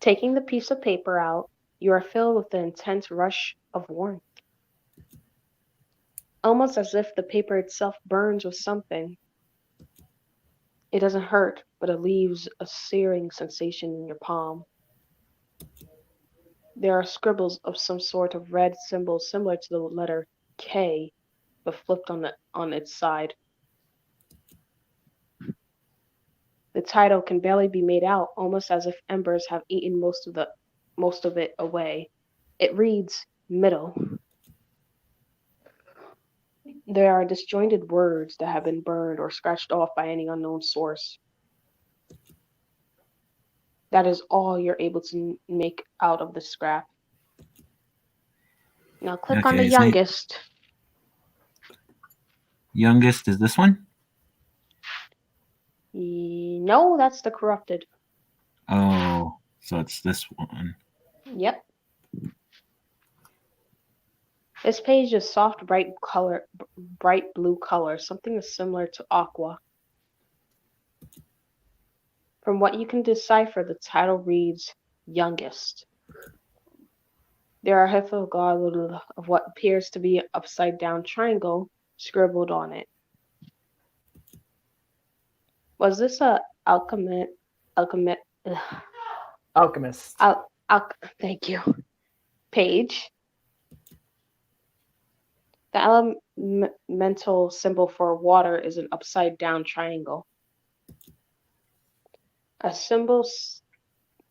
Taking the piece of paper out, you are filled with an intense rush of warmth. Almost as if the paper itself burns with something. It doesn't hurt, but it leaves a searing sensation in your palm. There are scribbles of some sort of red symbol similar to the letter K, but flipped on its side. The title can barely be made out, almost as if embers have eaten most of it away. It reads Middle. There are disjointed words that have been burned or scratched off by any unknown source. That is all you're able to make out of the scrap. Now click on the
Okay, so
youngest.
youngest is this one?
No, that's the corrupted.
Oh, so it's this one.
Yep. This page is soft, bright blue color, something similar to aqua. From what you can decipher, the title reads Youngest. There are hexagons of what appears to be an upside-down triangle scribbled on it. Was this a alchemist?
Alchemist.
Thank you. Page. The elemental symbol for water is an upside-down triangle. A symbol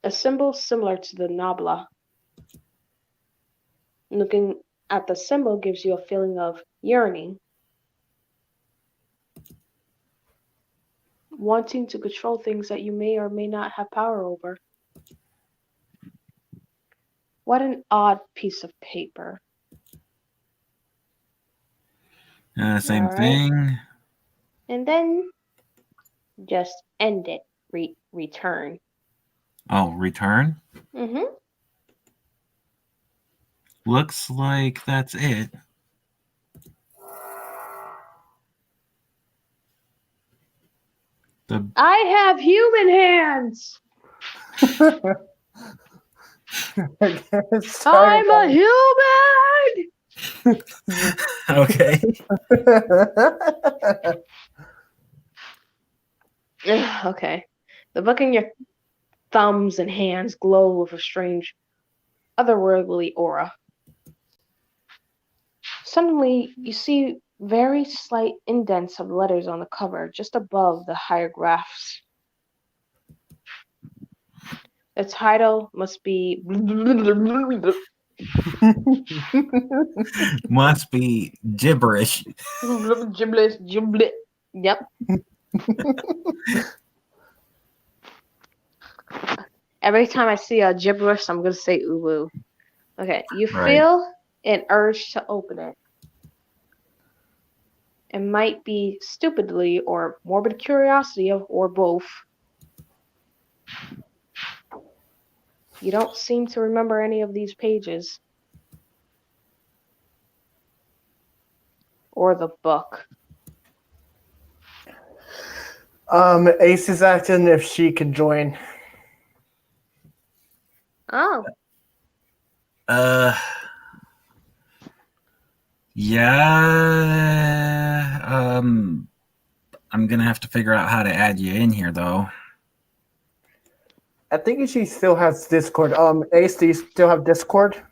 similar to the Nabla. Looking at the symbol gives you a feeling of yearning, wanting to control things that you may or may not have power over. What an odd piece of paper.
Same
All right.
thing.
And then just end it. Return.
Oh, return?
Mm-hmm.
Looks like that's it.
I have human hands. I'm a human.
Okay.
Okay. The book in your thumbs and hands glow with a strange, otherworldly aura. Suddenly, you see very slight indents of letters on the cover, just above the hieroglyphs. The title must be
Must be gibberish.
Giblet. Yep. Every time I see a gibberish, I'm gonna say uwu. Okay, you
Right.
feel an urge to open it. It might be stupidly or morbid curiosity or both. You don't seem to remember any of these pages. Or the book.
Ace is asking if she can join.
Oh,
Uh, yeah. I'm gonna have to figure out how to add you in here, though.
I think she still has Discord. Ace, do you still have Discord?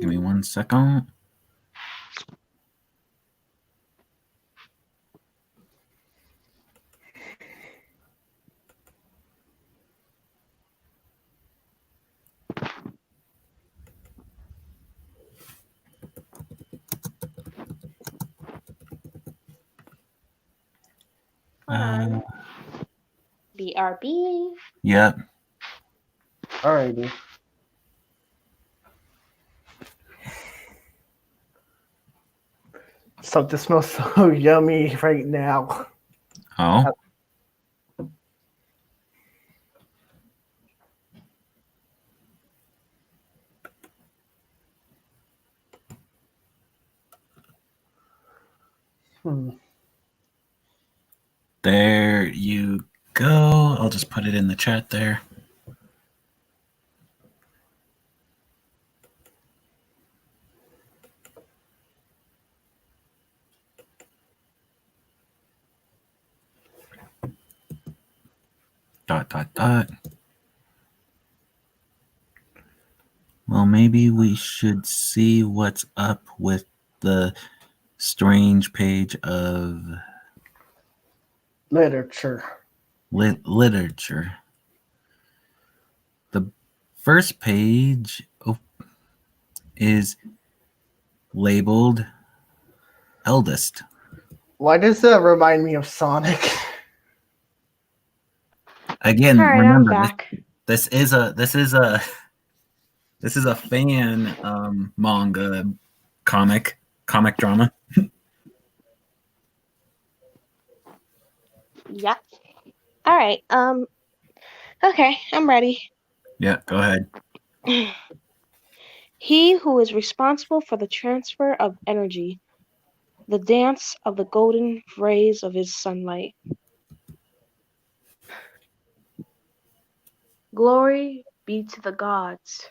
Give me 1 second.
fun. BRB.
Yep.
Alrighty. Something smells so yummy right now.
Oh. There you go. I'll just put it in the chat there. Dot, dot, dot. Well, maybe we should see what's up with the strange page of
Literature.
literature. The first page is labeled eldest.
Why does that remind me of Sonic?
Again,
All right, I'm
remember
back.
this is a fan manga comic drama.
Yep. All right. Okay, I'm ready.
Yeah, go ahead.
He who is responsible for the transfer of energy, the dance of the golden rays of his sunlight. Glory be to the gods.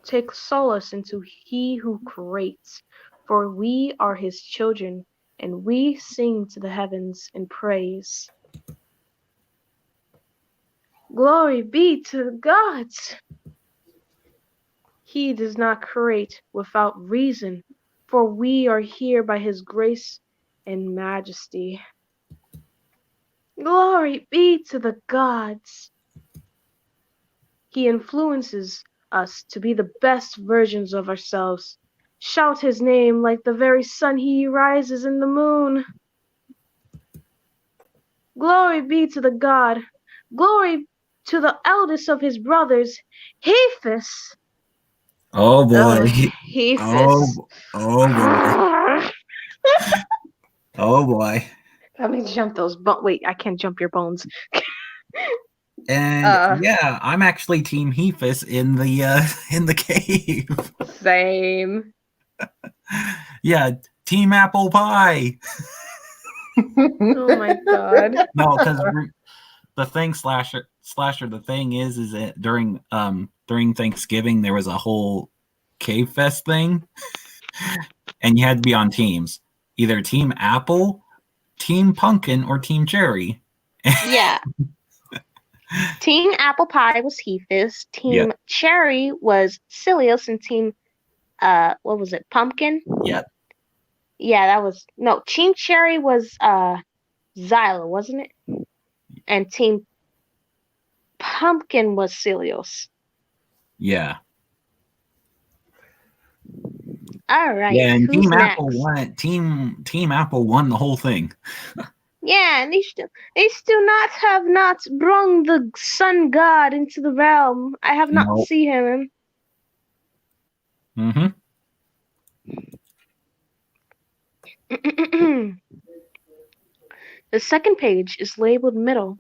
Take solace into he who creates, for we are his children, and we sing to the heavens in praise. Glory be to the gods. He does not create without reason, for we are here by his grace and majesty. Glory be to the gods. He influences us to be the best versions of ourselves. Shout his name like the very sun he rises in the moon. Glory be to the god. Glory to the eldest of his brothers, Hephaestus.
Oh boy.
Hephaestus.
Oh boy. Oh boy.
Let me jump those bones. Wait, I can't jump your bones.
And yeah, I'm actually Team Hephaestus in the cave.
Same.
Yeah, Team Apple Pie.
Oh my god.
No, because the thing slasher. The thing is that during Thanksgiving there was a whole cave fest thing, and you had to be on teams, either Team Apple, Team Pumpkin, or Team Cherry.
Yeah. Team Apple Pie was Hephaestus. Team Cherry was Cilius, and Team what was it? Pumpkin?
Yep.
Yeah, that was no. Team Cherry was Xyla, wasn't it? And Team Pumpkin was Cilios.
Yeah.
All right.
Yeah, and
who's
Team
next?
Apple won. Team Apple won the whole thing.
Yeah, and they still have not brung the sun god into the realm. I have not
Nope.
seen him.
Mm-hmm.
The second page is labeled middle.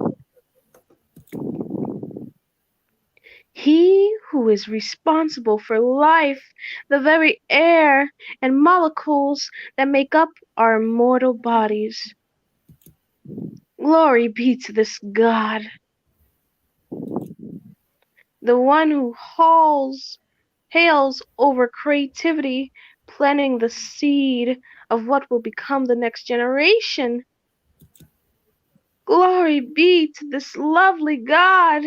who is responsible for life, the very air and molecules that make up our mortal bodies. Glory be to this God, the one who hails over creativity, planting the seed of what will become the next generation. Glory be to this lovely God,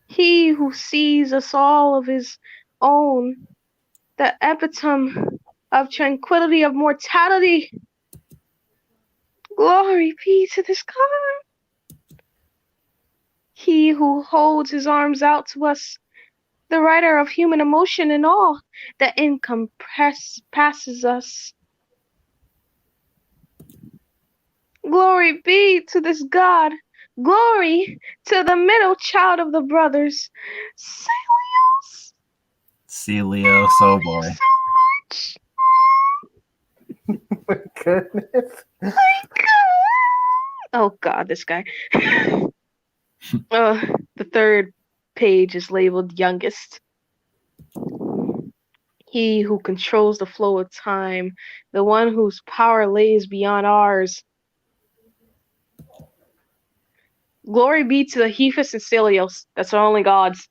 he who sees us all of his own, the epitome of tranquility, of mortality. Glory be to this God, he who holds his arms out to us, the writer of human emotion and all that passes us. Glory be to this God. Glory to the middle child of the brothers, Celios.
Celio, so boy.
So much.
My goodness.
My God. Oh God, this guy. The third page is labeled youngest. He who controls the flow of time, the one whose power lays beyond ours. Glory be to the Hephaestus and Celios. That's our only gods.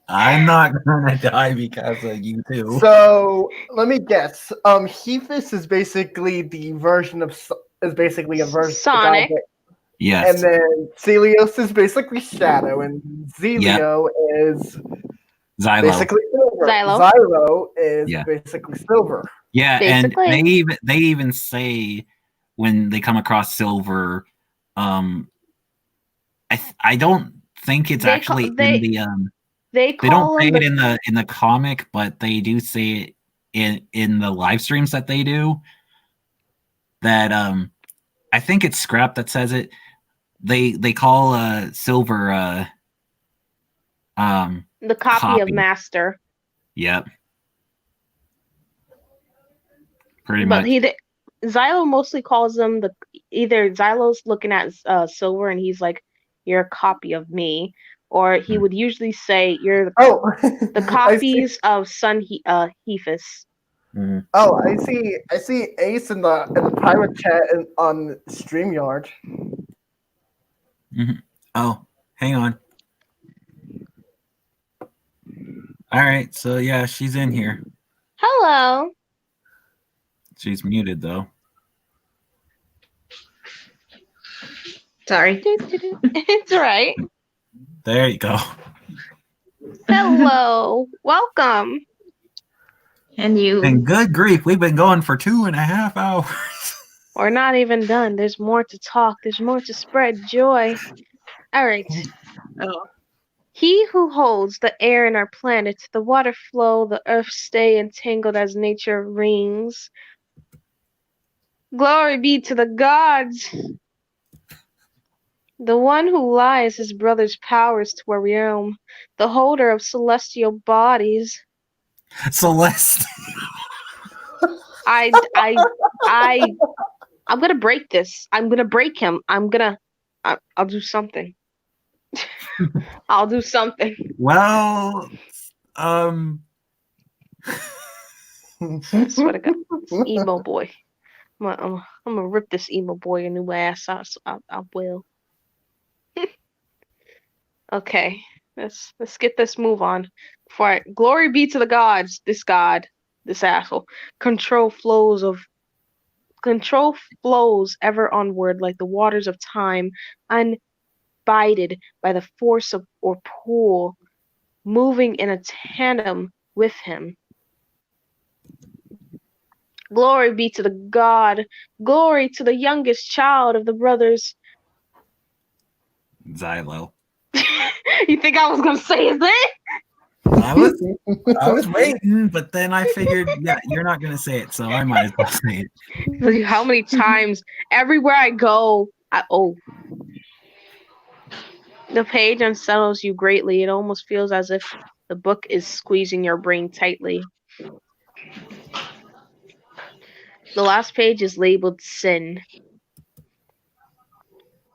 I'm not gonna die because of you two.
So let me guess. Hephaestus is basically the version of is basically a version
Sonic.
of God,
Yes.
and then Celios is basically Shadow, and Zelio is
Xylo.
basically Silver.
Xylo.
Xylo is
Yeah.
basically Silver.
Yeah,
Basically.
and they even say when they come across Silver, I don't think it's actually in the
They
they don't
call
say
him
it in the comic, but they do say it in the live streams that they do. That I think it's Scrap that says it. They call Silver
the copy of Master.
Yep. Pretty
But
much.
Xylo mostly calls them either Xylo's looking at Silver and he's like, "You're a copy of me," or he would usually say, "You're the copies of Son Hephaestus."
Mm-hmm.
Oh, I see Ace in the pirate chat on StreamYard.
Mm-hmm. Oh, hang on. All right, so yeah, she's in here.
Hello.
She's muted though.
Sorry.
It's right.
There you go.
Hello. Welcome.
And you.
And good grief, we've been going for 2.5 hours.
We're not even done. There's more to talk. There's more to spread joy. All right.
Oh.
He who holds the air in our planet, the water flow, the earth stay entangled as nature rings. Glory be to the gods. The one who lies his brother's powers to a realm, the holder of celestial bodies.
Celeste.
I'm gonna break this. I'm gonna break him. I'll do something. I'll do something.
Well,
I swear to God, this emo boy. I'm gonna rip this emo boy a new ass. I will. Okay, let's get this move on. Glory be to the gods. This god, this asshole. Control flows ever onward like the waters of time, unbided by the force of or pull, moving in a tandem with him. Glory be to the God. Glory to the youngest child of the brothers.
Xylo.
You think I was gonna say his name?
I was waiting, but then I figured, yeah, you're not gonna say it, so I might as well say it.
How many times? Everywhere I go, the page unsettles you greatly. It almost feels as if the book is squeezing your brain tightly. The last page is labeled Sin.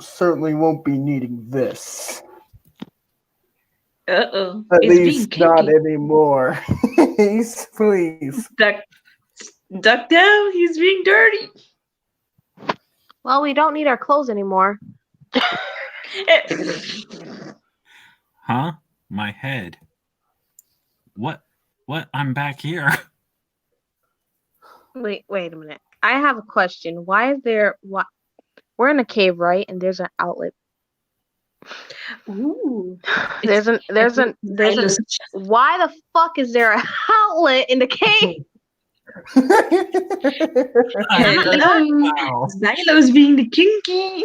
certainly won't be needing this.
Uh-oh.
At
It's being
least not
kinky.
anymore. Please.
Duck down. He's being dirty.
Well, we don't need our clothes anymore.
Huh? My head. What? What? I'm back here.
Wait a minute. I have a question. Why is there we're in a cave, right? And there's an outlet.
Ooh.
There's an why the fuck is there an outlet in the cave?
I don't know.
Xylo's being the kinky.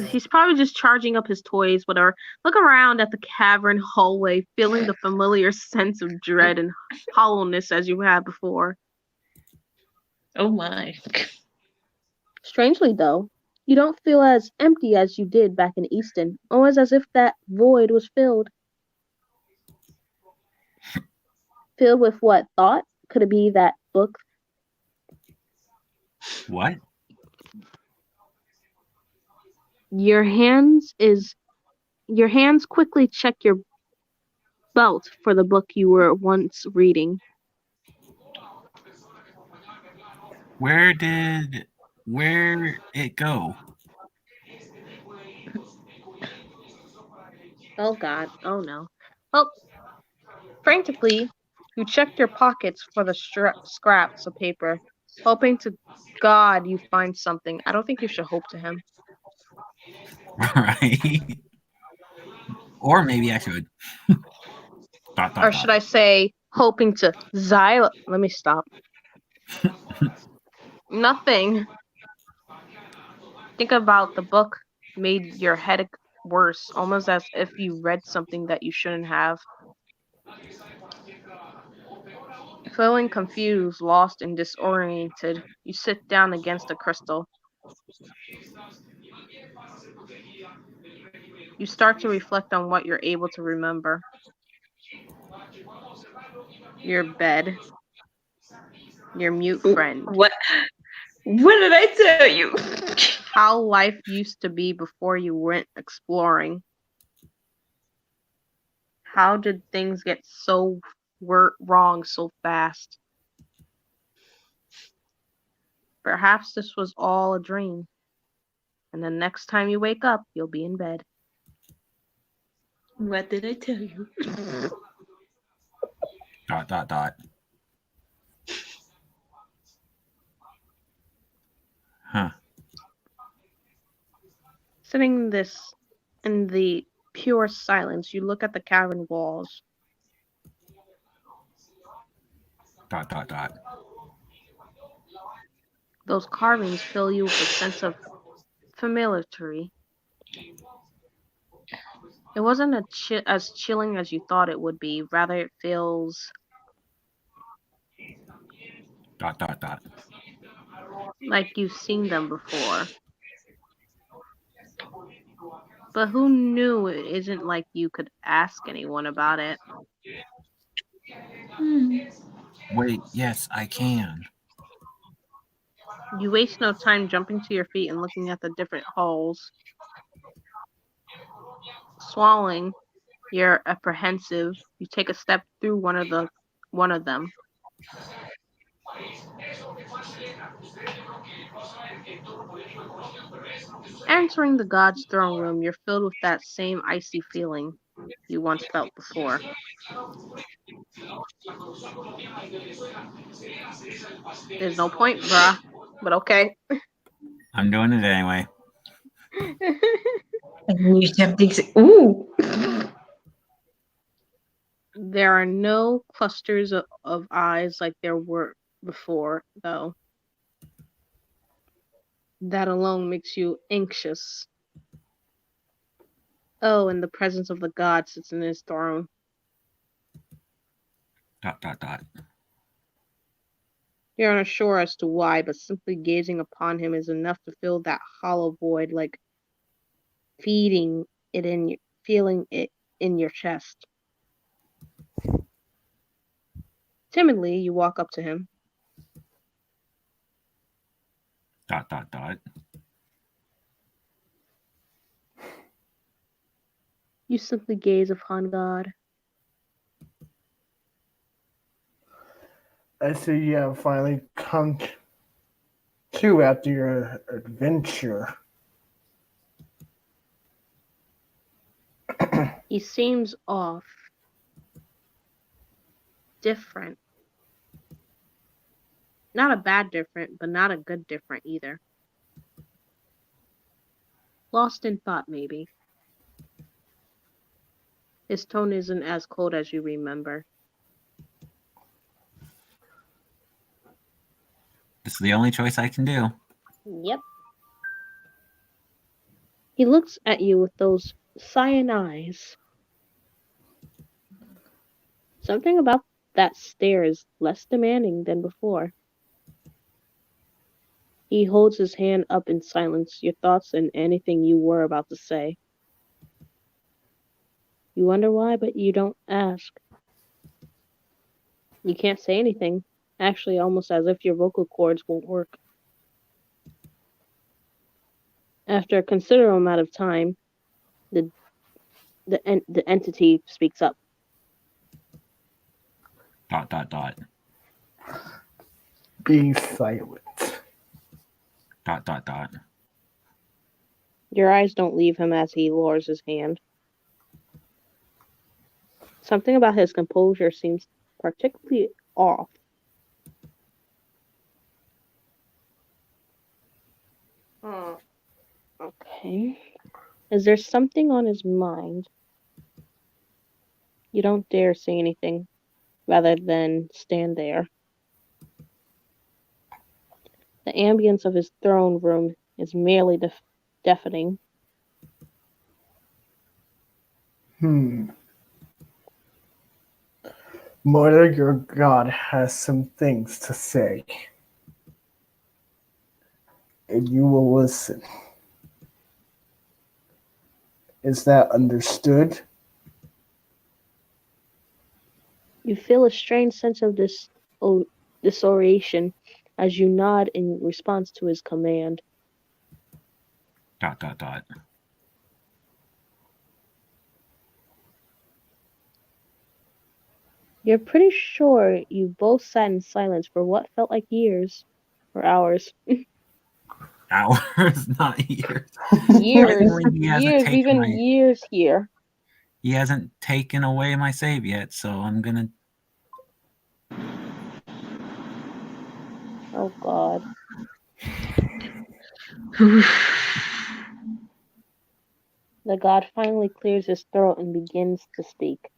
He's probably just charging up his toys, whatever. Look around at the cavern hallway, feeling the familiar sense of dread and hollowness as you had before.
Oh my.
Strangely, though, you don't feel as empty as you did back in Easton, almost as if that void was filled. Filled with what thought? Could it be that book?
What?
Your hands quickly check your belt for the book you were once reading.
Where it go?
Oh God, oh no. Well, frantically, you checked your pockets for the scraps of paper, hoping to God you find something. I don't think you should hope to him.
Right? Or maybe I should.
Or should I say, hoping to Xylo? Let me stop. Nothing. Think about the book made your headache worse, almost as if you read something that you shouldn't have. Feeling confused, lost, and disoriented, you sit down against a crystal. You start to reflect on what you're able to remember. Your bed. Your mute friend.
What did I tell you?
How life used to be before you went exploring. How did things get so wrong so fast? Perhaps this was all a dream. And the next time you wake up, you'll be in bed.
What did I tell you? ...
Huh.
Sitting in the pure silence, you look at the cavern walls. ... Those carvings fill you with a sense of familiarity. It wasn't as chilling as you thought it would be. Rather, it feels like you've seen them before. But who knew it isn't like you could ask anyone about it?
Wait, yes, I can.
You waste no time jumping to your feet and looking at the different halls. Swallowing, you're apprehensive. You take a step through one of them. Entering the god's throne room, you're filled with that same icy feeling you once felt before. There's no point, bruh, but okay.
I'm doing it anyway.
And you tempting. Ooh.
There are no clusters of eyes like there were before, though. That alone makes you anxious. Oh, and the presence of the god sits in his throne. ... You're unsure as to why, but simply gazing upon him is enough to fill that hollow void, like feeling it in your chest. Timidly, you walk up to him.
You simply gaze upon God.
I see you have finally come to after your adventure.
He seems off. Different. Not a bad different, but not a good different either. Lost in thought, maybe. His tone isn't as cold as you remember.
This is the only choice I can do.
Yep. He looks at you with those cyan eyes. Something about that stare is less demanding than before. He holds his hand up in silence, your thoughts and anything you were about to say. You wonder why, but you don't ask. You can't say anything, actually almost as if your vocal cords won't work. After a considerable amount of time, the the entity speaks up. ...
Be silent. ...
Your eyes don't leave him as he lowers his hand. Something about his composure seems particularly off. Okay. Is there something on his mind? You don't dare say anything, rather than stand there. The ambience of his throne room is merely deafening.
Mother, your god has some things to say, and you will listen. Is that understood?
You feel a strange sense of disorientation as you nod in response to his command. ... You're pretty sure you both sat in silence for what felt like years. Or hours.
Hours, not years.
Years.
He hasn't
Years here.
He hasn't taken away my save yet, so I'm gonna...
Oh God. The god finally clears his throat and begins to speak.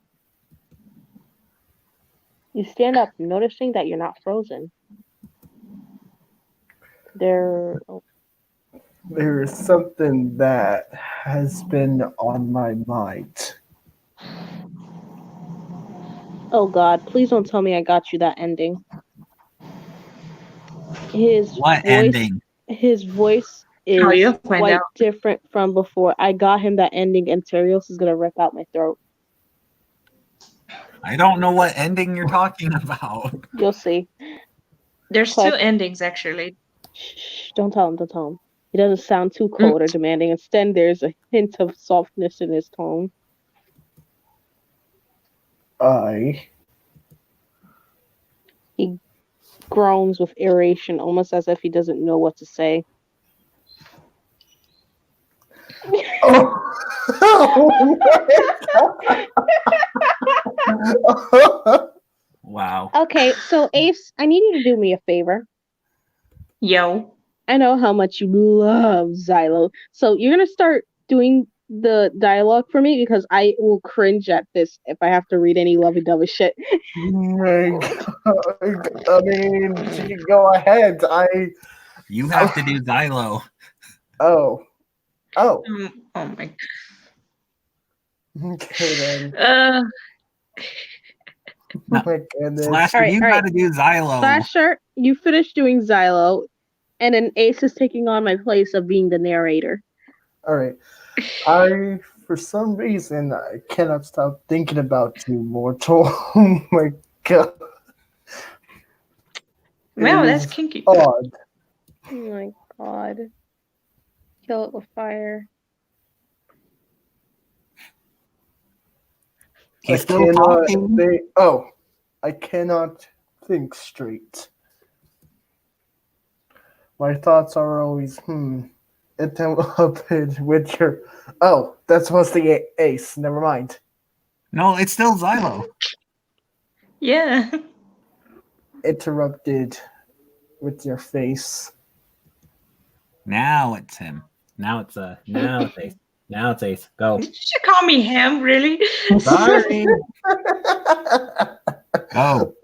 You stand up, noticing that you're not frozen.
There is something that has been on my mind.
Oh God, please don't tell me I got you that ending.
What ending?
His voice is quite different from before. I got him that ending, and Terios is gonna rip out my throat.
I don't know what ending you're talking about.
You'll see.
There's two endings, actually.
Shh, don't tell him. He doesn't sound too cold or demanding. Instead, there's a hint of softness in his tone. He groans with irritation, almost as if he doesn't know what to say.
Wow.
Okay, so Ace, I need you to do me a favor.
Yo.
I know how much you love Xylo, so you're gonna start doing the dialogue for me because I will cringe at this if I have to read any lovey-dovey shit.
I mean, go ahead.
You have to do Xylo.
Oh.
Oh my God.
Okay then.
No.
My goodness.
Slasher, you gotta do Xylo.
Slasher, you finish doing Xylo, and then Ace is taking on my place of being the narrator.
Alright. For some reason, I cannot stop thinking about you, mortal. Oh my God.
Wow, that's kinky.
Odd.
Oh my God. Kill it with fire.
I
He's still
cannot
talking.
think. Oh, I cannot think straight. My thoughts are always interrupted with your. Oh, that's mostly Ace. Never mind.
No, it's still Xylo.
Yeah.
Interrupted with your face.
Now it's him. Now it's Ace. Now it's Ace. Go.
Did you call me him, really?
Sorry. Go.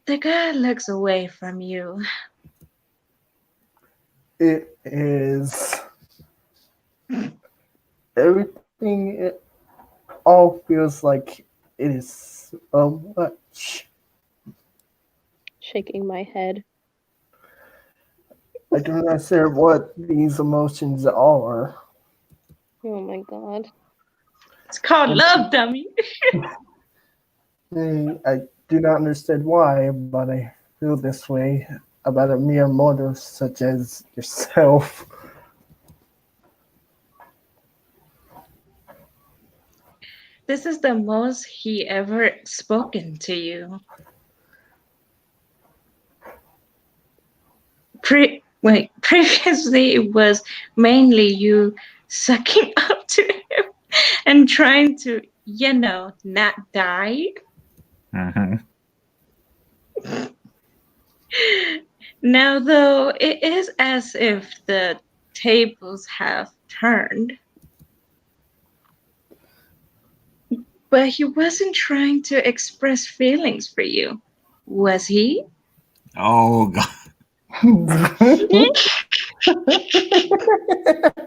The guy looks away from you.
It is everything. It all feels like it is so much.
Shaking my head.
I do not understand what these emotions are.
Oh my god.
It's called love, dummy.
I do not understand why, but I feel this way about a mere mortal such as yourself.
This is the most he ever spoken to you. Previously it was mainly you sucking up to him and trying to, not die.
Mm-hmm.
Now, though, it is as if the tables have turned. But he wasn't trying to express feelings for you, was he?
Oh God.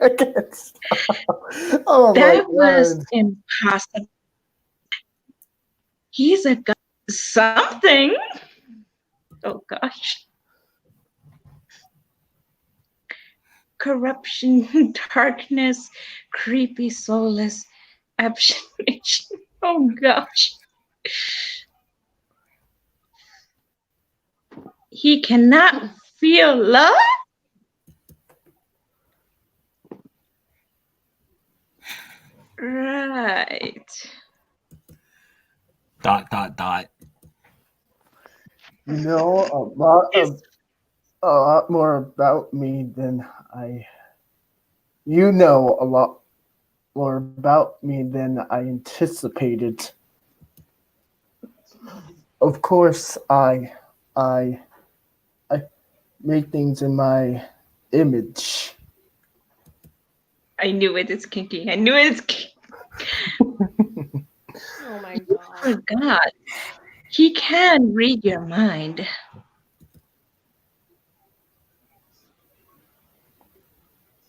I can't stop. Oh my
That was
god.
impossible. He's a god. Something. Oh gosh. Corruption, darkness, creepy, soulless, abstination. Oh gosh. He cannot feel love? Right. ...
You know a lot more about me than I. You know a lot more about me than I anticipated. Of course, I, I make things in my image.
I knew it. It's kinky. I knew it's kinky.
Oh my god.
Forgot. He can read your mind.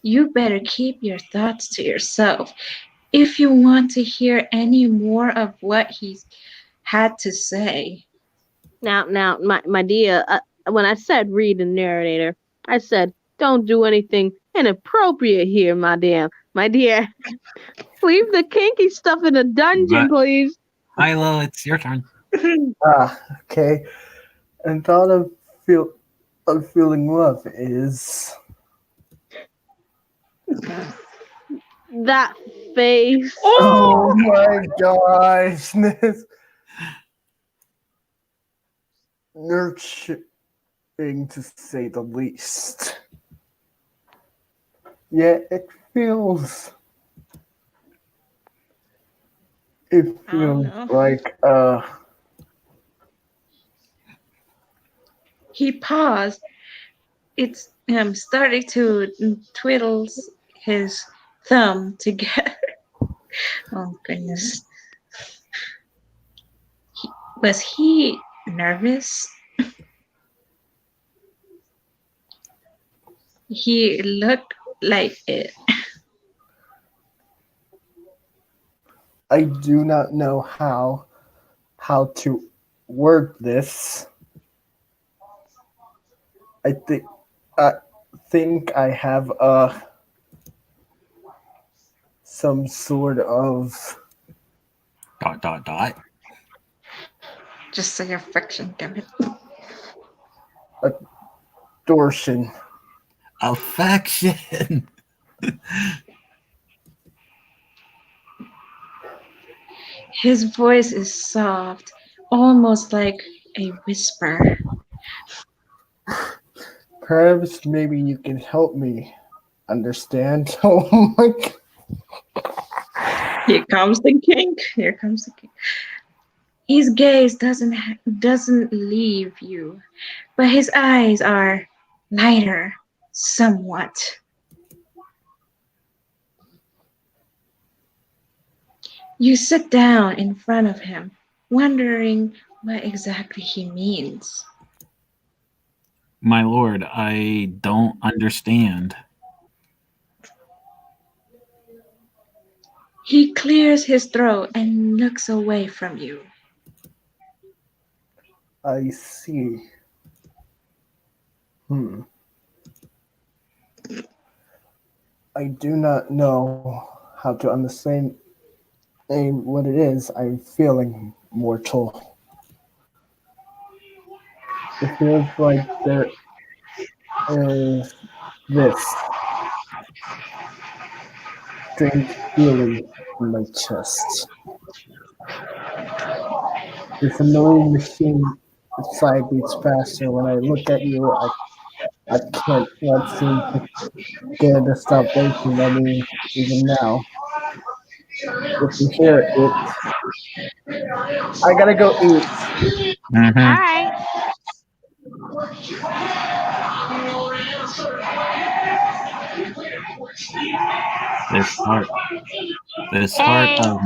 You better keep your thoughts to yourself if you want to hear any more of what he's had to say.
Now, my dear, when I said read the narrator, I said don't do anything inappropriate here, my dear. Leave the kinky stuff in the dungeon,
But
please.
Hilo, it's your turn.
Okay. And thought of feeling love is
That face.
oh my gosh, this nurturing to say the least. Yeah, it
I don't
feels
know.
like
He paused. It's started to twiddle his thumb together. Oh goodness. Was he nervous? He looked like it.
I do not know how to word this. I think I think I have some sort of
Just say affection, damn it.
distortion.
Affection.
His voice is soft, almost like a whisper.
Perhaps maybe you can help me understand. Oh my god.
Here comes the king. Here comes the king. His gaze doesn't leave you, but his eyes are lighter, somewhat. You sit down in front of him, wondering what exactly he means.
My lord, I don't understand.
He clears his throat and looks away from you.
I see. I do not know how to understand what it is I'm feeling, mortal. It feels like there is this strange feeling in my chest. This annoying machine inside beats faster. When I look at you, I can't seem to get it to stop thinking. I mean, even now, if you hear it, I gotta go eat.
All
Mm-hmm.
right.
This heart, this heart
Hey.
of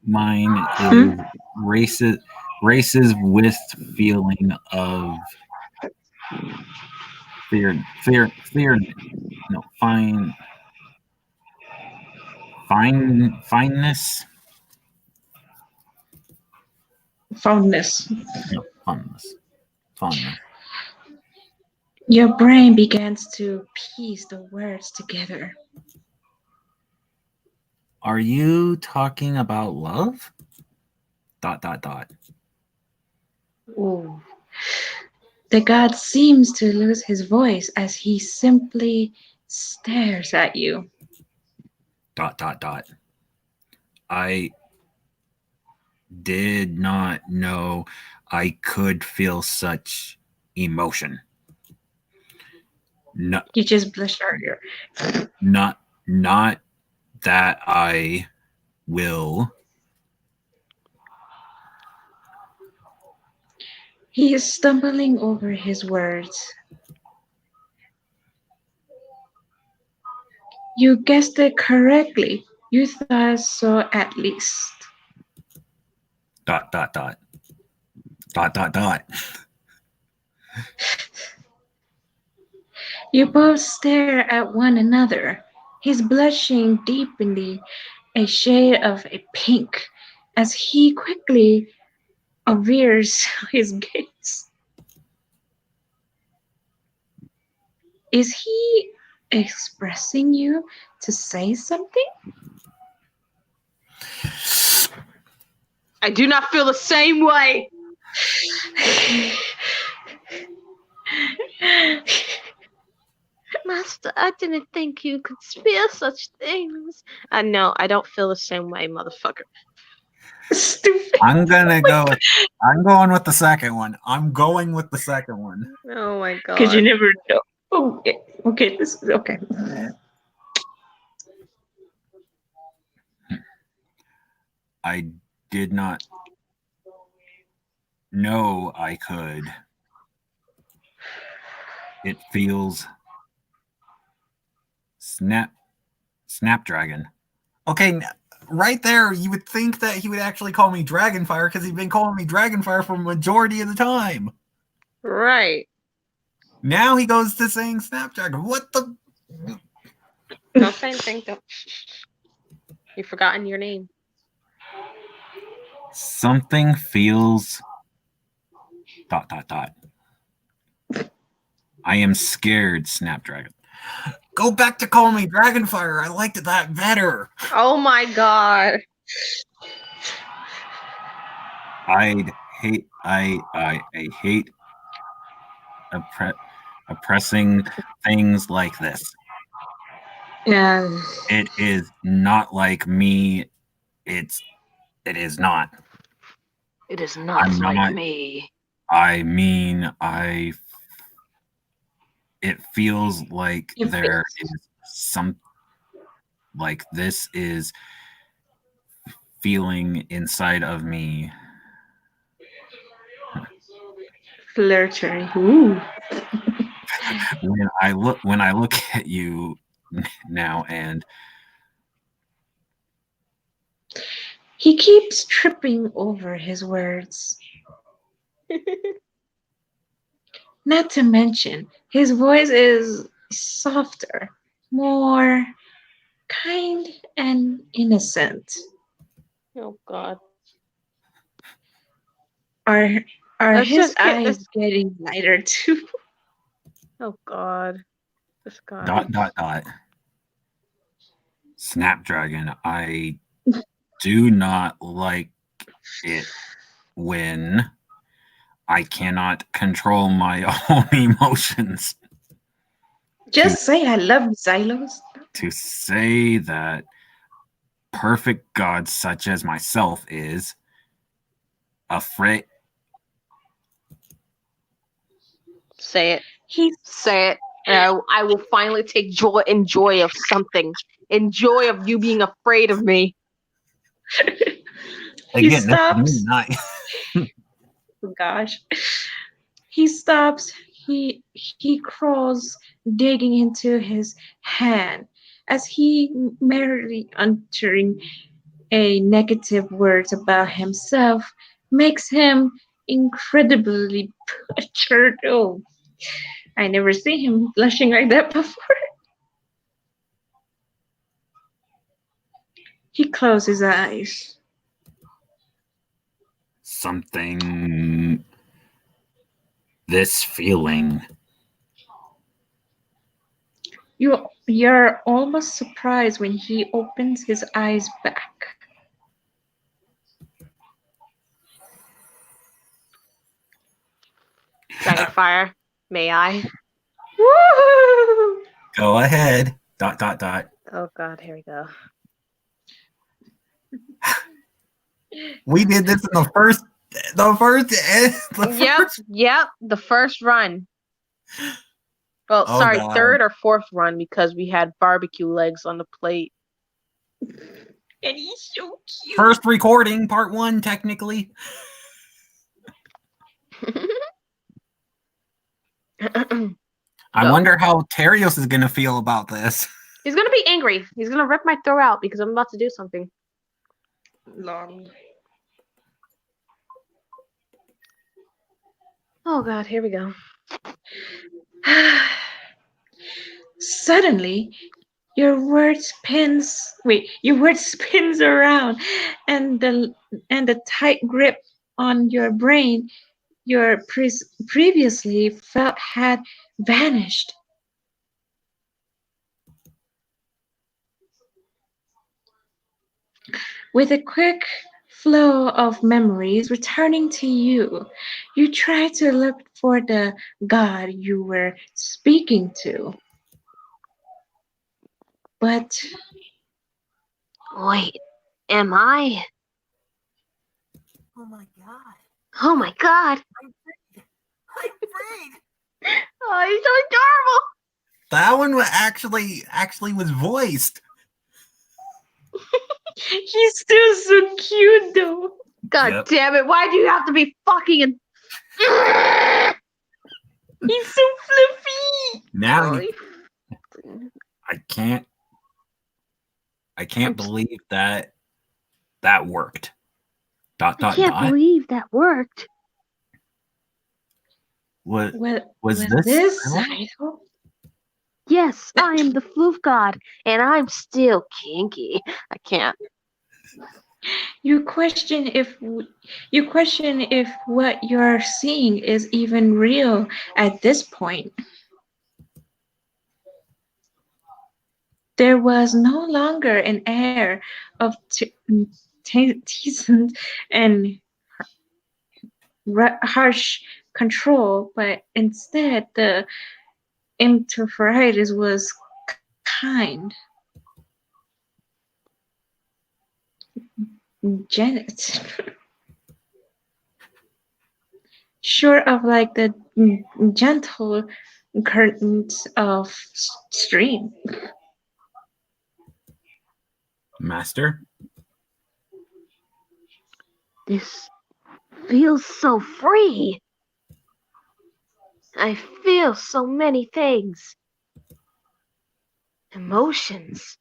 mine
Hmm?
is races with feeling of fear. No, fineness.
Fondness.
No, fondness.
Your brain begins to piece the words together.
Are you talking about love? Dot dot dot.
Ooh. The god seems to lose his voice as he simply stares at you.
Dot dot dot. I did not know I could feel such emotion. No,
You just blush earlier.
not that I will.
He is stumbling over his words. You guessed it correctly. You thought so at least.
Dot dot dot. Dot dot dot.
You both stare at one another, his blushing deepening a shade of a pink as he quickly rears his gaze. Is he expressing you to say something?
I do not feel the same way. Master, I didn't think you could feel such things. No, I don't feel the same way, motherfucker.
Stupid.
I'm going with the second one. I'm going with the second one.
Oh my
Because you
god.
never know. Okay, okay, this is okay.
I did not know I could. It feels snapdragon. Okay, right there, you would think that he would actually call me Dragonfire because he's been calling me Dragonfire for a majority of the time.
Right.
Now he goes to saying Snapdragon. What the?
Don't say anything. Don't. You've forgotten your name.
Something feels. Dot dot dot. I am scared, Snapdragon. Go back to calling me Dragonfire. I liked that better.
Oh my god.
I hate oppressing things like this.
Yeah.
It is not like me. It's It is not.
It is not
I'm
like
not.
me.
I mean, it feels like
It
there
feels
is some, like this is feeling inside of me.
flirtery. Ooh.
When I look at you now, and
He keeps tripping over his words. Not to mention, his voice is softer, more kind and innocent.
Oh God.
Are are
Let's
his
just get
eyes
this.
getting lighter too?
Oh God. This
dot
guy.
dot dot Snapdragon. I do not like it when I cannot control my own emotions. To
Just say I love you, Xylos.
to say that perfect God such as myself is afraid.
Say it.
He's
Say it. And I will finally take joy of something. Enjoy of you being afraid of me.
he
Again, this is me,
stops.
not.
Oh, gosh. He stops. He crawls, digging into his hand as he merely uttering a negative words about himself makes him incredibly perturbed. Oh, I never see him blushing like that before. He closed his eyes.
Something. This feeling.
You're almost surprised when he opens his eyes back.
Dragonfire, may I?
Woo!
Go ahead. Dot dot dot.
Oh God. Here we go.
We did this in the first. The
Yep,
first.
yep. The first run. Well,
Oh
sorry,
god.
third or fourth run because we had barbecue legs on the plate.
And he's so cute.
First recording, part 1, technically. I
Go.
wonder how Terios is gonna feel about this.
He's gonna be angry. He's gonna rip my throat out because I'm about to do something.
Long.
Oh God, here we go.
Suddenly, your word spins around, and the tight grip on your brain your previously felt had vanished. With a quick flow of memories returning to you, you try to look for the God you were speaking to. But
Wait, am I?
Oh my god.
Oh my God!
I'm afraid.
Oh, he's so adorable.
That one actually was voiced.
he's still so cute though.
God
Yep.
damn it! Why do you have to be fucking and?
He's so fluffy.
Now
Oh,
I can't
I'm
believe that worked. Dot
I
dot
can't
dot.
believe that worked.
What was
Was
this?
this Zyto?
Yes, I am the floof god, and I'm still kinky. I can't.
You question if you question if what you're seeing is even real at this point. There was no longer an air of decent and harsh control, but instead the interference was kind. Janet. Short of like the gentle curtains of stream.
Master?
This feels so free. I feel so many things. Emotions.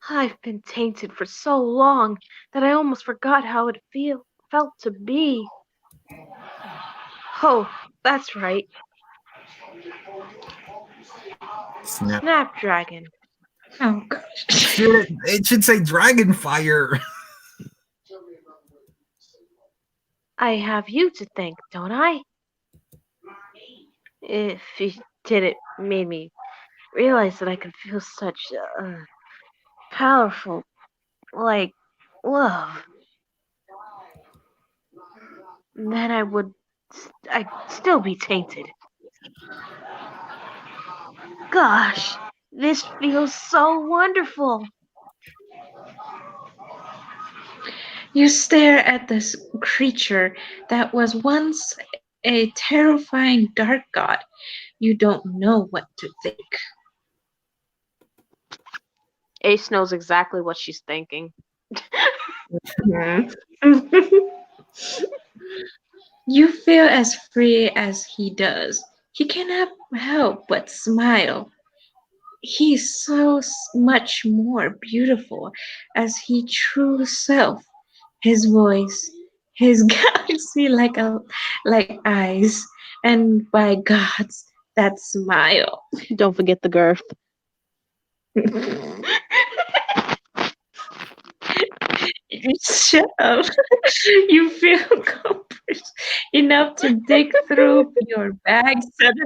I've been tainted for so long that I almost forgot how it felt to be. Oh, that's right.
Snap.
Snapdragon.
Oh gosh.
Shit, it should say dragon fire.
I have you to thank, don't I? If you didn't made me realize that I could feel such powerful, like, love, then I'd still be tainted. Gosh, this feels so wonderful.
You stare at this creature that was once a terrifying dark god. You don't know what to think.
Ace knows exactly what she's thinking.
You feel as free as he does. He cannot help but smile. He's so much more beautiful as his true self. His voice, his galaxy like eyes, and by gods, that smile.
Don't forget the girth.
Shut up. You feel comfort enough to dig through your bag, suddenly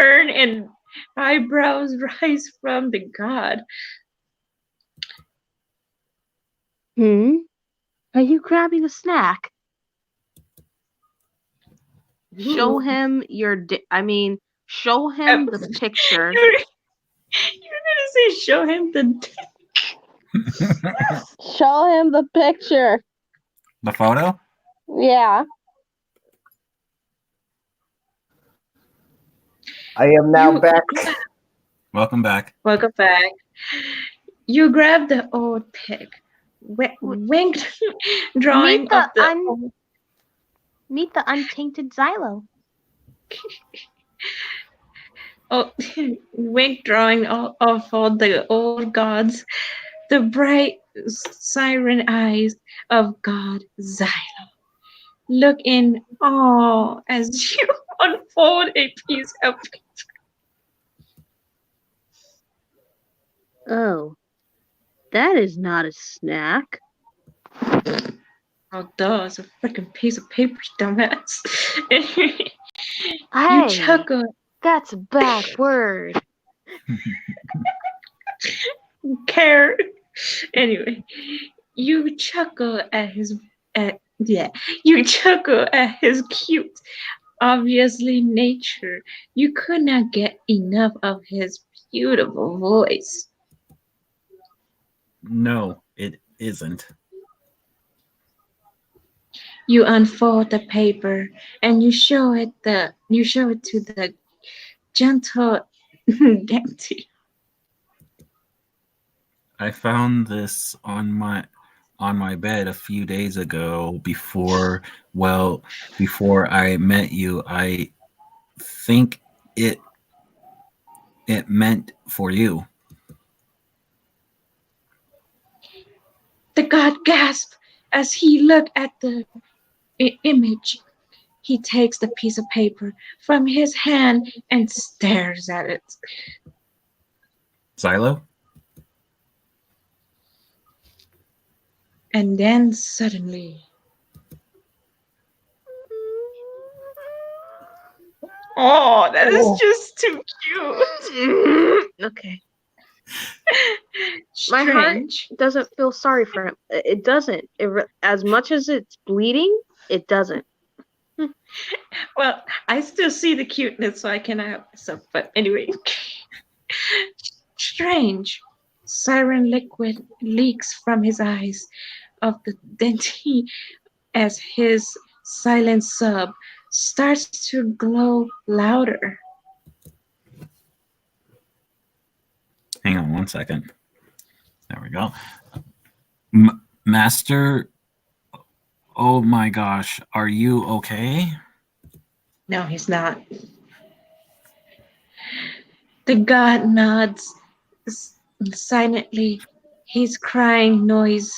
earn and eyebrows rise from the god.
Hmm? Are you grabbing a snack? Show
Ooh.
him show him the picture.
You're gonna say show him the
Show him the picture.
The photo?
Yeah.
I am now
you
back.
Welcome back.
welcome back. You grab the old pic, winked drawing
Meet
of
the
the
meet the untainted Xylo.
oh, wink drawing of all the old gods, the bright siren eyes of God Xylo. Look in awe as you unfold a piece of
Oh, that is not a snack.
oh duh, it's a freaking piece of paper, dumbass. You
Hey,
chuckle,
that's a bad word.
care. Anyway, you chuckle you chuckle at his cute, obviously nature. You could not get enough of his beautiful voice.
No, it isn't.
You unfold the paper and you show it to the gentle deity.
I found this on my bed a few days ago before I met you. I think it meant for you.
The god gasped as he looked at the image. He takes the piece of paper from his hand and stares at it.
Xylo?
And then suddenly, oh, that is just too cute.
Okay. My heart
Strange.
doesn't feel sorry for him. It doesn't. As much as it's bleeding, it doesn't.
Well, I still see the cuteness, so I cannot help myself. But anyway, strange. Siren liquid leaks from his eyes of the deity as his silent sob starts to glow louder.
Hang on one second. There we go. Master, oh my gosh, are you okay?
No, he's not. The god nods silently, his crying noise.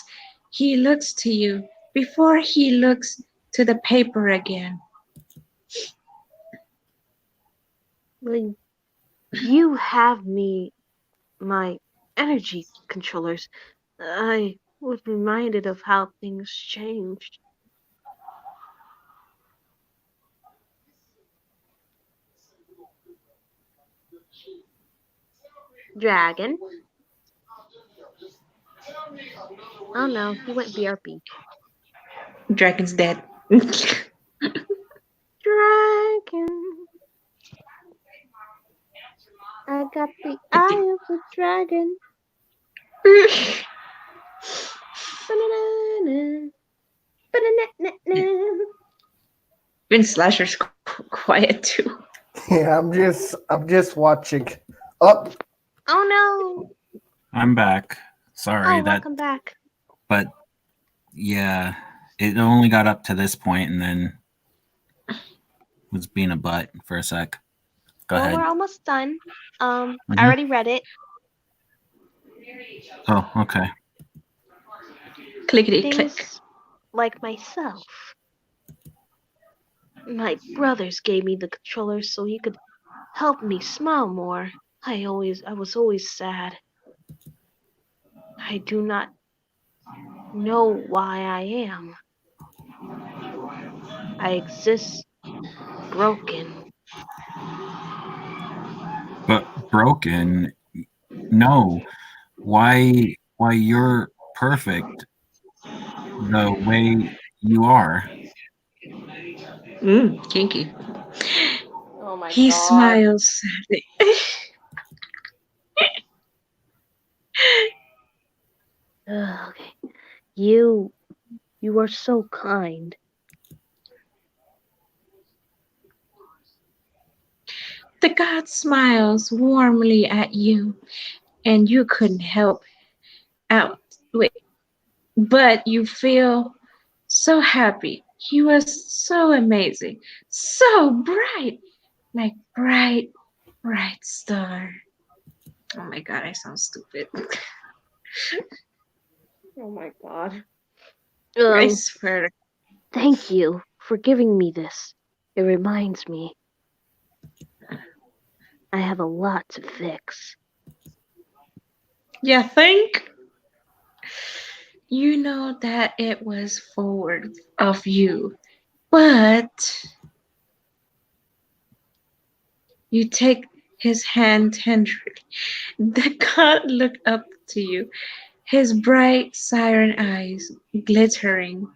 He looks to you before he looks to the paper again.
Like, you have me, my energy controllers. I was reminded of how things changed. Dragon? Oh no, he went BRB.
Dragon's dead.
Dragon. I got the eye of the dragon. Ba-na-na-na. Ba-na-na-na-na.
Vin Slasher's quiet too.
Yeah, I'm just watching. Oh,
Oh
I'm back.
no.
Sorry
Oh, welcome back.
but yeah, it only got up to this point and then was being a butt for a sec. Go
Well,
ahead.
we're almost done. I
Mhm.
already read it.
Oh, okay.
Clickety click.
Things like myself. My brothers gave me the controllers so he could help me smile more. I was always sad. I do not know why I am. I exist broken.
But broken, no. Why you're perfect the way you are.
Kinky.
Oh my
He
god.
smiles sadly.
Okay. You are so kind.
The god smiles warmly at you, and you couldn't help out. Wait, but you feel so happy. He was so amazing, so bright, like bright star. Oh my god, I sound stupid.
Oh my god.
I swear.
Thank you for giving me this. It reminds me I have a lot to fix.
You think? You know that it was forward of you, but you take his hand tenderly. The god looked up to you, his bright siren eyes glittering.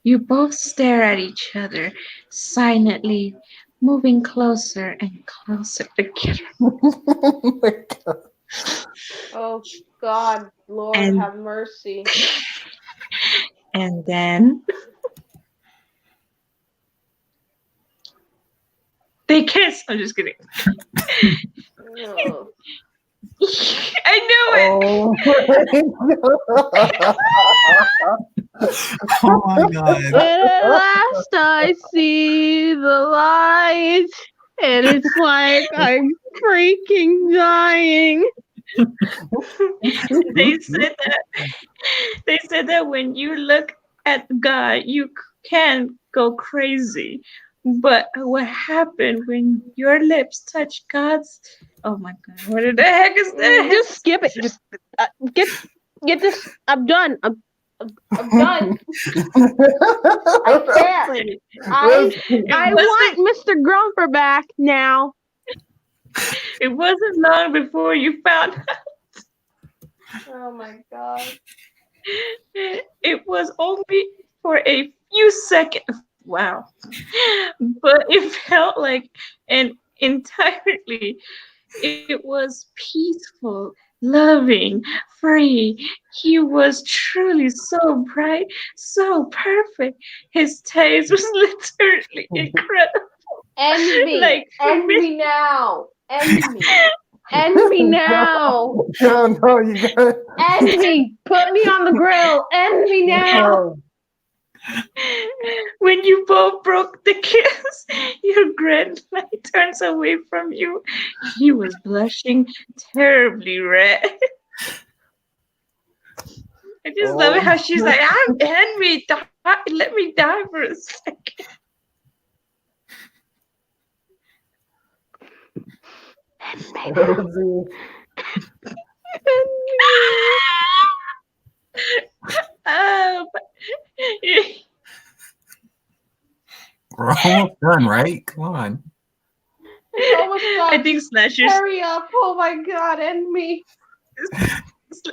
You both stare at each other silently, moving closer and closer together.
oh my god.
Oh God, Lord
And
have mercy.
and then they kiss. I'm just kidding.
No.
I knew it.
Oh my god.
Oh my god.
And at last I see the light, and it's like I'm freaking dying.
They said that. They said that when you look at God, you can go crazy. But what happened when your lips touch God's? Oh my God! What the heck is this?
Just skip it. Just get this. I'm done. I'm done. I can't. I want Mr. Grumper back now.
It wasn't long before you found
Oh my god.
it was only for a few seconds. Wow. But it felt like an entirely. It was peaceful, loving, free. He was truly so bright, so perfect. His taste was literally incredible.
End me.
Like for
End
me,
me now. End me. End me now.
No, you got.
End me. Put me on the grill. End me now.
No.
when you both broke the kiss, your grandmother turns away from you. He was blushing terribly red. I just love
Oh,
it how she's like, I'm Henry, let me die for a second.
Rosie.
Um,
We're almost done, right? Come on.
It's almost
I
done.
think Slasher,
Hurry up. Oh my god, end me.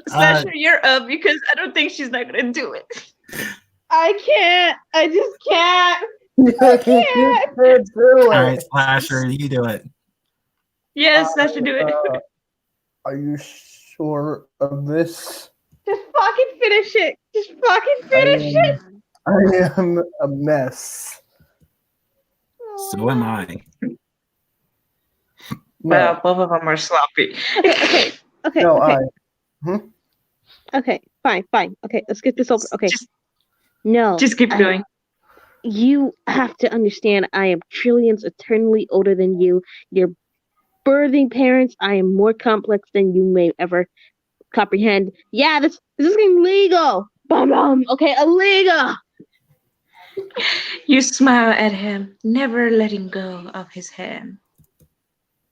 Slasher, you're up because I don't think she's not gonna do it.
I can't. I just can't.
You can't do
All right,
it.
Slasher, you do it.
Yes, Slasher, do it.
Are you sure of this?
Just fucking finish it. Just fucking
I
finish it.
am, I am a mess.
Oh
So
my
am
God.
I.
No,
Wow, both of them are sloppy.
Okay. Okay.
no,
Okay.
I.
Okay. Fine. Fine. Okay. Let's get this over. Okay.
Just,
No.
just keep going.
You have to understand. I am trillions eternally older than you. Your birthing parents. I am more complex than you may ever comprehend. Yeah. This is getting legal. Bum bum. Okay. Illegal.
You smile at him, never letting go of his hand.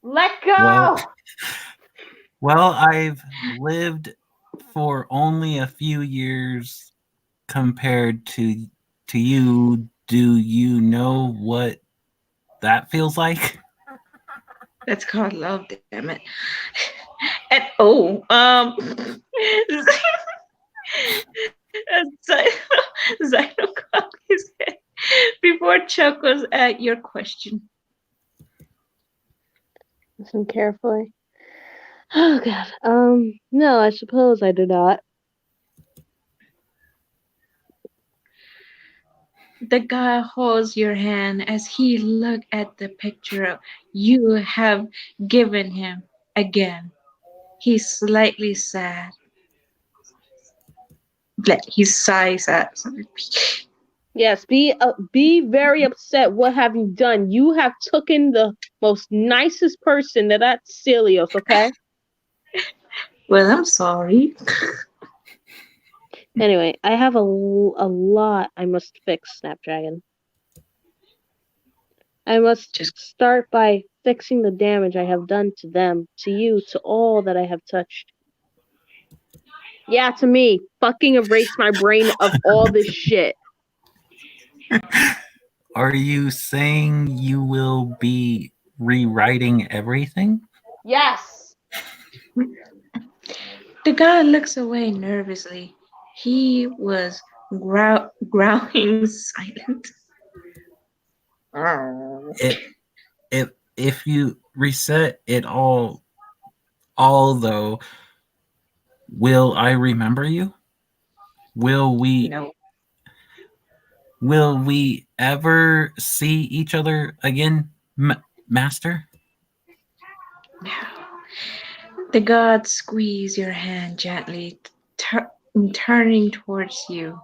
Let
Well,
go.
well, I've lived for only a few years compared to you. Do you know what that feels like?
That's called love, damn it. And oh, Zeno cocked his head before Chuck was at your question.
Listen carefully. Oh God. No, I suppose I do not.
The guy holds your hand as he look at the picture you have given him again. He's slightly sad. He sighs at.
Yes, be very upset. What have you done? You have taken the most nicest person that's Celios, okay?
Well, I'm sorry.
Anyway, I have a lot I must fix, Snapdragon. I must
Just
start by fixing the damage I have done to them, to you, to all that I have touched. Yeah, to me. Fucking erase my brain of all this shit.
Are you saying you will be rewriting everything?
Yes.
the guy looks away nervously. He was growling silent.
It if you reset it all though, will I remember you? Will we
No.
will we ever see each other again, Master?
The gods squeeze your hand gently, turning towards you.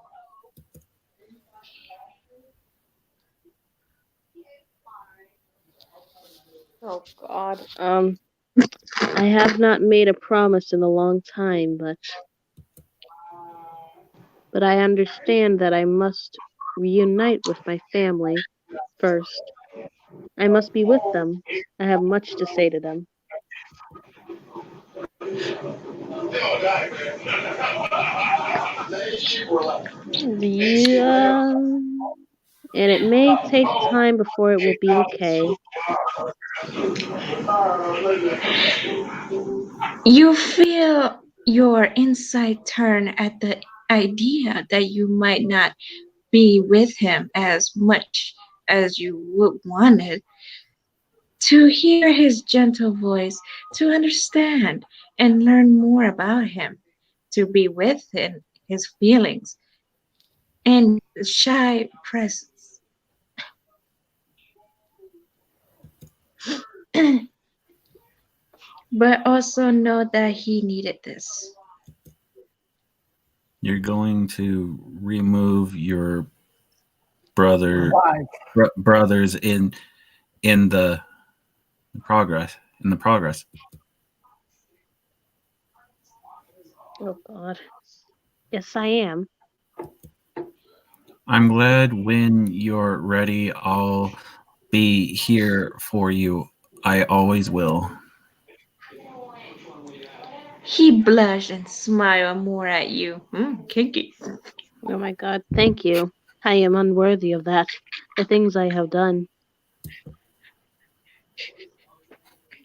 Oh God. I have not made a promise in a long time, but I understand that I must reunite with my family first. I must be with them. I have much to say to them. Yeah, and it may take time before it will be okay.
You feel your inside turn at the idea that you might not be with him as much as you would want it. to hear his gentle voice, to understand and learn more about him, to be within his feelings and shy presence. But also know that he needed this.
You're going to remove your brother
Why?
brothers in the progress in the progress.
Oh God. Yes, I am.
I'm glad when you're ready, I'll be here for you. I always will.
He blushed and smiled more at you. Kinky.
Oh my God. Thank you. I am unworthy of that. The things I have done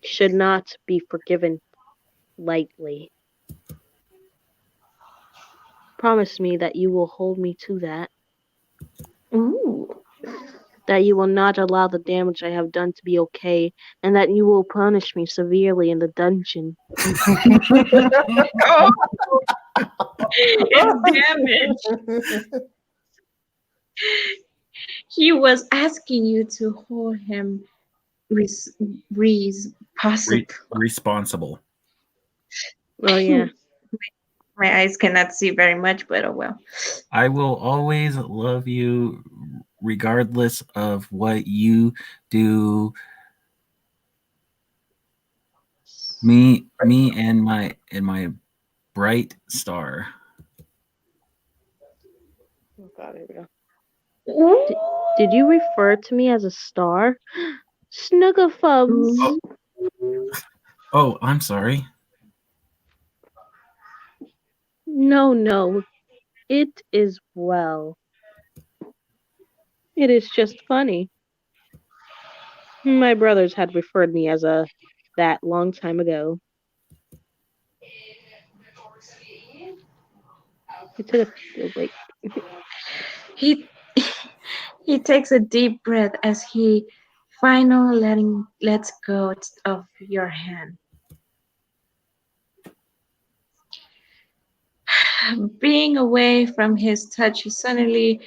should not be forgiven lightly. Promise me that you will hold me to that.
Ooh.
That you will not allow the damage I have done to be okay, and that you will punish me severely in the dungeon.
Oh, it's damage. He was asking you to hold him res- possible.
Responsible.
Oh yeah.
My eyes cannot see very much, but oh well.
I will always love you regardless of what you do. Me and my bright star.
Oh God, here we go.
Ooh.
Did you refer to me as a star? Snuggafubs.
Oh, I'm sorry.
No, no. It is well. It is just funny. My brothers had referred me as a that long time ago. It took a wait.
He he takes a deep breath as he finally lets go of your hand. Being away from his touch suddenly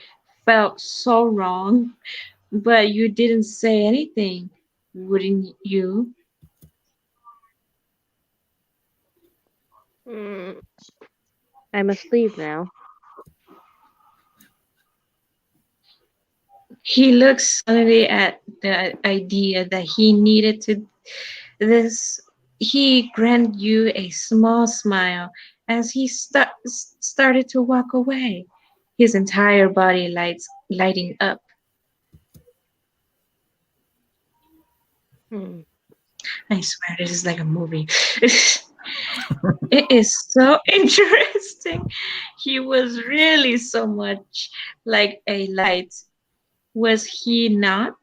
felt so wrong, but you didn't say anything, wouldn't you?
Mm, I must leave now.
He looks suddenly at the idea that he needed to this. He grinned you a small smile as he started to walk away, his entire body lighting up.
Hmm.
I swear this is like a movie. It is so interesting. He was really so much like a light. Was he not?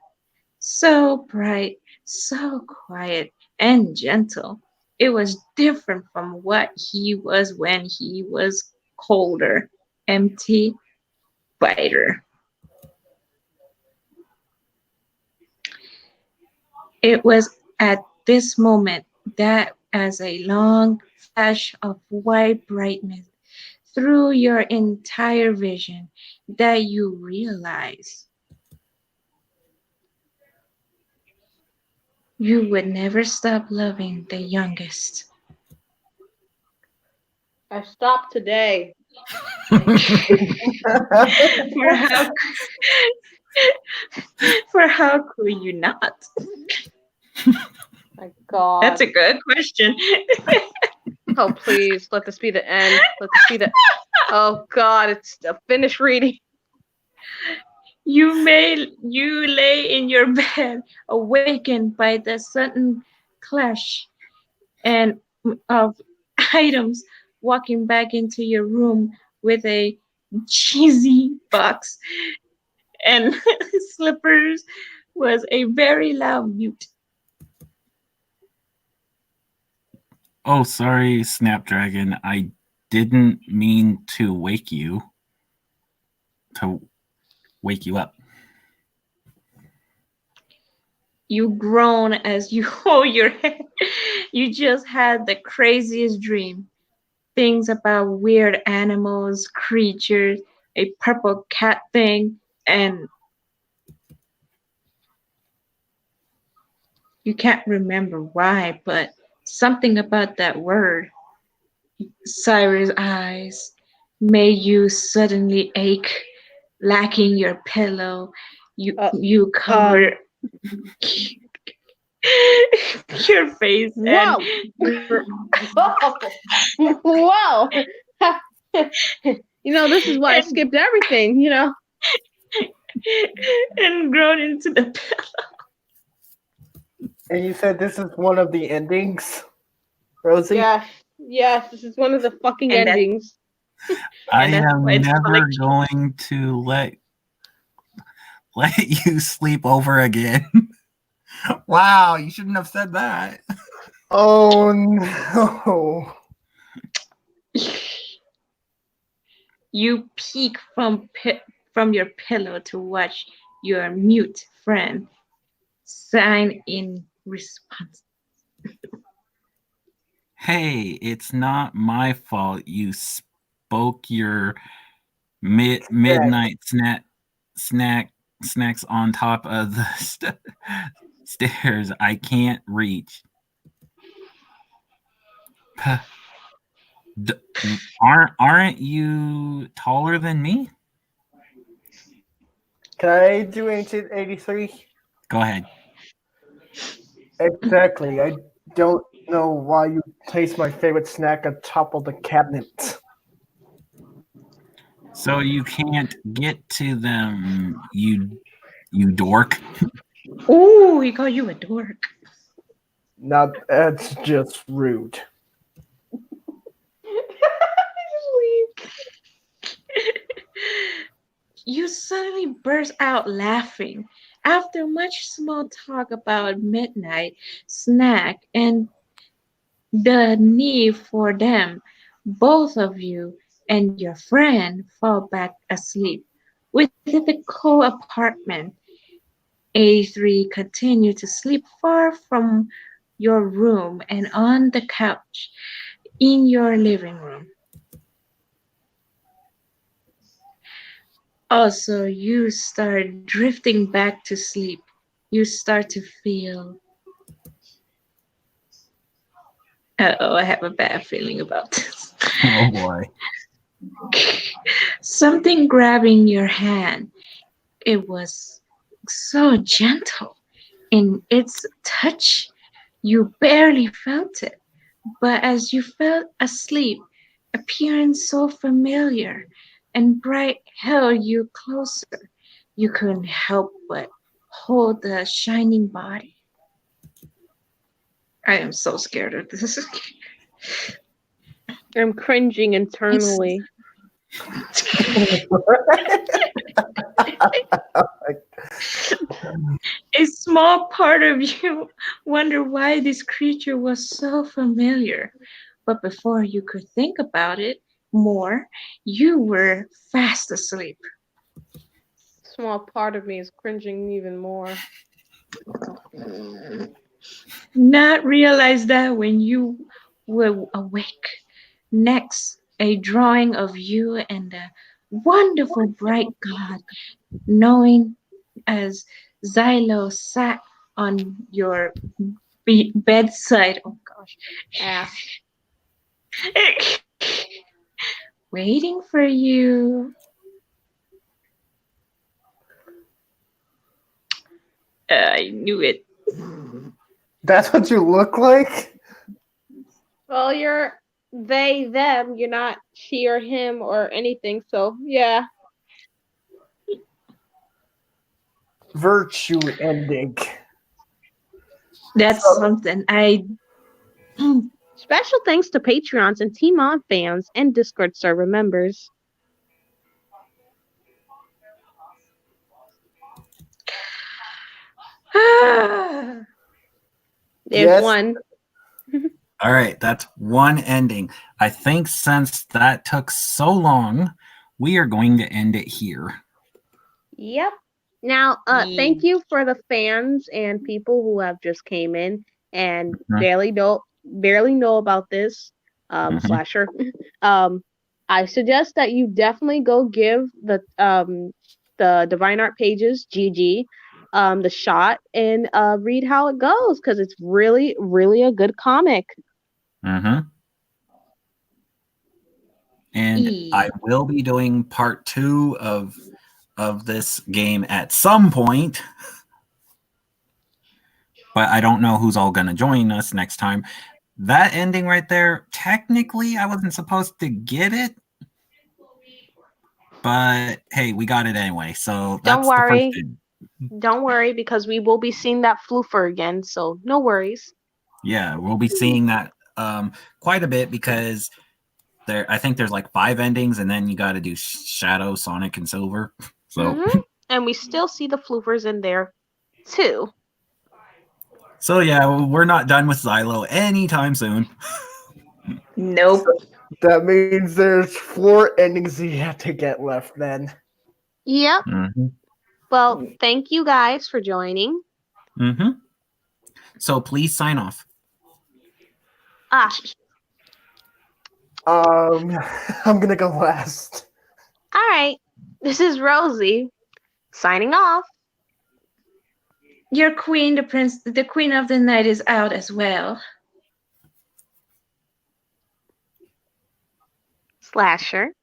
So bright, so quiet and gentle. It was different from what he was when he was colder, empty, biter. It was at this moment that, as a long flash of white brightness through your entire vision, that you realize you would never stop loving the youngest.
I stopped today.
For how for how could you not?
My God.
That's a good question.
Oh please, let this be the end. Let this be the. Oh God, it's a finished reading.
You lay in your bed, awakened by the sudden clash and of items walking back into your room with a cheesy box and slippers was a very loud mute.
Oh, sorry, Snapdragon. I didn't mean to wake you up.
You groan as you hold your head. You just had the craziest dream. Things about weird animals, creatures, a purple cat thing, and you can't remember why, but something about that word, Cyrus' eyes, made you suddenly ache, lacking your pillow. You
Uh,
you
um.
cover your face and
Whoa. Whoa. This is why I
and,
skipped everything.
and grown into the pillow.
And you said this is one of the endings, Rosie?
Yes. Yes. This is one of the fucking
And that
endings.
I
and that's why
am
it's
never
calling.
going to let you sleep over again. Wow, you shouldn't have said that.
Oh no.
You peek from your pillow to watch your mute friend sign in response.
Hey, it's not my fault you spoke your
Correct.
midnight snacks on top of the stairs I can't reach. D- aren't you taller than me?
Can I do Ancient 83?
Go ahead.
Exactly. I don't know why you place my favorite snack on top of the cabinet.
So you can't get to them, you dork.
Ooh, he called you a dork.
Now that's just rude.
You suddenly burst out laughing after much small talk about midnight snack and the need for them. Both of you and your friend fall back asleep. Within the cool apartment, A3 continued to sleep far from your room and on the couch in your living room. Also, you start drifting back to sleep. You start to feel, oh, I have a bad feeling about this.
Oh boy.
Something grabbing your hand. It was so gentle in its touch. You barely felt it, but as you fell asleep, appearing so familiar and bright held you closer, you couldn't help but hold the shining body. I am so scared of this.
I'm cringing
It's
internally.
a small part of you wonder why this creature was so familiar. But before you could think about it more, you were fast asleep.
Small part of me is cringing even more.
Not realize that when you were awake. Next, a drawing of you and the wonderful bright god, knowing as Xylo sat on your bedside. Oh gosh.
Ass.
Waiting for you. I knew it.
That's what you look like?
Well, you're they, them. You're not she or him or anything. So, yeah.
Virtue ending.
That's
So,
something I.
Special thanks to Patreons and Team On fans and Discord server members. There's
yes,
one.
All right, that's one ending. I think since that took so long, we are going to end it here.
Yep.
Now,
Yeah.
thank you for the fans and people who have just came in and
Mhm.
barely know about this
Mhm.
slasher. um, I suggest that you definitely go give the Divine Art pages GG the shot and read how it goes because it's really really a good comic.
Mhm. And I
E.
will be doing part 2 of this game at some point, but I don't know who's all going to join us next time. That ending right there, technically, I wasn't supposed to get it, but hey, we got it anyway. So
Don't
that's the first
worry,
thing.
don't worry because we will be seeing that floofer again, so no worries.
Yeah, we'll be seeing that quite a bit because I think there's like 5 endings, and then you got to do Shadow, Sonic, and Silver. So,
And we still see the floofers in there too.
so yeah, we're not done with Xylo anytime soon.
Nope.
That means there's 4 endings you have to get left then.
Yep.
Mm-hmm.
Well, thank you guys for joining.
Mm-hmm. So please sign off.
Ah,
I'm gonna go last.
all right. This is Rosie signing off.
Your queen, the queen of the night, is out as well.
Slasher.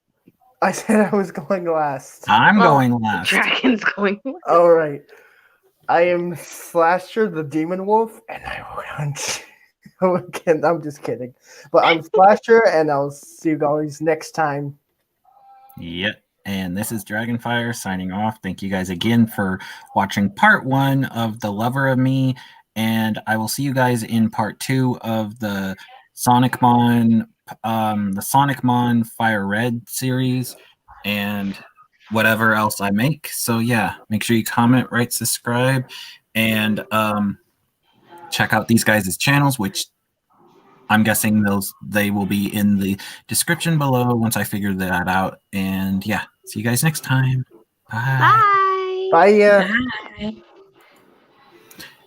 I said I was going last.
I'm
Well,
going last.
Dragon's going.
All right. I am Slasher the Demon Wolf, and I will hunt. Again, I'm just kidding. But I'm Slasher, and I'll see you guys next time.
Yep. And this is Dragonfire signing off. Thank you guys again for watching part 1 of The Lover of Me. And I will see you guys in part 2 of the Sonicmon Fire Red series and whatever else I make. So yeah, make sure you comment, rate, subscribe, and check out these guys' channels, which I'm guessing they will be in the description below once I figure that out. And yeah, see you guys next time. Bye.
Bye.
Bye.
Bye.